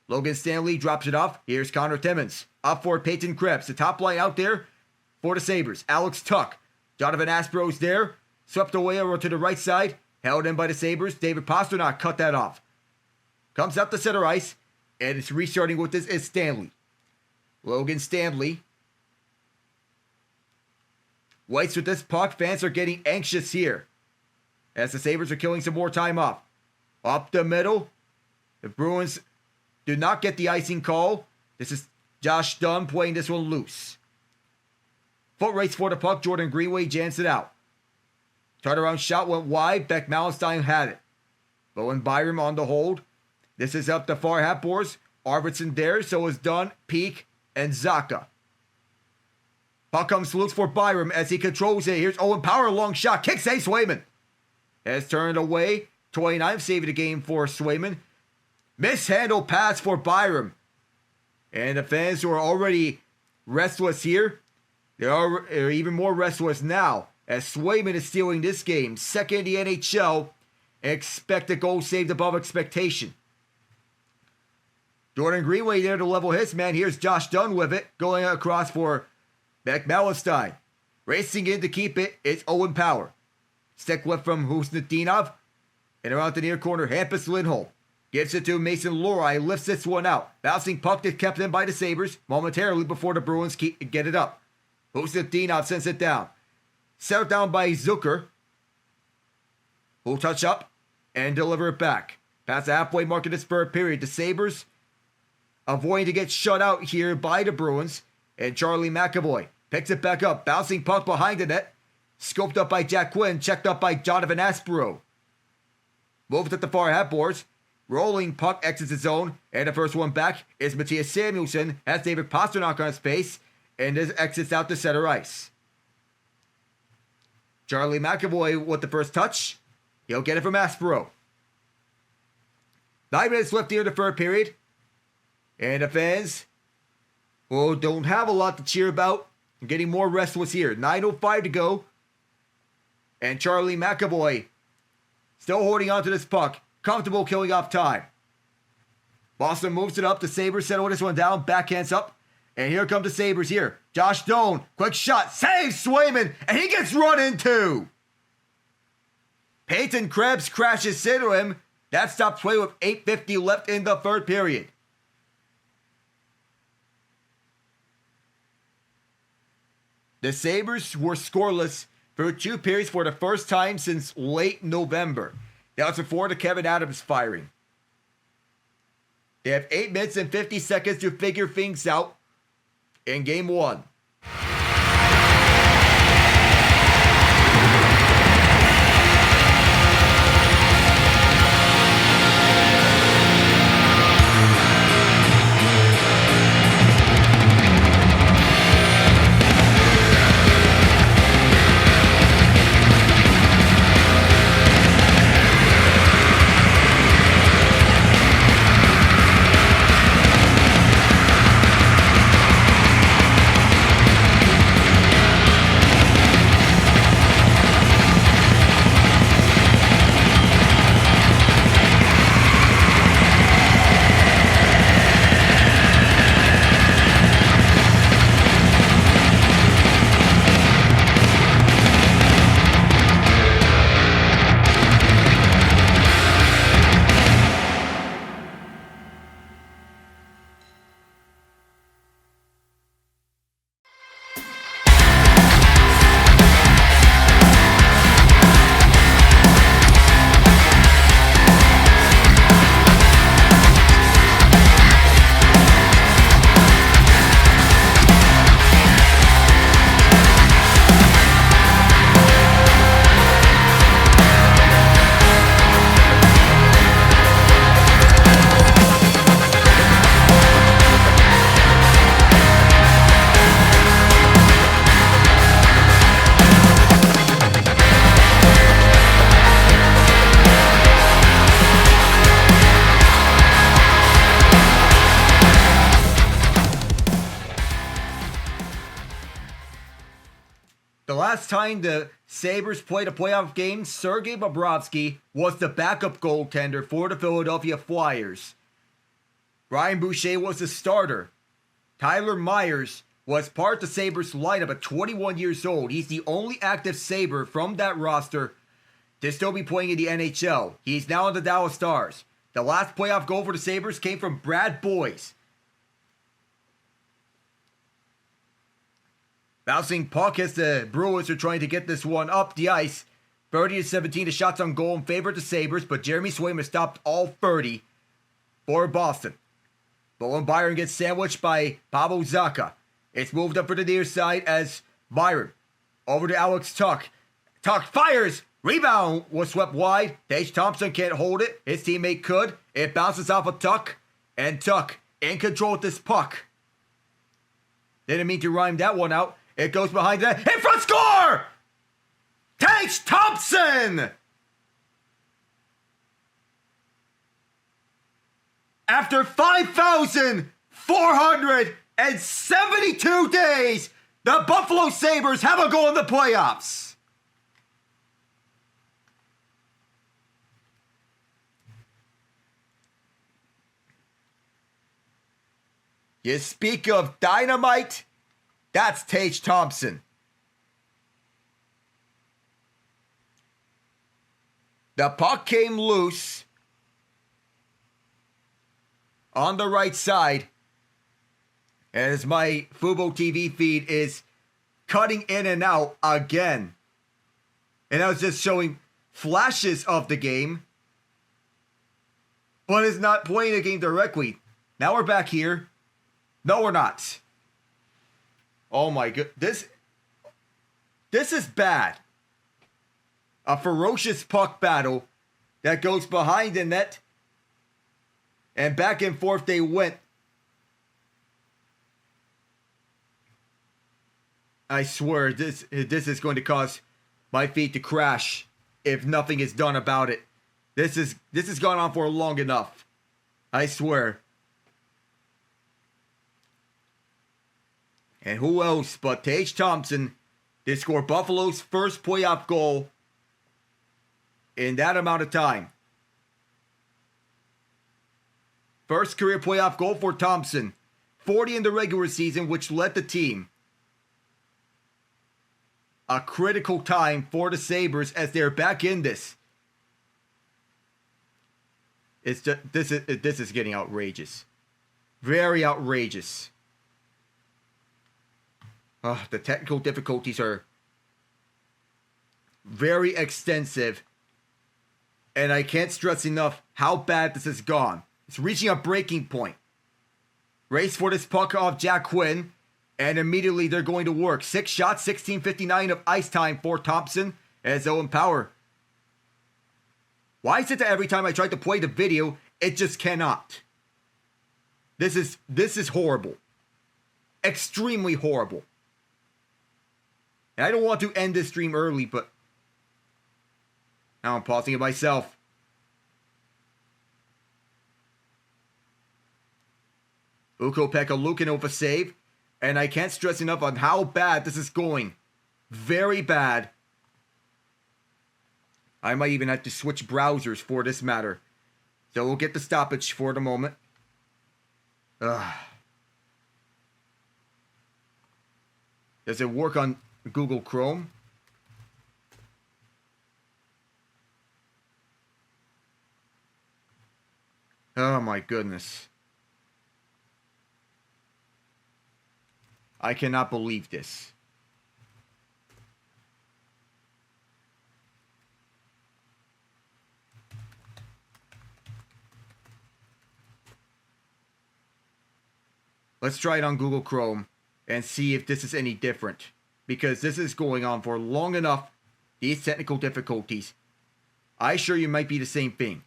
Logan Stanley drops it off. Here's Connor Timmins. Up for Peyton Krebs. The top line out there for the Sabres. Alex Tuch. Jonathan Aspro's there. Swept away over to the right side. Held in by the Sabres. David Pastrnak cut that off. Comes up the center ice. And it's restarting with this is Stanley. Logan Stanley. Waits with this puck. Fans are getting anxious here. As the Sabres are killing some more time off. Up the middle. The Bruins do not get the icing call. This is Josh Dunn playing this one loose. Foot race for the puck. Jordan Greenway jams it out. Turnaround shot went wide. Beck Mallenstein had it. Bowen Byram on the hold. This is up the far half boards. Arvidsson there. So is Dunn, Peak, and Zaka. Puck comes loose for Byram as he controls it. Here's Owen Power, long shot. Kick save Swayman. Has turned away. 29 saving the game for Swayman. Mishandled pass for Byram. And the fans who are already restless here, they are even more restless now as Swayman is stealing this game. Second in the NHL. Expected goal saved above expectation. Jordan Greenway there to level his man. Here's Josh Dunn with it. Going across for McMallenstein. Racing in to keep it. It's Owen Power. Stick lift from Husnudinov. And around the near corner, Hampus Lindholm. Gives it to Mason Lohrei. Lifts this one out. Bouncing puck is kept in by the Sabres momentarily before the Bruins get it up. Husnudinov sends it down. Settled down by Zucker. Who'll touch up and deliver it back. Past the halfway mark of this third period. The Sabres avoiding to get shut out here by the Bruins. And Charlie McAvoy picks it back up. Bouncing puck behind the net. Scoped up by Jack Quinn. Checked up by Jonathan Aspero. Moved at the far half boards. Rolling puck exits the zone. And the first one back is Matthias Samuelsson. Has David Pastrnak on his face. And this exits out to center ice. Charlie McAvoy with the first touch. He'll get it from Aspero. 9 minutes left here in the third period. And the fans, well, don't have a lot to cheer about. Getting more restless here. 9:05 to go. And Charlie McAvoy still holding on to this puck. Comfortable killing off time. Boston moves it up. The Sabres settle this one down. Backhands up. And here come the Sabres here. Josh Doan. Quick shot. Saves Swayman. And he gets run into. Peyton Krebs crashes into him. That stops play with 8:50 left in the third period. The Sabres were scoreless for 2 periods for the first time since late November. That was before the Kevin Adams firing. They have 8 minutes and 50 seconds to figure things out in game 1. The last time the Sabres played a playoff game, Sergei Bobrovsky was the backup goaltender for the Philadelphia Flyers. Ryan Boucher was the starter. Tyler Myers was part of the Sabres lineup at 21 years old. He's the only active Sabre from that roster to still be playing in the NHL. He's now on the Dallas Stars. The last playoff goal for the Sabres came from Brad Boyes. Bouncing puck as the Bruins are trying to get this one up the ice. 30-17, the shots on goal in favor of the Sabres, but Jeremy Swayman stopped all 30 for Boston. Bowen Byron gets sandwiched by Pavel Zacha. It's moved up for the near side as Byron over to Alex Tuch. Tuch fires! Rebound was swept wide. Tage Thompson can't hold it. His teammate could. It bounces off of Tuch. And Tuch in control with this puck. Didn't mean to rhyme that one out. It goes behind that. In front score! Tage Thompson! After 5,472 days, the Buffalo Sabres have a goal in the playoffs. You speak of dynamite, that's Tage Thompson. The puck came loose on the right side as my Fubo TV feed is cutting in and out again. And I was just showing flashes of the game, but it's not playing the game directly. Now we're back here. No, we're not. Oh my god. This is bad. A ferocious puck battle that goes behind the net. And back and forth they went. I swear, this is going to cause my feet to crash if nothing is done about it. This has gone on for long enough. I swear. And who else but Tage Thompson did score Buffalo's first playoff goal in that amount of time. First career playoff goal for Thompson. 40 in the regular season, which led the team. A critical time for the Sabres as they're back in this. It's just, this is getting outrageous. Very outrageous. The technical difficulties are very extensive. And I can't stress enough how bad this has gone. It's reaching a breaking point. Race for this puck off Jack Quinn. And immediately they're going to work. 6 shots, 16:59 of ice time for Thompson as Owen Power. Why is it that every time I try to play the video, it just cannot? This is horrible. Extremely horrible. And I don't want to end this stream early, but now I'm pausing it myself. Ukko-Pekka looking over save. And I can't stress enough on how bad this is going. Very bad. I might even have to switch browsers for this matter. So we'll get the stoppage for the moment. Ugh. Does it work on Google Chrome? Oh my goodness. I cannot believe this. Let's try it on Google Chrome and see if this is any different. Because this is going on for long enough. These technical difficulties. I assure you might be the same thing.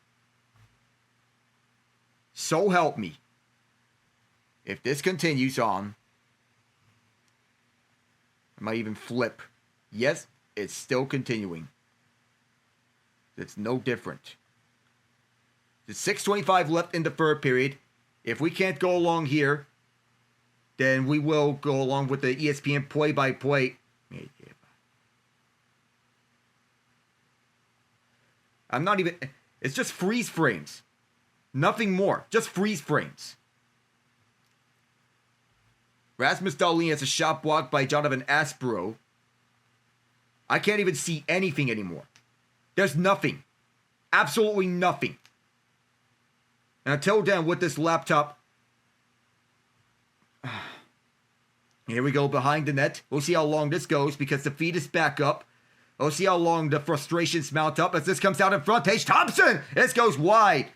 So help me. If this continues on, I might even flip. Yes, it's still continuing. It's no different. There's 6:25 left in the third period. If we can't go along here, then we will go along with the ESPN play-by-play. I'm not even... It's just freeze frames. Nothing more. Just freeze frames. Rasmus Dahlin has a shot blocked by Jonathan Aspero. I can't even see anything anymore. There's nothing. Absolutely nothing. And until then, with this laptop... Here we go behind the net. We'll see how long this goes because the feed is back up. We'll see how long the frustrations mount up as this comes out in front. Tage Thompson! This goes wide.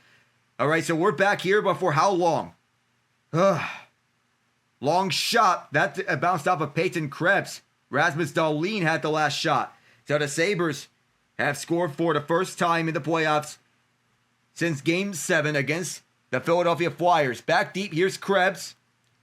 All right, so we're back here, but for how long? Long shot. That bounced off of Peyton Krebs. Rasmus Dahlin had the last shot. So the Sabres have scored for the first time in the playoffs since Game 7 against the Philadelphia Flyers. Back deep, here's Krebs.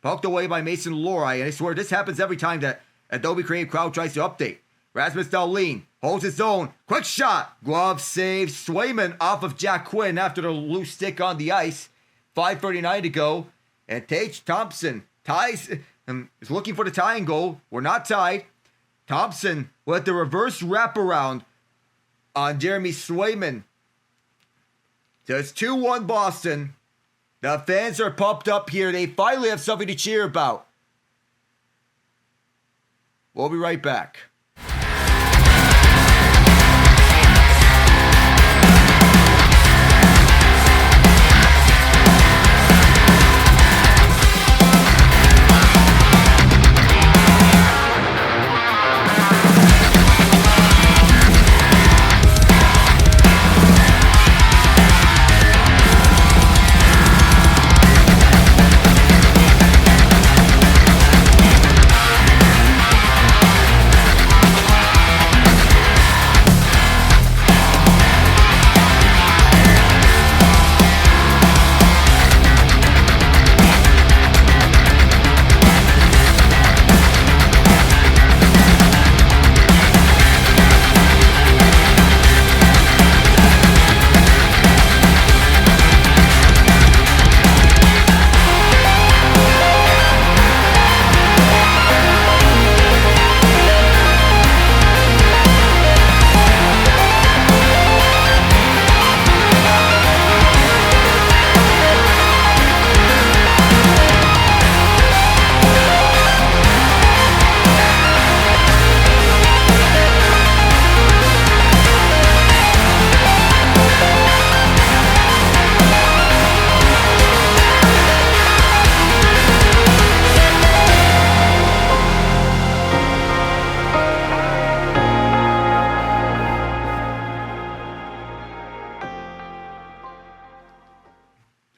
Poked away by Mason Lohrei. And I swear, this happens every time that Adobe Creative Crowd tries to update. Rasmus Dahlin holds his own. Quick shot. Glove save. Swayman off of Jack Quinn after the loose stick on the ice. 5:39 to go. And Tage Thompson ties. Is looking for the tying goal. We're not tied. Thompson with the reverse wraparound on Jeremy Swayman. So it's 2-1 Boston. The fans are pumped up here. They finally have something to cheer about. We'll be right back.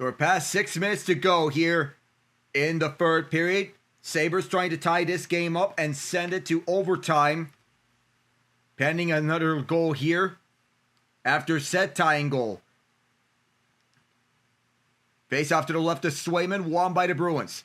So we're past 6 minutes to go here in the third period. Sabres trying to tie this game up and send it to overtime. Pending another goal here after set tying goal. Face off to the left of Swayman, won by the Bruins.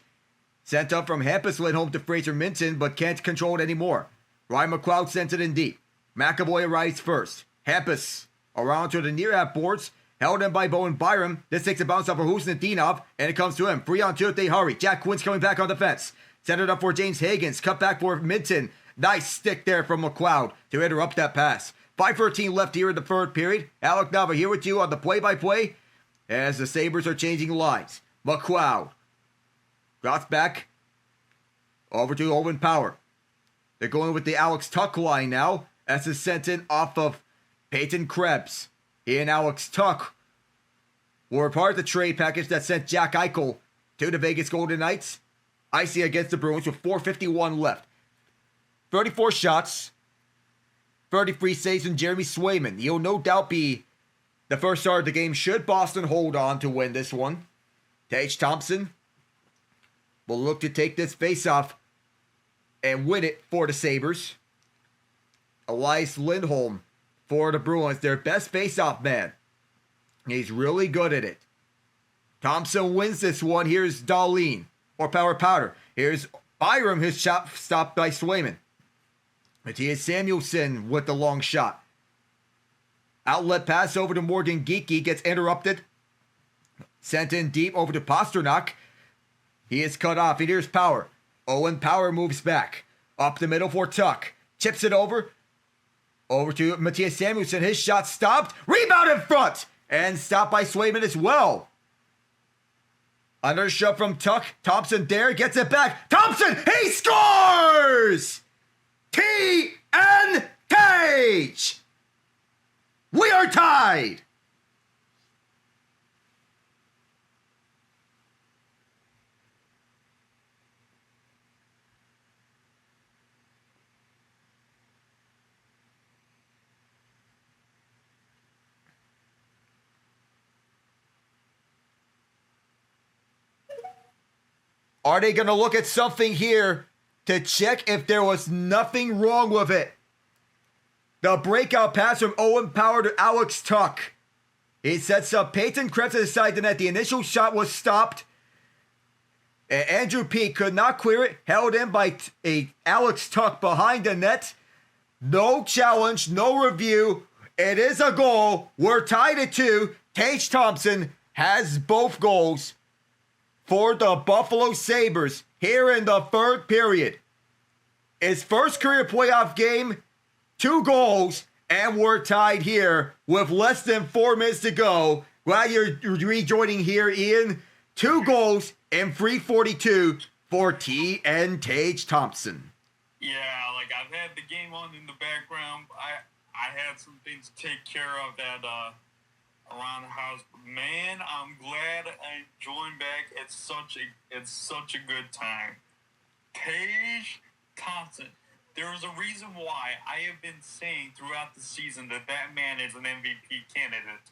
Sent up from Hampus Lindholm to Fraser Minton, but can't control it anymore. Ryan McLeod sent it in deep. McAvoy arrives first. Hampus around to the near half boards. Held in by Bowen Byram. This takes a bounce off for Husnudinov, and it comes to him. 3-on-2 they hurry. Jack Quinn's coming back on defense. Set it up for James Higgins. Cut back for Minton. Nice stick there from McLeod to interrupt that pass. 5:13 left here in the third period. Alec Nava here with you on the play-by-play as the Sabres are changing lines. McLeod drops back over to Owen Power. They're going with the Alex Tuck line now as it's sent in off of Peyton Krebs. He and Alex Tuck were part of the trade package that sent Jack Eichel to the Vegas Golden Knights. Icy against the Bruins with 4:51 left. 34 shots, 33 saves from Jeremy Swayman. He'll no doubt be the first star of the game should Boston hold on to win this one. Tage Thompson will look to take this faceoff and win it for the Sabres. Elias Lindholm for the Bruins, their best faceoff man. He's really good at it. Thompson wins this one. Here's Dahlin, or Power Powder. Here's Byram, his shot stopped by Swayman. Matthias Samuelsson with the long shot. Outlet pass over to Morgan Geekie, gets interrupted. Sent in deep over to Pasternak. He is cut off. And here's Power. Owen Power moves back. Up the middle for Tuck. Chips it over. Over to Matthias Samuelsson. His shot stopped. Rebound in front. And stopped by Swayman as well. Another shot from Tuck. Thompson there. Gets it back. Thompson. He scores! T.N. Tage. We are tied. Are they going to look at something here to check if there was nothing wrong with it? The breakout pass from Owen Power to Alex Tuck. He sets up Peyton Krebs to the side of the net. The initial shot was stopped. And Andrew Peeke could not clear it. Held in by a Alex Tuck behind the net. No challenge, no review. It is a goal. We're tied at 2. Tage Thompson has both goals for the Buffalo Sabres here in the third period. His first career playoff game, 2 goals, and we're tied here with less than 4 minutes to go. Glad you're rejoining here, Ian. 2 goals in 3:42 for T and Tage Thompson. Yeah, like I've had the game on in the background. I had some things to take care of that around the house. But man, I'm glad I joined back. It's such a good time. Tage Thompson. There is a reason why I have been saying throughout the season that man is an MVP candidate,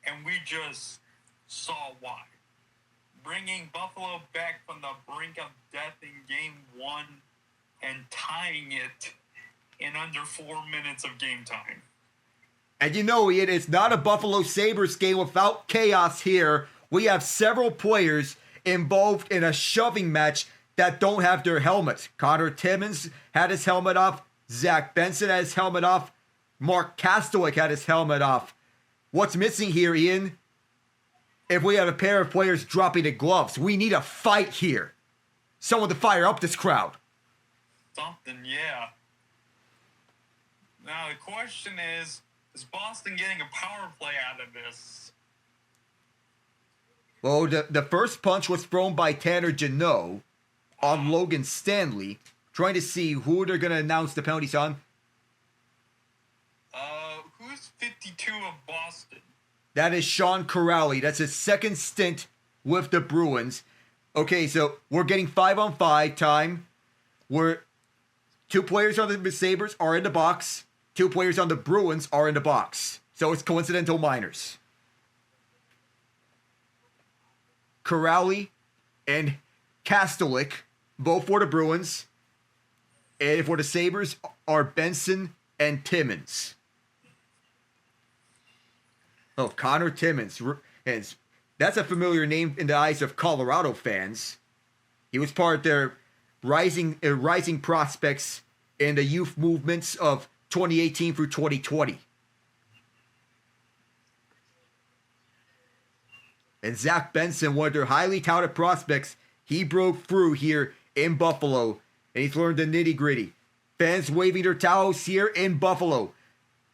and we just saw why. Bringing Buffalo back from the brink of death in Game 1 and tying it in under 4 minutes of game time. And you know, Ian, it's not a Buffalo Sabres game without chaos here. We have several players involved in a shoving match that don't have their helmets. Connor Timmins had his helmet off. Zach Benson had his helmet off. Mark Kastelik had his helmet off. What's missing here, Ian? If we have a pair of players dropping the gloves, we need a fight here. Someone to fire up this crowd. Something, yeah. Now the question is Boston getting a power play out of this? Well, the first punch was thrown by Tanner Jeannot on Logan Stanley, trying to see who they're going to announce the penalties on. Who's 52 of Boston? That is Sean Corrali. That's his second stint with the Bruins. Okay, so we're getting 5-on-5 time. Where 2 players on the Sabres are in the box. 2 players on the Bruins are in the box. So it's coincidental minors. Corrali and Kastelik, both for the Bruins. And for the Sabres are Benson and Timmins. Oh, Connor Timmins. And that's a familiar name in the eyes of Colorado fans. He was part of their rising prospects in the youth movements of 2018 through 2020. And Zach Benson, one of their highly touted prospects, he broke through here in Buffalo, and he's learned the nitty-gritty. Fans waving their towels here in Buffalo.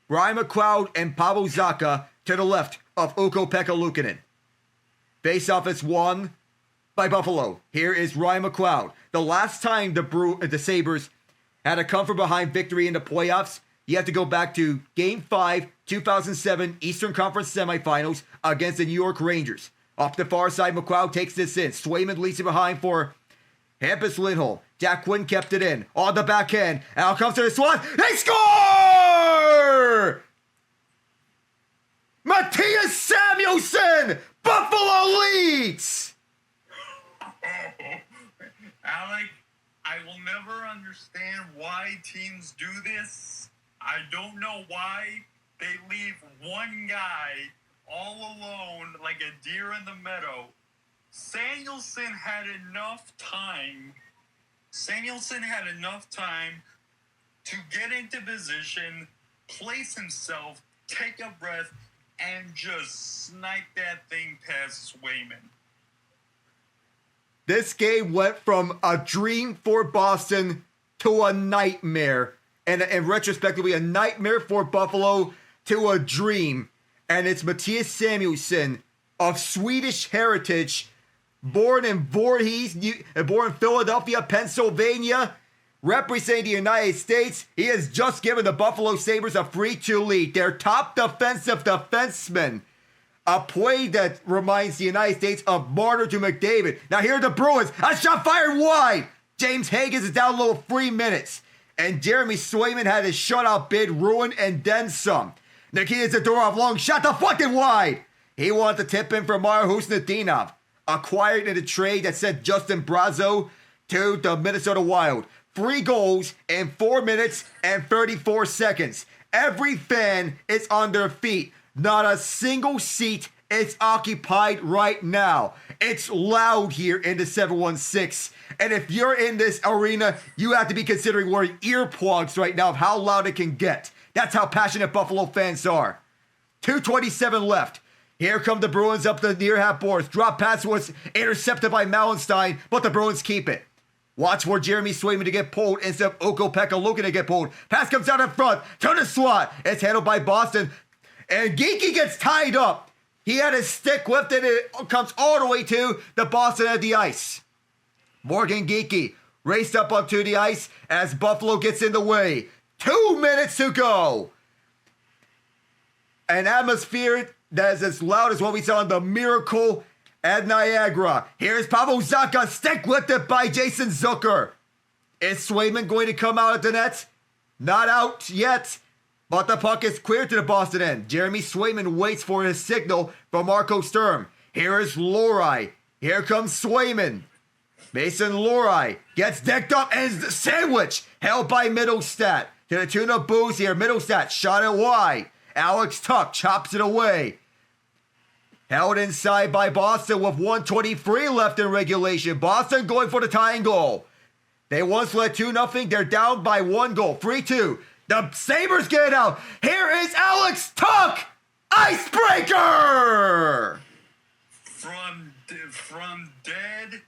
Ryan McLeod and Pavel Zacha to the left of Ukko-Pekka Luukkonen. Face-off is won by Buffalo. Here is Ryan McLeod. The last time the Sabres had a come from behind victory in the playoffs, you have to go back to Game 5, 2007 Eastern Conference semifinals against the New York Rangers. Off the far side, McLeod takes this in. Swayman leads it behind for Hampus Lindholm. Jack Quinn kept it in. On the backhand. Out comes to the Swan. They score! Matthias Samuelsson! Buffalo leads! Alec, I will never understand why teams do this. I don't know why they leave one guy all alone like a deer in the meadow. Samuelsson had enough time to get into position, place himself, take a breath, and just snipe that thing past Swayman. This game went from a dream for Boston to a nightmare. And retrospectively, a nightmare for Buffalo to a dream. And it's Matthias Samuelsson of Swedish heritage, born in Philadelphia, Pennsylvania, representing the United States. He has just given the Buffalo Sabres a 3-2 lead. Their top defensive defenseman. A play that reminds the United States of Marner to McDavid. Now here are the Bruins. A shot fired wide. James Higgins is down low 3 minutes. And Jeremy Swayman had his shutout bid ruined and then some. Nikita Zadorov long shot deflected wide. He wanted to tip in for Mara Husnudinov. Acquired in a trade that sent Justin Brazeau to the Minnesota Wild. 3 goals in 4 minutes and 34 seconds. Every fan is on their feet. Not a single seat is occupied right now. It's loud here in the 716. And if you're in this arena, you have to be considering wearing earplugs right now of how loud it can get. That's how passionate Buffalo fans are. 2:27 left. Here come the Bruins up the near half boards. Drop pass was intercepted by Mallenstein, but the Bruins keep it. Watch for Jeremy Swayman to get pulled instead of Ukko-Pekka looking to get pulled. Pass comes out in front to the slot. It's handled by Boston. And Geeky gets tied up. He had his stick lifted. It comes all the way to the Boston end of the ice. Morgan Geeky raced up onto the ice as Buffalo gets in the way. 2 minutes to go. An atmosphere that is as loud as what we saw in the Miracle at Niagara. Here's Pavel Zacha, stick lifted by Jason Zucker. Is Swayman going to come out at the net? Not out yet, but the puck is cleared to the Boston end. Jeremy Swayman waits for his signal from Marco Sturm. Here is Lohrei. Here comes Swayman. Mason Lohrei gets decked up and is sandwich held by Middlestat. To the tune of booze here. Middlestat shot it wide. Alex Tuch chops it away. Held inside by Boston with 1:23 left in regulation. Boston going for the tying goal. They once led 2-0. They're down by 1 goal. 3-2. The Sabres get it out. Here is Alex Tuch. Icebreaker! From dead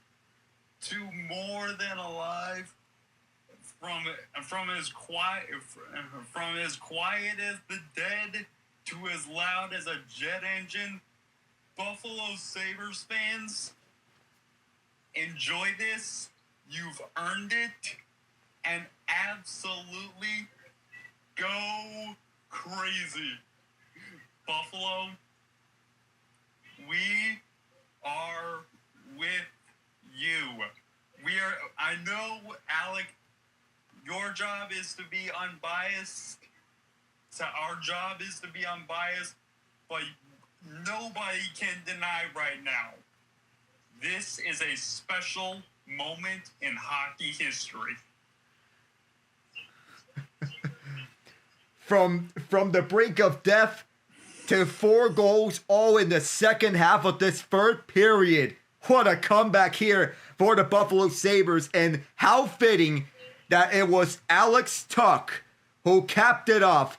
to more than alive. From as quiet as the dead to as loud as a jet engine. Buffalo Sabres fans, enjoy this. You've earned it. And absolutely go crazy. Buffalo, we are with you. I know, Alec, your job is to be unbiased. So our job is to be unbiased, but nobody can deny right now. This is a special moment in hockey history. From the brink of death to 4 goals all in the second half of this third period. What a comeback here for the Buffalo Sabres, and how fitting that it was Alex Tuch who capped it off.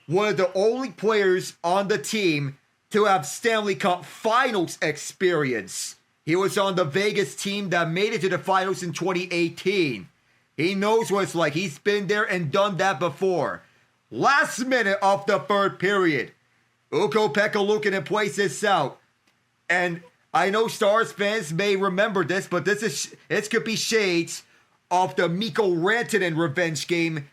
One of the only players on the team to have Stanley Cup Finals experience. He was on the Vegas team that made it to the finals in 2018. He knows what it's like. He's been there and done that before. Last minute of the third period. Ukko-Pekka looking to place this out. And I know Stars fans may remember this, but it could be shades of the Mikko Rantanen revenge game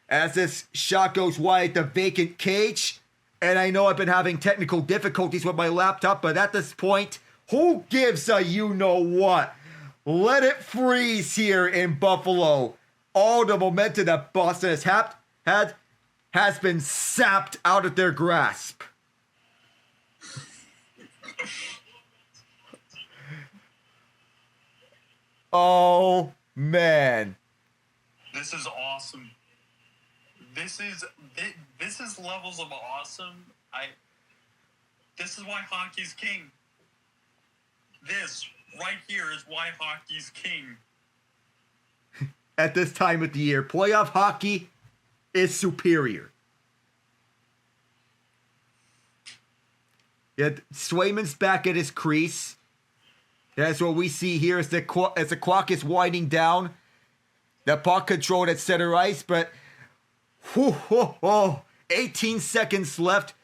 as this shot goes wide at the vacant cage. And I know I've been having technical difficulties with my laptop, but at this point, who gives a you-know-what? Let it freeze here in Buffalo. All the momentum that Boston has been sapped out of their grasp. Oh, man. This is awesome. This is levels of awesome. This is why hockey's king. This right here is why hockey's king. At this time of the year, playoff hockey is superior. Yet Swayman's back at his crease. That's what we see here as the clock is winding down. The puck controlled at center ice, but 18 seconds left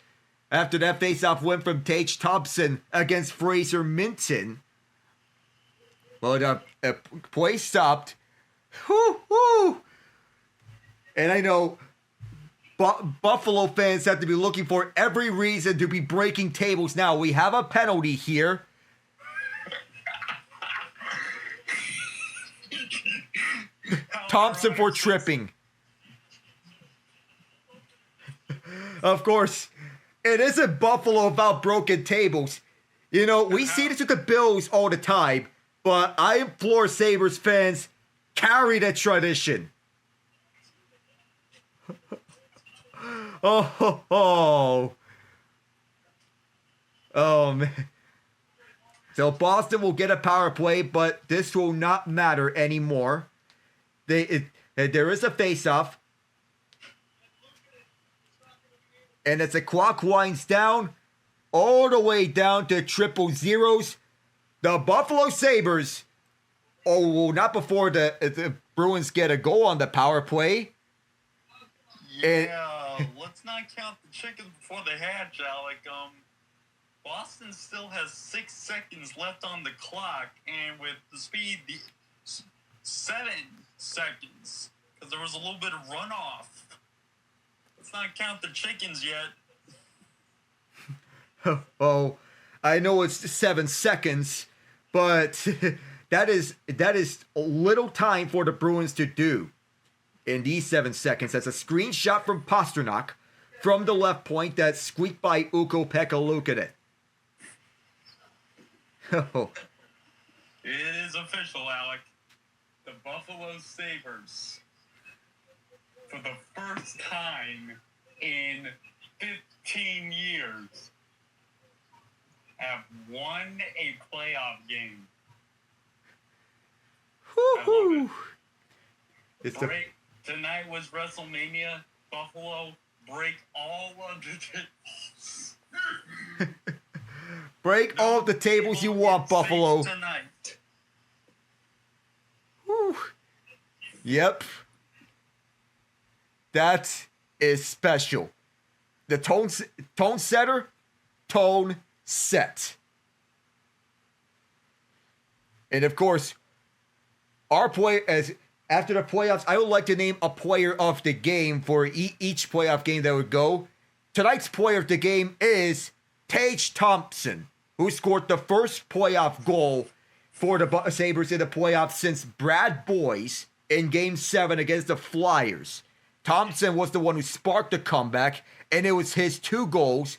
after that faceoff win from Tage Thompson against Fraser Minton. But play stopped. And I know Buffalo fans have to be looking for every reason to be breaking tables now. We have a penalty here. Thompson for tripping. Of course, it isn't Buffalo about broken tables. You know, we see this with the Bills all the time, but I implore Sabres fans, carry that tradition. Oh, man. So Boston will get a power play, but this will not matter anymore. There is a face-off. And as the clock winds down, all the way down to triple zeros, the Buffalo Sabres, well, not before the Bruins get a goal on the power play. Yeah, let's not count the chickens before they hatch, Alec. Boston still has 6 seconds left on the clock, and with the speed, 7 seconds, because there was a little bit of runoff. Let's not count the chickens yet. Oh, I know it's 7 seconds, but that is little time for the Bruins to do in these 7 seconds. That's a screenshot from Pasternak from the left point that squeaked by Ukko-Pekka. Look at it. Oh. It is official, Alec. The Buffalo Sabres, for the first time in 15 years, have won a playoff game. Woo-hoo. Tonight was WrestleMania. Buffalo, break all of the tables. Break all the tables you want, Buffalo. Tonight. Whew. Yep. That is special. The tone setter, tone set. And of course, our play as after the playoffs, I would like to name a player of the game for each playoff game that would go. Tonight's player of the game is Tage Thompson, who scored the first playoff goal for the Sabres in the playoffs since Brad Boyes in Game 7 against the Flyers. Thompson was the one who sparked the comeback, and it was his 2 goals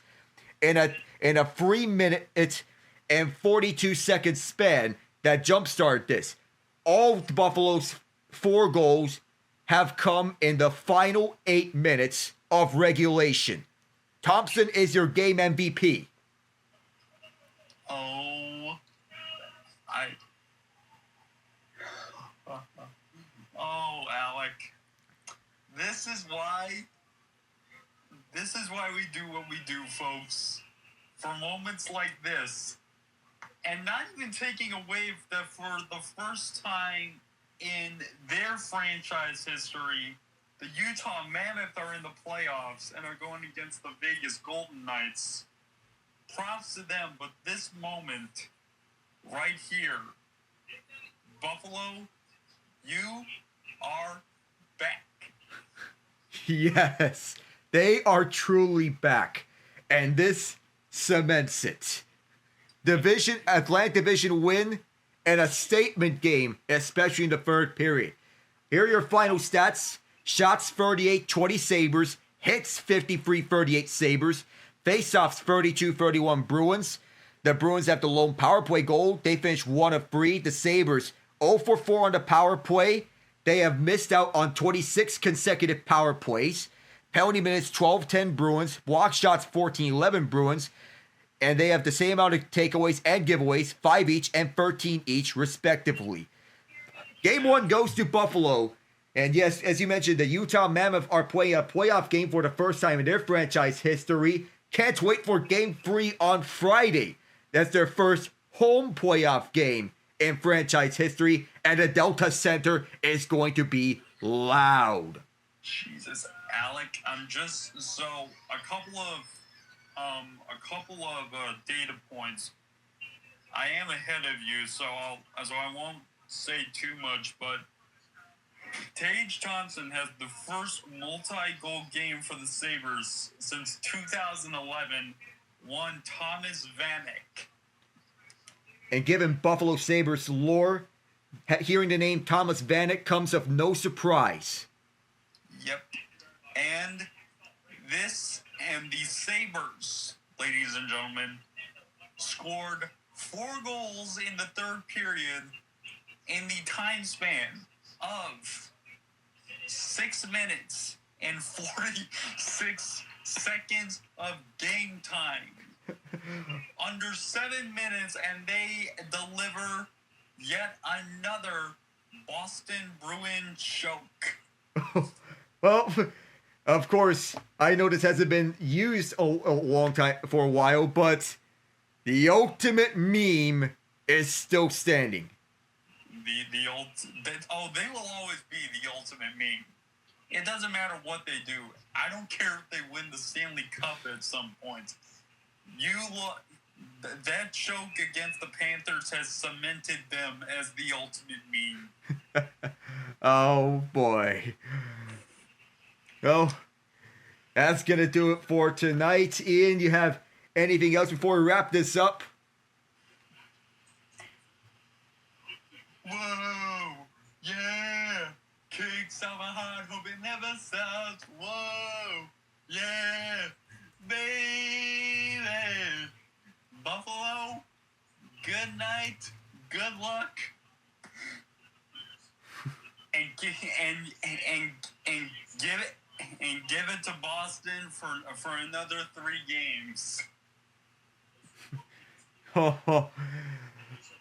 in a 3-minute and 42-second span that jumpstarted this. All of Buffalo's 4 goals have come in the final 8 minutes of regulation. Thompson is your game MVP. Oh, Alec. This is why we do what we do, folks. For moments like this, and not even taking away that for the first time in their franchise history, the Utah Mammoth are in the playoffs and are going against the Vegas Golden Knights. Props to them, but this moment, right here, Buffalo, you are back. Yes, they are truly back, and this cements it. Atlantic Division win, and a statement game, especially in the third period. Here are your final stats. Shots 38-20 Sabres, hits 53-38 Sabres, faceoffs 32-31 Bruins. The Bruins have the lone power play goal. They finished 1 of 3. The Sabres 0 for 4 on the power play. They have missed out on 26 consecutive power plays. Penalty minutes 12-10 Bruins, block shots 14-11 Bruins. And they have the same amount of takeaways and giveaways, 5 each and 13 each, respectively. Game 1 goes to Buffalo. And yes, as you mentioned, the Utah Mammoth are playing a playoff game for the first time in their franchise history. Can't wait for Game 3 on Friday. That's their first home playoff game in franchise history. And the Delta Center is going to be loud. Jesus, Alec, I'm just... So, a couple of data points. I am ahead of you, so I won't say too much, but Tage Thompson has the first multi-goal game for the Sabres since 2011, won Thomas Vanek. And given Buffalo Sabres lore, hearing the name Thomas Vanek comes of no surprise. Yep. And the Sabres, ladies and gentlemen, scored 4 goals in the third period in the time span of 6 minutes and 46 seconds of game time. under 7 minutes, and they deliver yet another Boston Bruins choke. Well, of course, I know this hasn't been used a long time for a while, but the ultimate meme is still standing. They will always be the ultimate meme. It doesn't matter what they do. I don't care if they win the Stanley Cup at some point. That choke against the Panthers has cemented them as the ultimate meme. Oh boy. Well, that's gonna do it for tonight. Ian, you have anything else before we wrap this up? Whoa, yeah, kicks out my heart, hope it never stops. Whoa, yeah, baby. Buffalo, good night, good luck, and give it to Boston for another 3 games.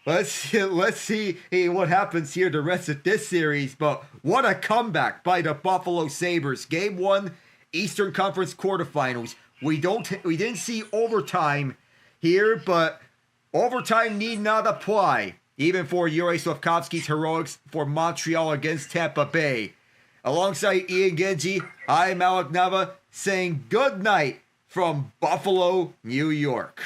Let's see what happens here the rest of this series. But what a comeback by the Buffalo Sabres. Game 1, Eastern Conference quarterfinals. We didn't see overtime here, but overtime need not apply, even for Yuri Slafkovsky's heroics for Montreal against Tampa Bay. Alongside Ian Genji, I'm Alec Nava saying good night from Buffalo, New York.